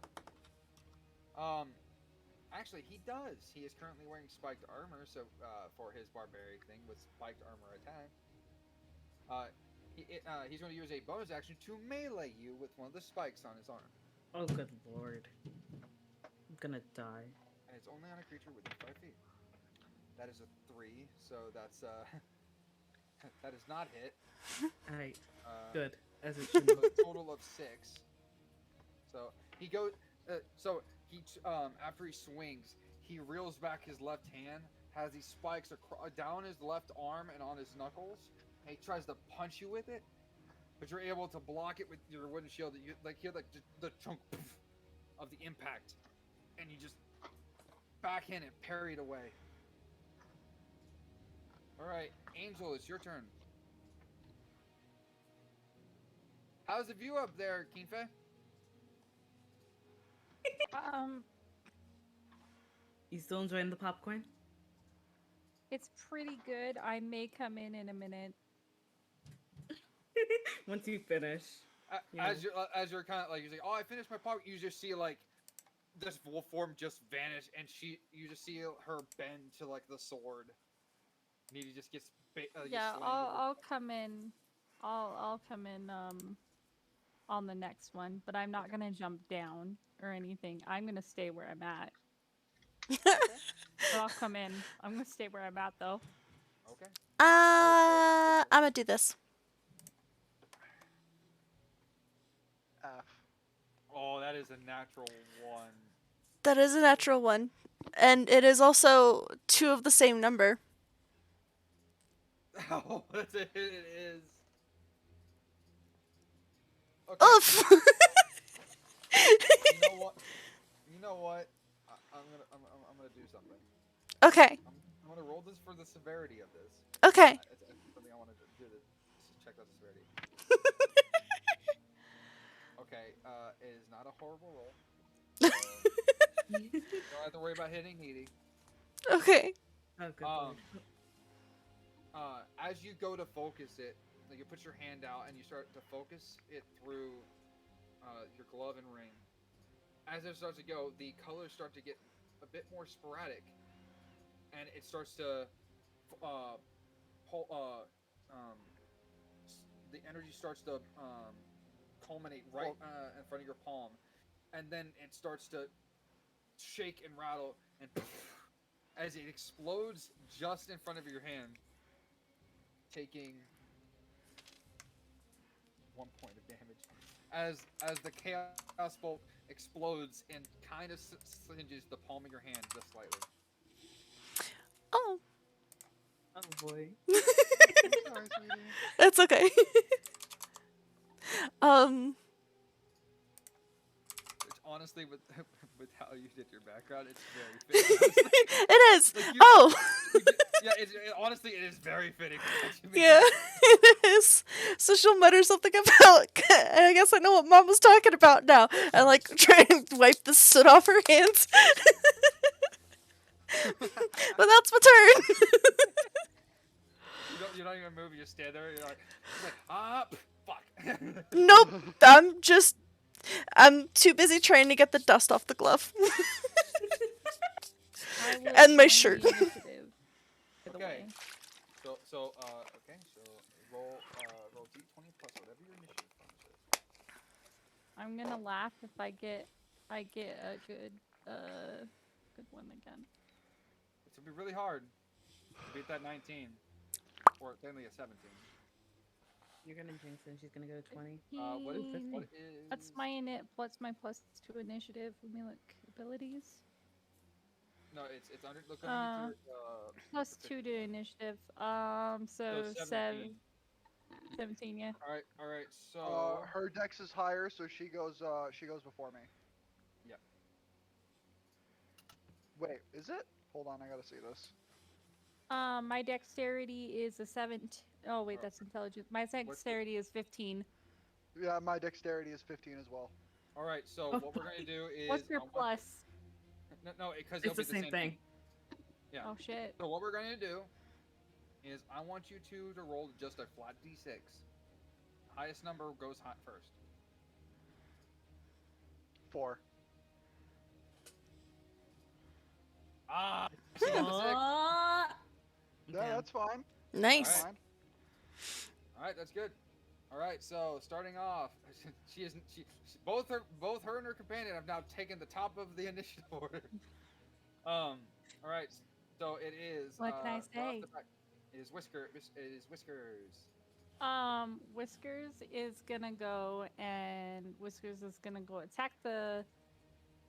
Actually, he does. He is currently wearing spiked armor, so for his barbaric thing with spiked armor attack, he's going to use a bonus action to melee you with one of the spikes on his arm. Oh, good lord. I'm gonna die. And it's only on a creature within 5 feet. That is a 3, so that's that is not hit. Alright. Good. As it should be. So a total of 6. So he goes. After he swings, he reels back his left hand, has these spikes down his left arm and on his knuckles, and he tries to punch you with it, but you're able to block it with your wooden shield. You hear the chunk of the impact, and you just backhand and parry it away. All right, Angel, it's your turn. How's the view up there, Kinfe? Um, You still enjoying the popcorn? it's pretty good. I may come in a minute. Once you finish. You know. As you're kind of like, you're like, oh, I finished my popcorn. You just see like this wolf form just vanish, and you just see her bend to like the sword. And he just gets Yeah, slammed I'll come in. I'll come in on the next one, but I'm not gonna jump down or anything. I'm gonna stay where I'm at. Okay. But I'll come in. I'm gonna stay where I'm at though. Okay. All right. I'm gonna do this. F. Oh, that is a natural one. That is a natural one. And it is also 2 of the same number. Oh, that's it. It is. Okay. Oof! You know what? You know what? I'm gonna do something. Okay. I'm gonna roll this for the severity of this. Okay. It's something I want to do to check out the severity. Okay. It is not a horrible roll. So don't have to worry about hitting needy. Okay. Oh, good Um, lord. as you go to focus it, like you put your hand out and you start to focus it through your glove and ring. As it starts to go, the colors start to get a bit more sporadic, and it starts to the energy starts to culminate right in front of your palm, and then it starts to shake and rattle, and as it explodes just in front of your hand, taking 1 point of damage. As the chaos bolt explodes and kind of singes the palm of your hand just slightly. Oh. Oh boy. Sorry, sweetie. That's okay. Which honestly, with with how you did your background, it's very fitting. It is. Like Oh. Yeah, honestly, it is very fitting. Yeah, it is. So she'll mutter something about, I guess I know what Mom was talking about now, and like try and wipe the soot off her hands. But that's my turn. You don't even move. You just stand there. You're like ah, fuck. Nope. I'm too busy trying to get the dust off the glove. And my shirt. Okay. So okay. So roll d20 plus whatever your initiative bonus is. I'm gonna laugh if I get a good one again. It's gonna be really hard to beat that 19, or technically a 17. You're gonna jinx it. She's gonna go to 20. What is? That's my what's my +2 initiative? Let me look. Abilities. No, it's under. Look underneath your. +2 to initiative. So 17. 17, yeah. All right. So Her dex is higher, so she goes before me. yeah. Wait, is it? Hold on, I gotta see this. My dexterity is a 7. Oh wait, that's intelligence. My dexterity is 15. Yeah, my dexterity is 15 as well. All right. So what we're gonna do is. What's your plus? No, because It's the same thing. Yeah. Oh shit. So what we're gonna do is I want you to roll just a flat d6. Highest number goes hot first. 4. Ah, she got the 6. Yeah, that's fine. Nice. Fine. All right, that's good. All right, so starting off, she both her and her companion have now taken the top of the initiative order. All right, so it is. What can I say? It is Whiskers. Whiskers is gonna go, and Whiskers is gonna go attack the.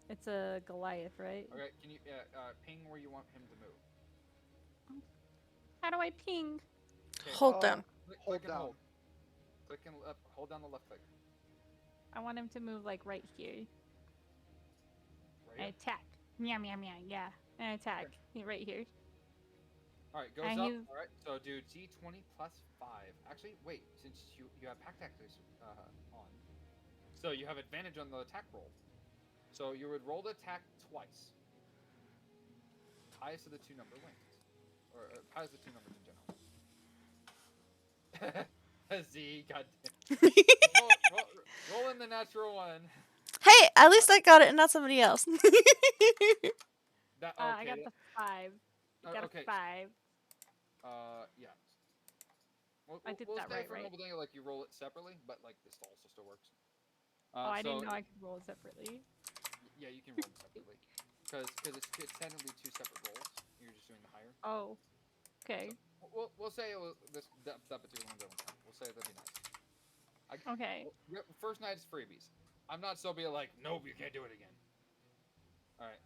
It's a Goliath, right? Okay, can you ping where you want him to move? How do I ping? Okay, Hold down. Hold down. hold. Click and hold down the left click. I want him to move like right here. Right And here? attack. Meow meow meow. Yeah, and attack. Right here. All right, goes And up. he's All right, so do d20 plus 5. Actually, wait, since you have pack tactics on, so you have advantage on the attack roll. So you would roll the attack twice. Highest of the two number wins, or highest of the two numbers in general. Z, goddamn. Roll in the natural one. Hey, at least I got it and not somebody else. That I got okay? the 5. I got a Okay. 5. Yeah. We'll, I we'll, did we'll that stay right, for right? normal thing, like you roll it separately, but like this also still works. Oh, I didn't So know I could roll it separately. yeah, you can roll them separately, because it's technically two separate rolls. You're just doing the higher. Oh, So okay. we'll say that particular one doesn't count. We'll say that'd be nice. Okay. First night's freebies. I'm not so be like, nope, you can't do it again. All right.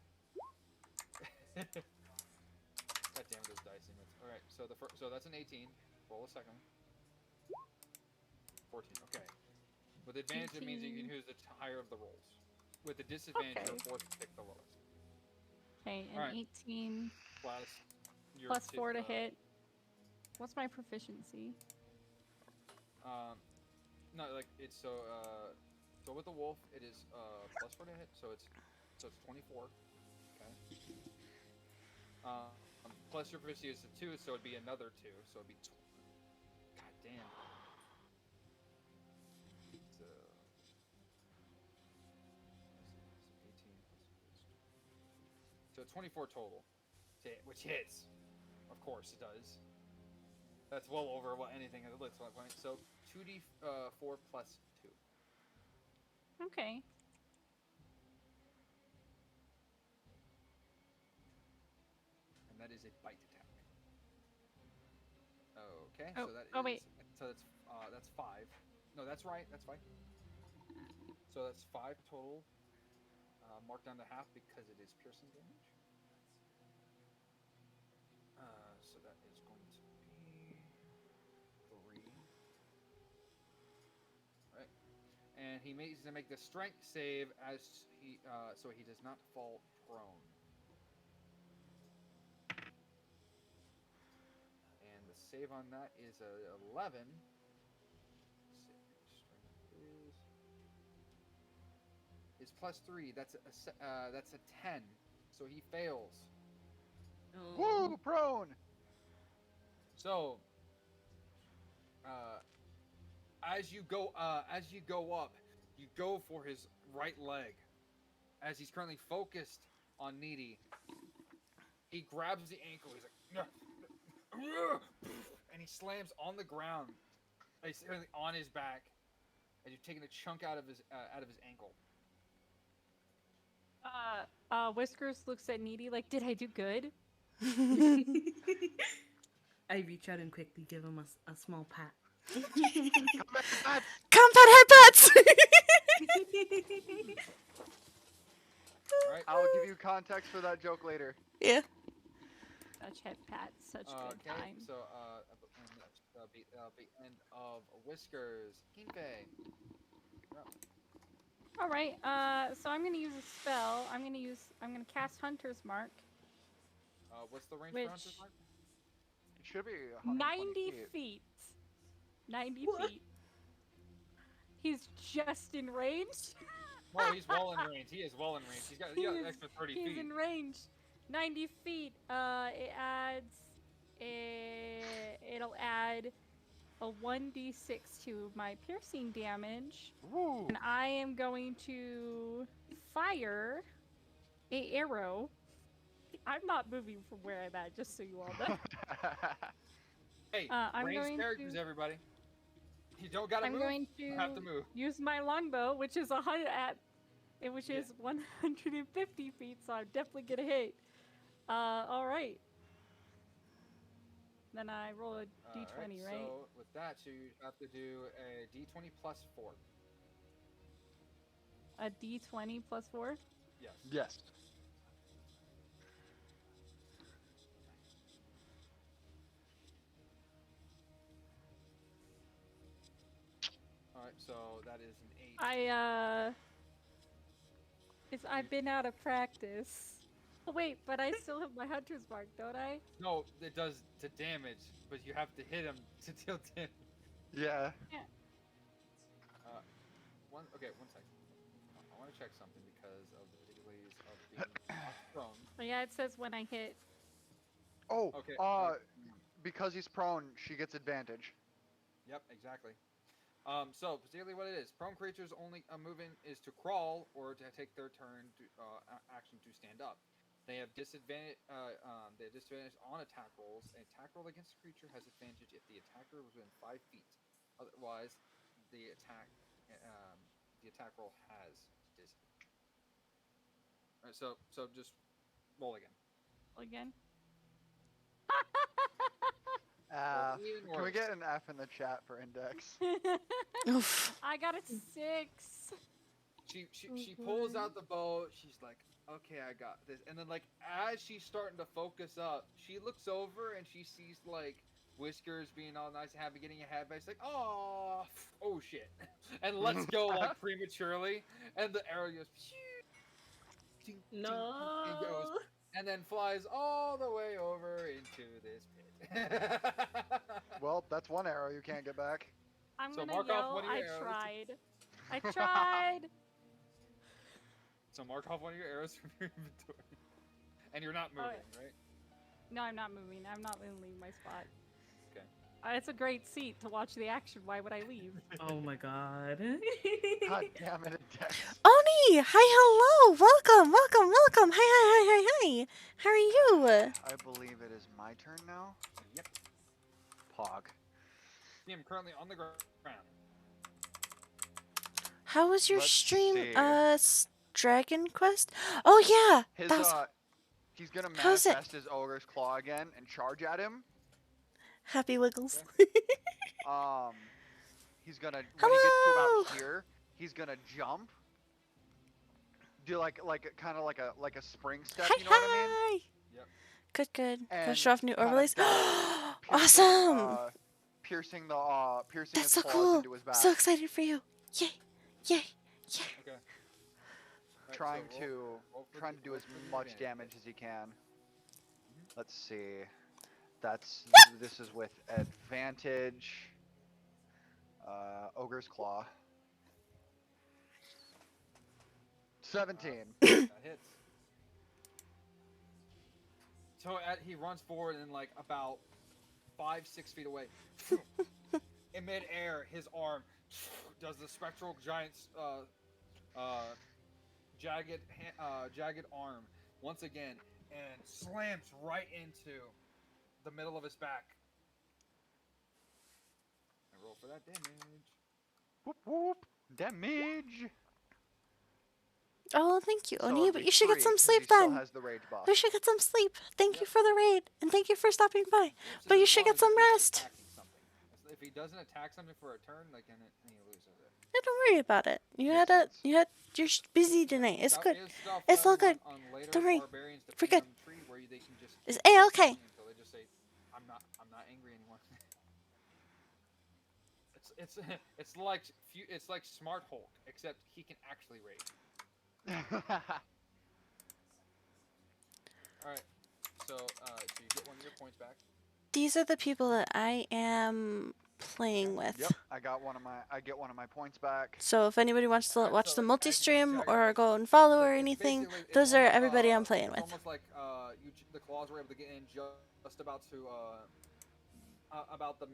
God damn it, those dice units. All right, so so that's an 18. Roll a second one. 14. Okay. With advantage, it means you can 18. use the higher of the rolls. With the disadvantage, Okay. you're forced to pick the lowest. Okay, All an right. 18 Plus your plus 4 to hit. What's my proficiency? No, like it's so with the wolf it is plus 4 to hit, so it's 24. Okay. Plus your proficiency is a 2, so it'd be another 2, so it'd be. God damn. So 18 so 24 total, which hits. Of course it does. That's well over what anything looks like. So 2d4 plus 2. Okay. And that is a bite attack. Okay, Oh, so that oh is wait. that's 5. No, that's right. That's fine. So that's 5 total. Marked down to half because it is piercing damage. So that is going to be 3. Right, and he needs to make the strength save as he so he does not fall prone. And the save on that is a 11. Strength is plus 3. That's a 10. So he fails. Oh. Woo, prone. So, uh, as you go up, you go for his right leg. As he's currently focused on Needy, he grabs the ankle. He's like, and he slams on the ground. He's currently on his back, as you've taken a chunk out of his ankle. Whiskers looks at Needy like, did I do good? I reach out and quickly give him a small pat. Combat bats. Combat headbutts! All right. I'll give you context for that joke later. Yeah. Such head pats, such good Okay. time. So, that'll be end of Whiskers. Kinfei. All right. So I'm gonna use a spell. I'm gonna cast Hunter's Mark. What's the range Which for Hunter's Mark? It should be 90 feet. feet. 90 What? feet. He's just in range. No, he's well in range. He is well in range. He's got an extra 30 He's feet. in range. 90 feet. It adds. It'll add a 1d6 to my piercing damage. Woo. And I am going to fire a arrow. I'm not moving from where I'm at, just so you all know. Hey, I'm range going characters, to. everybody. You don't gotta I'm move. going You have to to move. use my longbow, which is 150 feet, so I'm definitely gonna hit. All right. Then I roll a d20, right? So with that, you have to do a d20 plus 4. A d20 plus 4. Yes. Yes. All right. So that is an 8. I've been out of practice. Wait, but I still have my hunter's mark, don't I? No, it does to damage, but you have to hit him to deal damage. Yeah. Yeah. Okay, one second. I want to check something because of the difficulties of being knocked prone. Oh, yeah, it says when I hit. Oh, Okay. because he's prone, she gets advantage. Yep, exactly. So particularly what it is, prone creatures' only movement is to crawl or to take their turn to action to stand up. They have disadvantage. They have disadvantage on attack rolls. An attack roll against a creature has advantage if the attacker was within 5 feet. Otherwise, the attack um, the attack roll has disadvantage. All right, so just roll again. Again. Or even Can we worse. get an F in the chat for index? Oof. I got a 6. She pulls out the bow. She's like, okay, I got this. And then like as she's starting to focus up, she looks over and she sees like Whiskers being all nice and happy, getting a hat back. She's like, oh shit, and lets go like prematurely, and the arrow goes, ting, ting, ting, and goes, No. and then flies all the way over into this pit. Well, that's one arrow you can't get back. I'm So gonna mark off yell, one of your I arrows. tried. I tried! So mark off one of your arrows from your inventory, and you're not moving, right? No, I'm not moving. I'm not gonna leave my spot. Okay. It's a great seat to watch the action. Why would I leave? Oh my god. God damn it, index. Oni! Hi, hello! Welcome, welcome, welcome! Hi, hi, hi, hi, hi! How are you? I believe it is my turn now. Yep. Pog. See, I'm currently on the ground. How was your Let's stream? see. Dragon Quest? Oh, yeah! His That was he's gonna How's it? manifest his ogre's claw again and charge at him. Happy Wiggles. He's gonna when Hello! he gets to about here, he's gonna jump. Do like kind of like a spring step, Hi, you know what I mean? hi! Yep. Good, good. Gotta And show off new kinda overlays. dive, Awesome! piercing That's his so claws cool. into his back. So excited for you. Yay, yay, yay. Okay. Trying so roll for trying the- to do roll as for the much advantage. damage as he can. Let's see. This is with advantage. Ogre's Claw. 17. That hits. So he runs forward and like about 5-6 feet away, in midair, his arm does the spectral giant's jagged arm once again and slams right into the middle of his back. I roll for that damage. Whoop whoop. Damage. Oh, thank you, So Oni, it'd but be you should get 3, some 'cause sleep he still then. has the rage buff. We should get some sleep. Thank you Yep. for the raid, and thank you for stopping by. Which But is you as should long get as some he's rest. attacking something. If he doesn't attack something for a turn, like and he loses it. Yeah, don't worry about it. Makes sense. You're busy tonight. It's That good. is stuff It's all done good. On later Don't worry. barbarians, We're depending good. on the tree, where they can just It's keep A-okay. going until they just say, I'm not angry anymore." it's like Smart Hulk, except he can actually rage. All right, so you get one of your points back. These are the people that I am playing with. Yep, I get one of my points back. So if anybody wants to Alright, watch so the as you multi-stream check or out, go and follow or it's anything, basically- it's those are almost, everybody I'm playing it's with. almost like the claws were able to get in just about to about the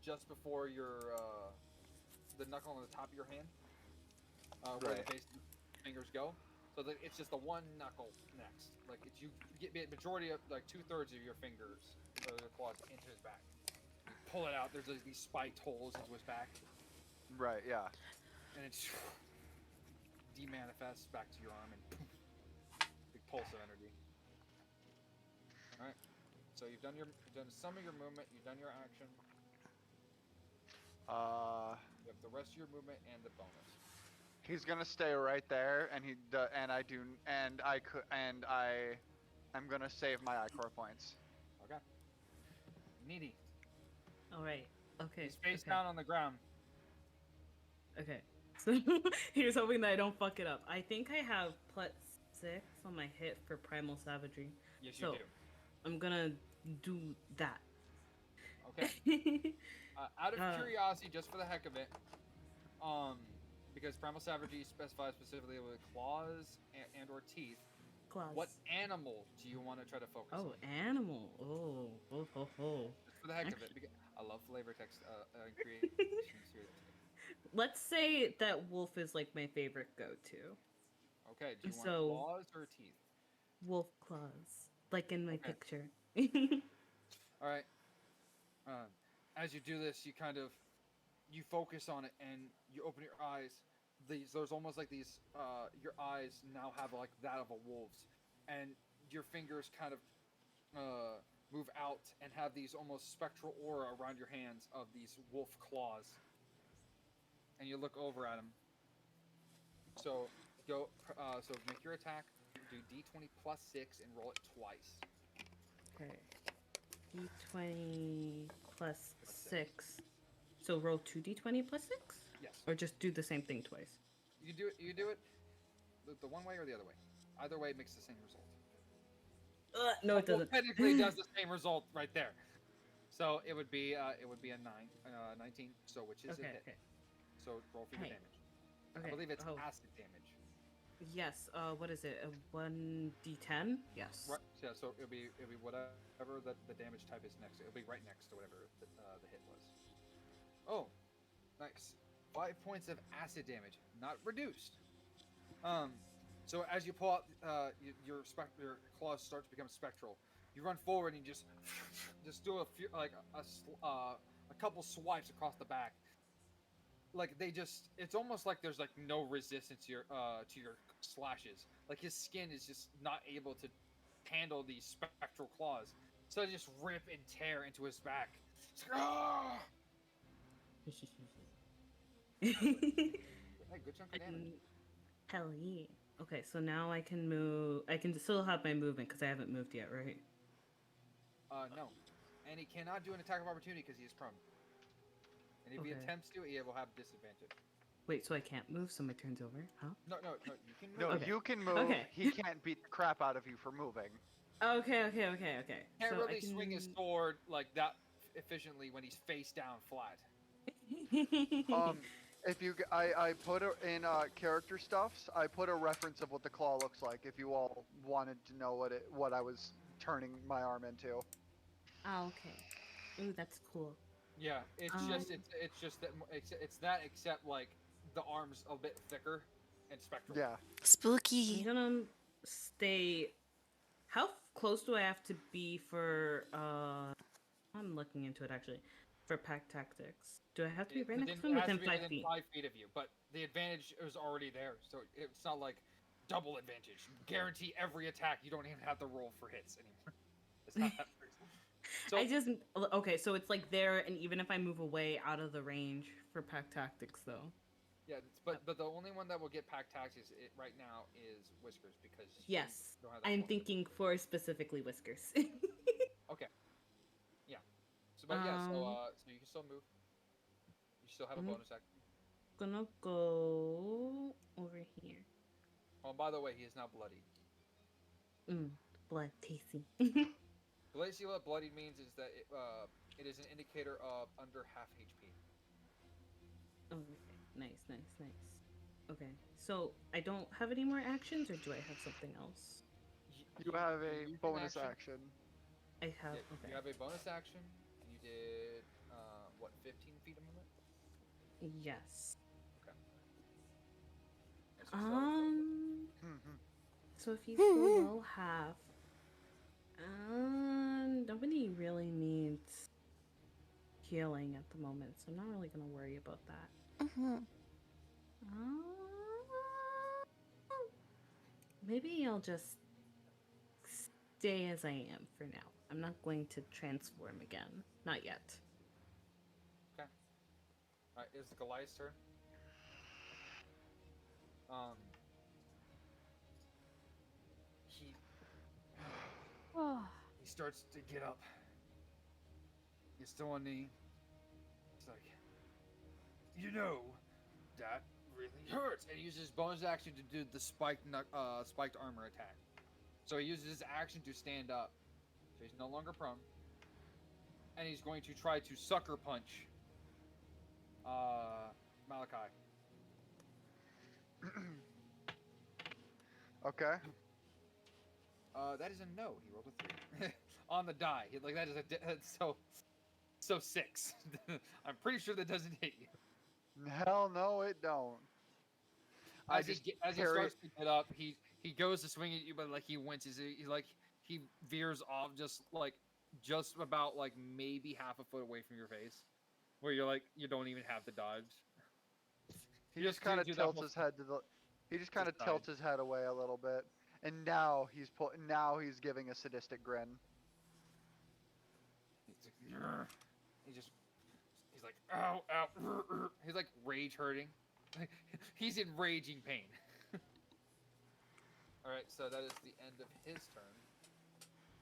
just before your the knuckle on the top of your hand, where Right. the base fingers go. So it's just the one knuckle next. Like you get majority of like 2/3 of your fingers or the claws into his back. You pull it out. There's like these spiked holes into his back, Right, yeah. and it's demanifests back to your arm and poof, big pulse of energy. All right. So you've done some of your movement. You've done your action. You have the rest of your movement and the bonus. He's gonna stay right there, and I'm gonna save my iCore points. Okay. Needy. All right. Okay. He's face okay. down on the ground. Okay. So here's hoping that I don't fuck it up. I think I have plus +6 on my hit for primal savagery. Yes, you So do. I'm gonna do that. Okay. Out of Uh, curiosity, just for the heck of it, because primal savagery specifies specifically with claws and or teeth. claws. What animal do you want to try to focus Oh, on? animal. Oh, ho, ho. Just for the heck of it, because I love flavor text and creations here. Let's say that wolf is like my favorite go-to. Okay, do you want So claws or teeth? wolf claws, like in my Okay. picture. All right. Um, as you do this, you focus on it and you open your eyes. There's almost like these your eyes now have like that of a wolf's, and your fingers kind of move out and have these almost spectral aura around your hands of these wolf claws. And you look over at them. So so make your attack. Do d20 +6 and roll it twice. Okay. D20 plus Plus 6. So roll 2d20 plus 6? Yes. Or just do the same thing twice? You do it. You do it the one way or the other way. Either way makes the same result. No, it Well, doesn't. technically, it does the same result right there. So it would be a 19. So which is a Okay, hit. okay. So roll for your Hey. damage. Okay. I believe it's oh, acid damage. yes. What is it? A 1d10? Yes. Right. Yeah. So it'll be whatever the damage type is next. It'll be right next to whatever the hit was. Oh, nice. 5 points of acid damage, not reduced. So as you pull out, your claws start to become spectral. You run forward and you just do a few, like a couple swipes across the back. Like it's almost like there's like no resistance to your slashes. Like his skin is just not able to handle these spectral claws, so they just rip and tear into his back. Hey, good chunk of damage. Hell yeah. Okay, so now I can move. I can still have my movement because I haven't moved yet, right? No, and he cannot do an attack of opportunity because he is prone. And if he Okay. attempts to, he will have disadvantage. Wait, so I can't move, so my turn's over? Huh? No, you can move. No, Okay. you can move. Okay. He can't beat the crap out of you for moving. Okay. Can't So really swing his sword like that efficiently when he's face down flat. If you, I put it in character stuffs. I put a reference of what the claw looks like. If you all wanted to know what I was turning my arm into. Oh, okay. Ooh, that's cool. Yeah, it's just that it's that except like the arms a bit thicker and spectral. Yeah. I'm Spooky. gonna stay. How close do I have to be for? I'm looking into it actually. For pack tactics, do I have to be right next to him? It has to Within be 5 within feet. 5 feet of you, but the advantage is already there, so it's not like double advantage. Guarantee every attack. You don't even have to roll for hits anymore. It's not that crazy. So I just okay. So it's like there, and even if I move away out of the range for pack tactics, though. yeah, but the only one that will get pack tactics right now is Whiskers because Yes, you don't have that I'm bonus. thinking for specifically Whiskers. Okay. Yeah. So but yeah, so you can still move. You still have a I'm bonus action. gonna go over here. Oh, by the way, he is now bloodied. Blood tasty. Basically, what bloodied means is that it is an indicator of under half HP. Oh, okay. Nice. Okay, so I don't have any more actions, or do I have something else? You have a used an bonus action. I have. Yeah, Okay. you have a bonus action. You did what 15 feet a movement? Yes. Okay. So So if you below half, nobody really needs healing at the moment, so I'm not really gonna worry about that. Maybe I'll just stay as I am for now. I'm not going to transform again. Not yet. okay. All right, it's Goliath's turn. He Oh, he starts to get up. He's still on knee. He's like, you know, that really hurts. And he uses his bonus action to do the spiked armor attack. So he uses his action to stand up. So he's no longer prone. And he's going to try to sucker punch Malachi. Okay. That is a no. He rolled a 3 on the die. Like that is so 6. I'm pretty sure that doesn't hit you. Hell no, it don't. As he starts to get up, he goes to swing at you, but like he winces. He veers off just about like maybe half a foot away from your face, where you're like you don't even have to dodge. He just kind of tilts his head to the. He just kind of tilts his head away a little bit, and now he's giving a sadistic grin. He's like ow ow. He's like rage hurting. He's in raging pain. All right, so that is the end of his turn.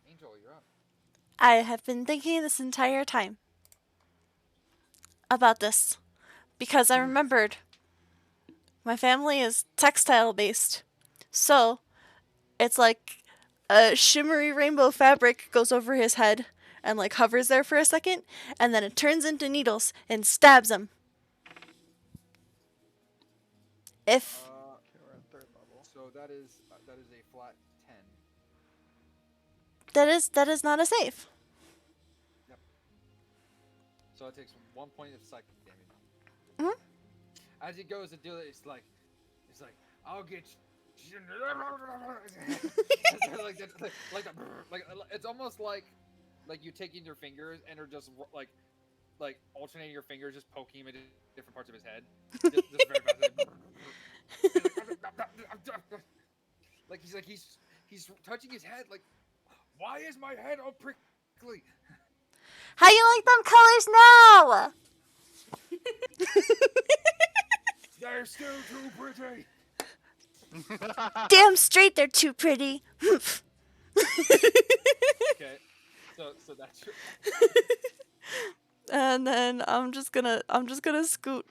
Angel, you're up. I have been thinking this entire time about this because I remembered my family is textile based. So it's like a shimmery rainbow fabric goes over his head and like hovers there for a second, and then it turns into needles and stabs him. If We're at 3rd level. So that is a flat 10. that is not a save. Yep. So it takes 1 point of psychic damage. Mhm. As he goes to do it, it's like I'll get you. It's almost like you taking your fingers and are just like alternating your fingers, just poking him into different parts of his head. Just very fast. Like he's touching his head. Like, why is my head all prickly? How you like them colors now? They're still too pretty. Damn straight they're too pretty. Okay, so that's your... And then I'm just gonna scoot.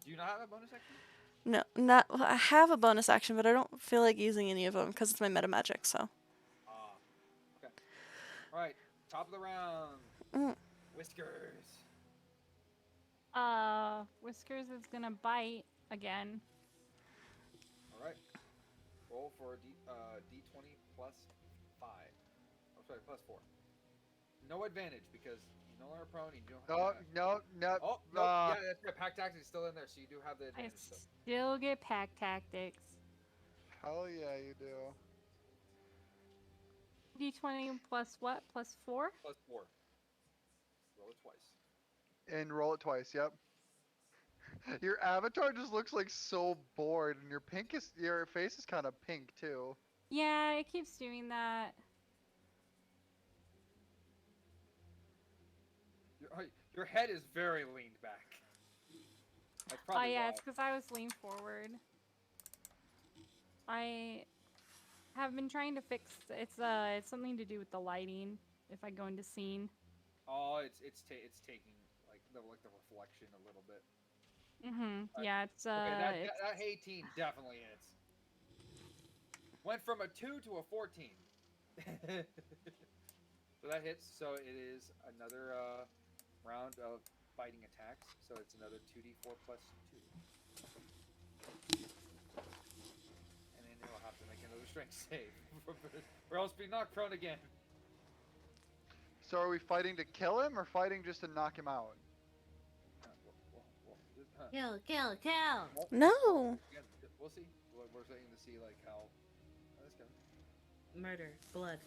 Do you not have a bonus action? No, not. Well, I have a bonus action, but I don't feel like using any of them because it's my meta magic. So. Okay. All right, top of the round. Mm. Whiskers. Whiskers is gonna bite again. All right. Roll for D20 plus 5. Oh, sorry, plus 4. No advantage because he's no longer prone. You don't. No. Oh no! Yeah, that's right. Pack tactics is still in there, so you do have the I advantage. still get pack tactics. Hell yeah, you do. D20 plus what? Plus 4? Plus 4. Roll it twice. And roll it twice. Yep. Your avatar just looks like so bored, and your face is kind of pink too. Yeah, it keeps doing that. Your head is very leaned back. That's Oh probably yeah, why. it's because I was leaned forward. I have been trying to fix. It's something to do with the lighting. If I go into scene. Oh, it's taking like the reflection a little bit. Yeah, it's Okay, that 18 definitely hits. Went from a 2 to a 14. So that hits. So it is another round of biting attacks. So it's another 2d4 plus 2. And then he'll have to make another strength save, or else be knocked prone again. So are we fighting to kill him or fighting just to knock him out? Kill. No. We'll see. We're starting to see like how this goes. Murder. Blood.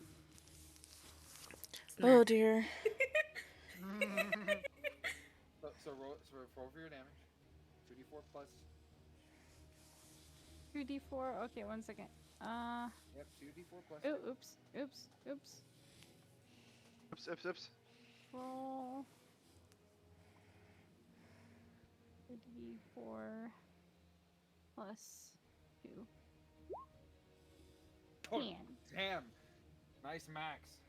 Oh dear. So roll for your damage. 2d4 plus. 2d4. Okay, 1 second. Yep, 2d4 plus. Oh, oops. Oops. Roll. 2d4 plus 2. Oh, 10. damn. Nice max.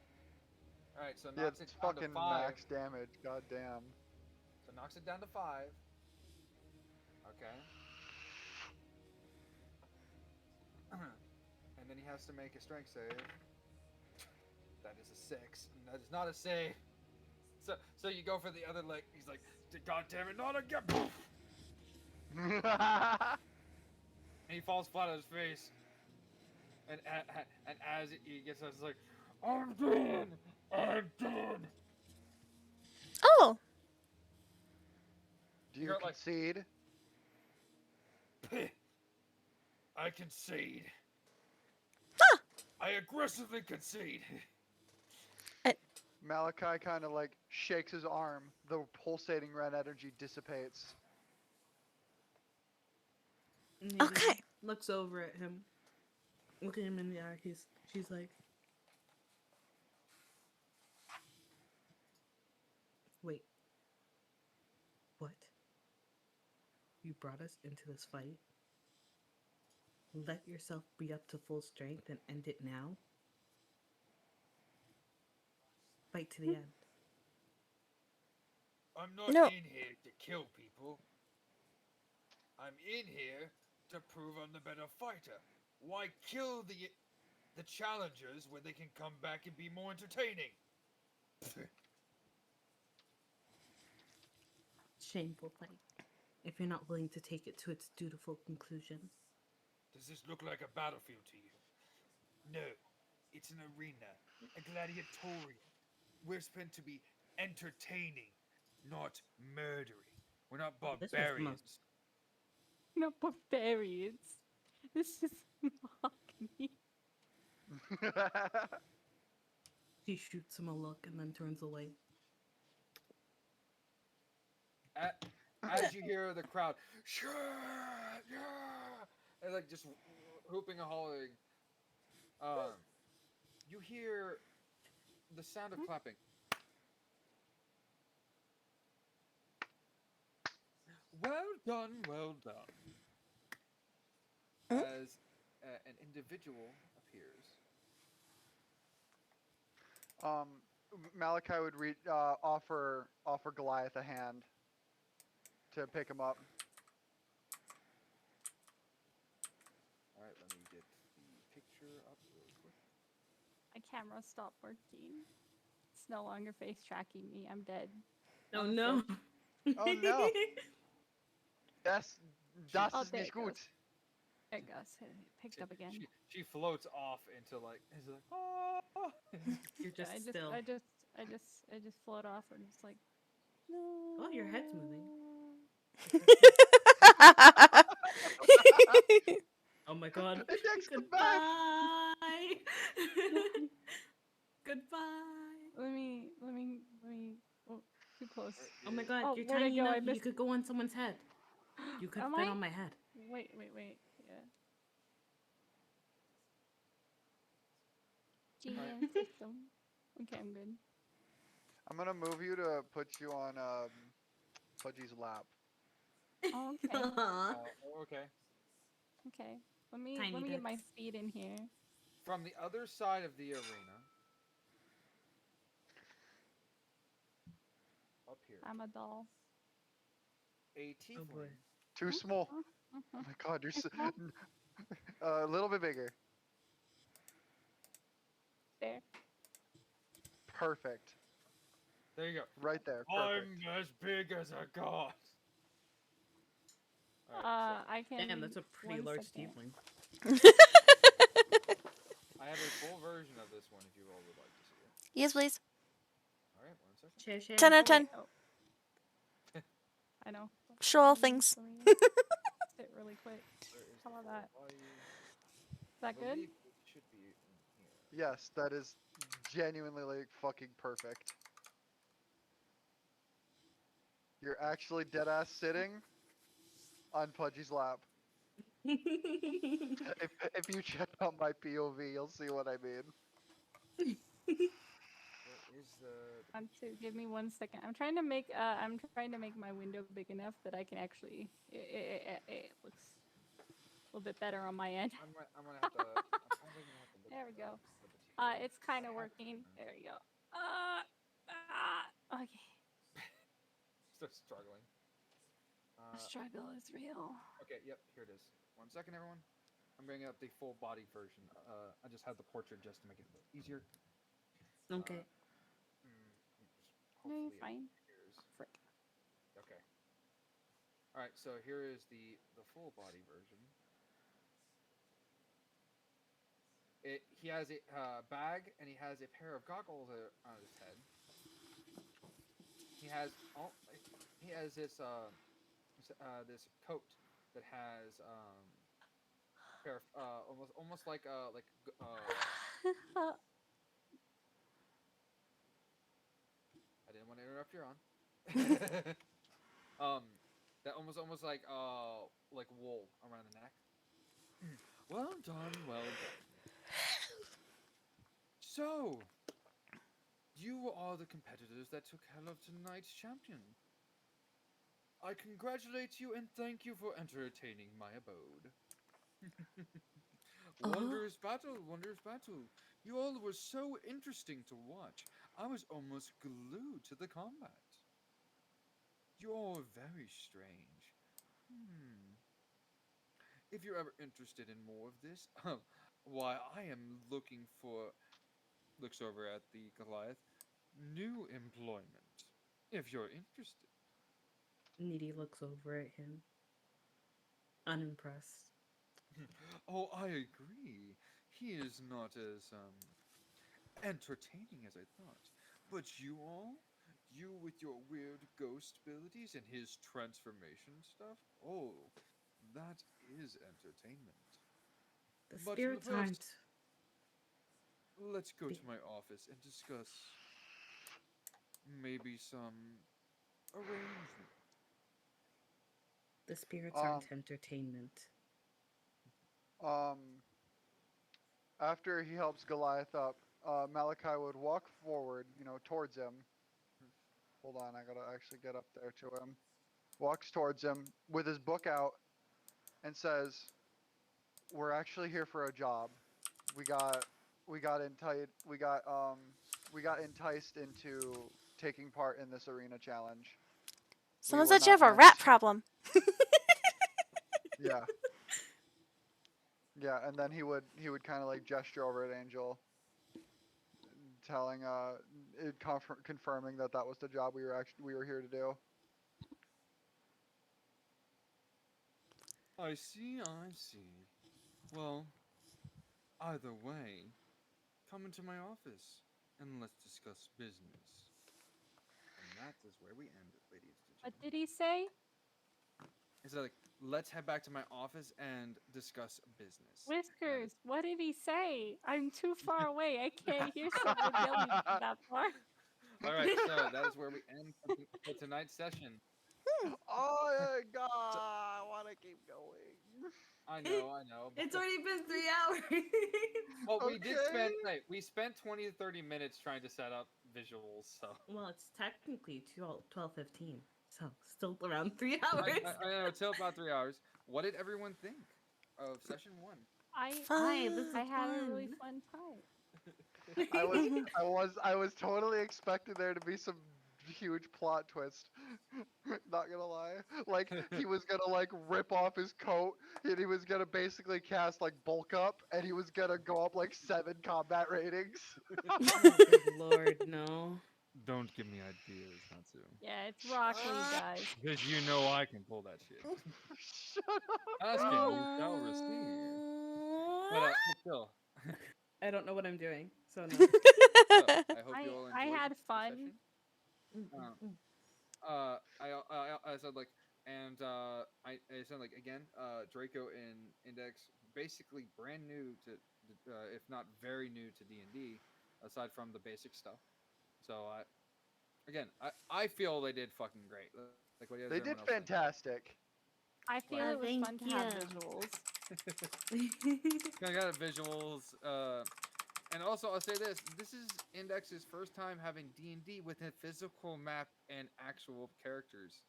Alright, so Yeah, knocks it's it down to fucking 5. max damage. God damn. So knocks it down to 5. and he has to make a strength save. That is a 6. And that is not a save. So you go for the other leg. He's like, God damn it, not again! Poof! And he falls flat on his face. And as he gets up, he's like, I'm done! I'm done! Oh, Do you concede? I concede. Huh. I aggressively concede. Malachi kind of like shakes his arm. The pulsating red energy dissipates. Nadine Okay. looks over at him, looking him in the eye. She's like, wait, what? You brought us into this fight? Let yourself be up to full strength and end it now? Fight to the end. I'm not No. in here to kill people. I'm in here to prove I'm the better fighter. Why kill the challengers when they can come back and be more entertaining? Shameful fight. If you're not willing to take it to its dutiful conclusion. Does this look like a battlefield to you? No. It's an arena. A gladiatorial. We're meant to be entertaining, not murdering. We're not This was the barbarians. most- No barbarians. This is mock me. She shoots him a look and then turns away. As you hear the crowd, sure, yeah, and like just whooping and hollering, you hear the sound of clapping. Well done, well done. As an individual appears. Malachi would offer Goliath a hand to pick him up. All right, let me get the picture up real quick. My camera stopped working. It's no longer face tracking me. I'm dead. Oh no. Oh no. Das Oh, ist there nicht it goes. gut. There it goes. It picked up again. She floats off into like, it's like, oh. You're just I still. just float off and it's like, no. Oh, your head's moving. Oh my god. Index, come back. Goodbye. Goodbye. Let me. Oh, too close. Oh my god, Oh, you're where'd I tiny go? I enough. You missed- could go on someone's head. You could Am fit I? on my head. Wait. Yeah. GM system. Okay, I'm good. I'm gonna move you to put you on Pudgy's lap. Oh, okay. Okay. Okay. Let me Tiny get my dicks. feet in here. From the other side of the arena, up here, I'm a doll. a tiefling. Oh boy. Too small. Oh my god, you're so, a little bit bigger. There. Perfect. There you go. Right there. Perfect. I'm as big as a god. I can. Damn, that's a pretty 1 large second. tiefling. I have a full version of this one if you all would like to see it. Yes, please. All right, 1 second. Share. 10 out of 10. Oh. I know. Show all things. Let me sit really quick. Where is How the about full that? volume? Is that I good? believe it should be in here. Yes, that is genuinely like fucking perfect. You're actually dead ass sitting on Pudgy's lap. If you check out my POV, you'll see what I mean. Where is the Give me 1 second. I'm trying to make my window big enough that I can actually. It looks a little bit better on my end. I'm gonna have to. I'm probably gonna have to look There we at go. the TV. It's kind of working. There we go. Okay. Still struggling. The struggle is real. Okay, yep, here it is. 1 second, everyone. I'm bringing up the full body version. I just have the portrait just to make it a little easier. Okay. No, you're Hopefully it fine. appears. Frick. Okay. All right. So here is the full body version. He has a bag and he has a pair of goggles on his head. He has he has this coat that has pair of, almost I didn't want to interrupt your on. That almost like wool around the neck. Well done, well done. So, you are the competitors that took care of tonight's champion. I congratulate you and thank you for entertaining my abode. Wondrous battle, wondrous battle. You all were so interesting to watch. I was almost glued to the combat. You're very strange. If you're ever interested in more of this, why I am looking for, looks over at the Goliath, new employment. If you're interested. Needy looks over at him, unimpressed. Oh, I agree. He is not as entertaining as I thought. But you all, you with your weird ghost abilities and his transformation stuff, oh, that is entertainment. The But spirits first, aren't. let's go to my office and discuss maybe some arrangement. The spirits Um, aren't entertainment. um, After he helps Goliath up, Malachi would walk forward, towards him. Hold on, I gotta actually get up there to him. Walks towards him with his book out and says, "We're actually here for a job. We got we got enticed we got enticed into taking part in this arena challenge. We Someone were said you not have a meant rat problem. Yeah. Yeah, and then he would kind of like gesture over at Angel, telling confirming that that was the job we were here to do. I see, I see. Well, either way, come into my office and let's discuss business. And that is where we end it, ladies and What gentlemen. did he say? It's like, let's head back to my office and discuss business. That is. Whiskers, what did he say? I'm too far away. I can't hear someone yelling from that far. All right, so that is where we end for tonight's session. Oh God, So, I want to keep going. I know. It's already been 3 hours. Well, we did Okay. spend, hey, we spent 20 to 30 minutes trying to set up visuals, so. Well, it's technically 12:15, so still around 3 hours. I know, till about 3 hours. What did everyone think of session one? I Hi, this is I had a really fun. fun time. I was, I was totally expecting there to be some huge plot twist. Not gonna lie, like he was gonna like rip off his coat, and he was gonna basically cast like bulk up, and he was gonna go up like 7 combat ratings. Oh, good lord, no. Don't give me ideas, Natsu. Yeah, it's Rock League, guys. Because you know I can pull that shit. Shut up. Asking, you shall receive. But still. I don't know what I'm doing, so no. So, I hope you all I enjoyed had the fun. session. I said like, and I said like again, Draco and Index basically brand new to, if not very new to D&D, aside from the basic stuff. So I feel they did fucking great. Like what does everyone They else did think? fantastic. I feel it was thank fun to have you. visuals. I got visuals. And also I'll say this: this is Index's first time having D&D with a physical map and actual characters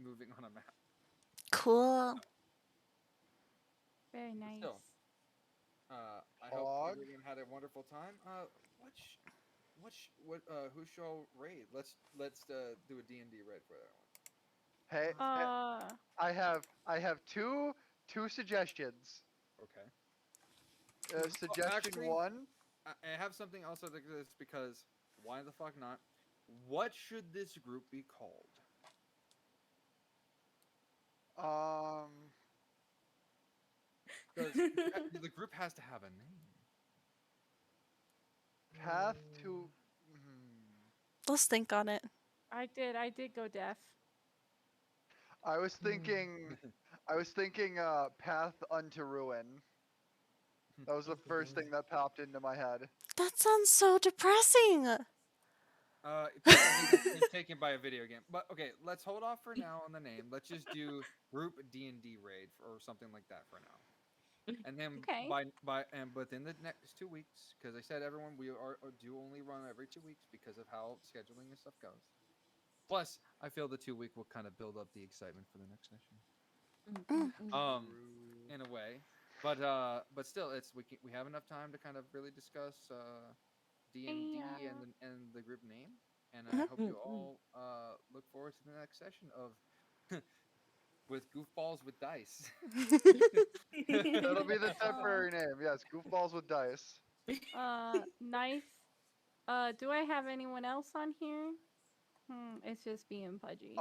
moving on a map. Cool. Very But nice. still, I hope Hog. everyone had a wonderful time. Who shall raid? Let's do a D&D raid for that one. Hey, Uh, I have two suggestions. Okay. Suggestion Actually, 1. I have something else that exists because why the fuck not? What should this group be called? Because the group has to have a name. Path to. Hmm. Let's think on it. I did go deaf. I was thinking. Path unto ruin. That was the first thing that popped into my head. That sounds so depressing. People think that's being taken by a video game. But okay, let's hold off for now on the name. Let's just do group D&D raid or something like that for now. And then Okay. within the next 2 weeks, because I said everyone we do only run every 2 weeks because of how scheduling and stuff goes. Plus, I feel the 2 week will kind of build up the excitement for the next session. In a way, but still, we have enough time to kind of really discuss D&D and the group name, and I hope you all look forward to the next session of with goofballs with dice. That'll be the temporary name. Yes, goofballs with dice. Knife. Do I have anyone else on here? It's just being pudgy.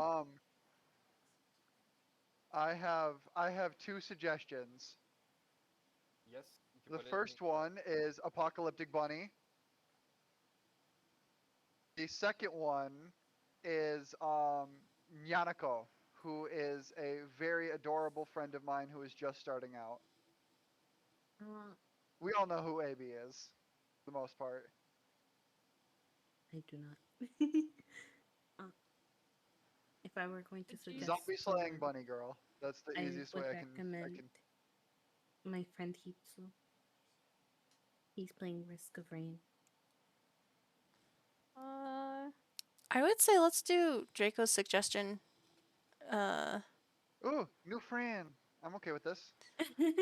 I have 2 suggestions. Yes. The first one is Apocalyptic Bunny. The second one is Nyanako, who is a very adorable friend of mine who is just starting out. We all know who AB is, for the most part. I do not. If I were going to suggest Zombie slaying someone, bunny girl. That's the I easiest would way I can. recommend my friend Hitsu. He's playing Risk of Rain. I would say let's do Draco's suggestion. Ooh, new friend. I'm okay with this.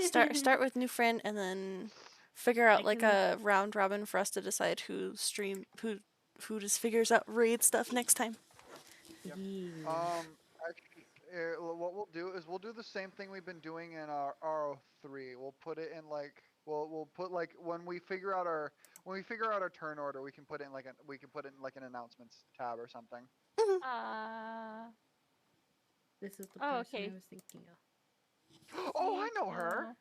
Start with new friend and then figure out like a round robin for us to decide who just figures out raid stuff next time. Yep. Actually, what we'll do is we'll do the same thing we've been doing in our RO3. We'll put it in like we'll put like when we figure out our turn order, we can put it in like an announcements tab or something. This is the person okay. I was thinking of. Oh, I know her.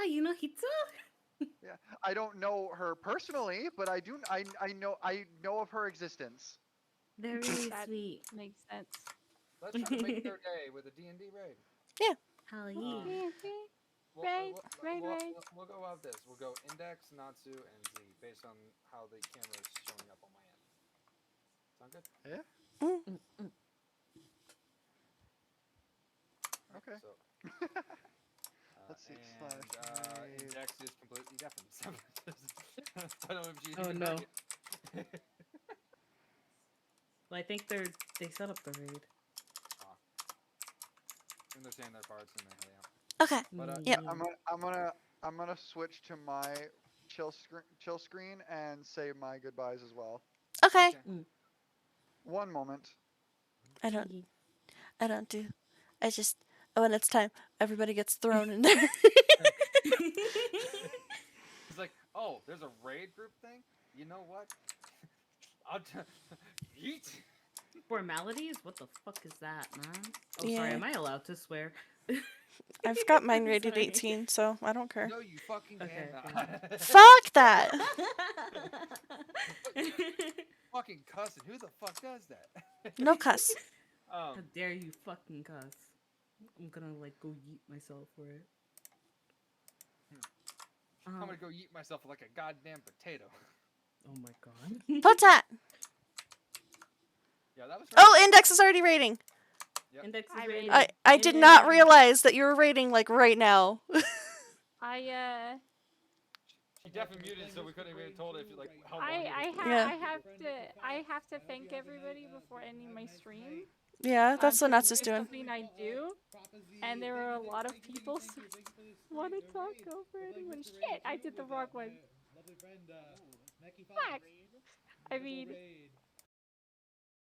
You know Hitsu? Yeah, I don't know her personally, but I do. I know of her existence. They're really That sweet. makes sense. Let's try to make their day with a D&D raid. Yeah. Hell yeah. We'll go out this. We'll go Index, Natsu, and Z based on how the camera is showing up on my end. Sound good? Yeah. Okay. So, let's see. And Index is completely deafened. So I don't know if she's Oh even no. heard it. Well, I think they set up the raid. And they're saying their parts and they're heading out. Okay. But Yep. I'm gonna switch to my chill screen and say my goodbyes as well. Okay. One moment. I don't do. I just when it's time, everybody gets thrown in there. It's like, oh, there's a raid group thing. You know what? Yeet. Formalities? What the fuck is that, man? Oh, Yeah. sorry. Am I allowed to swear? I've got mine rated 18, so I don't care. No, you fucking Okay, cannot. Fuck that! Fucking cussing. Who the fuck does that? No cuss. How dare you fucking cuss? I'm gonna like go yeet myself for it. I'm gonna go eat myself like a goddamn potato. Oh my god. Potat! Yeah, that was. Oh, Index is already rating. Yep. Index is I rated. rated. I did not realize that you were rating like right now. She definitely muted, so we couldn't even told if like how long. I have to thank everybody before ending my stream. Yeah, that's what Nuts is It's doing. something I do, and there are a lot of people want to talk over it. When shit, I did the wrong one. Fuck. I mean,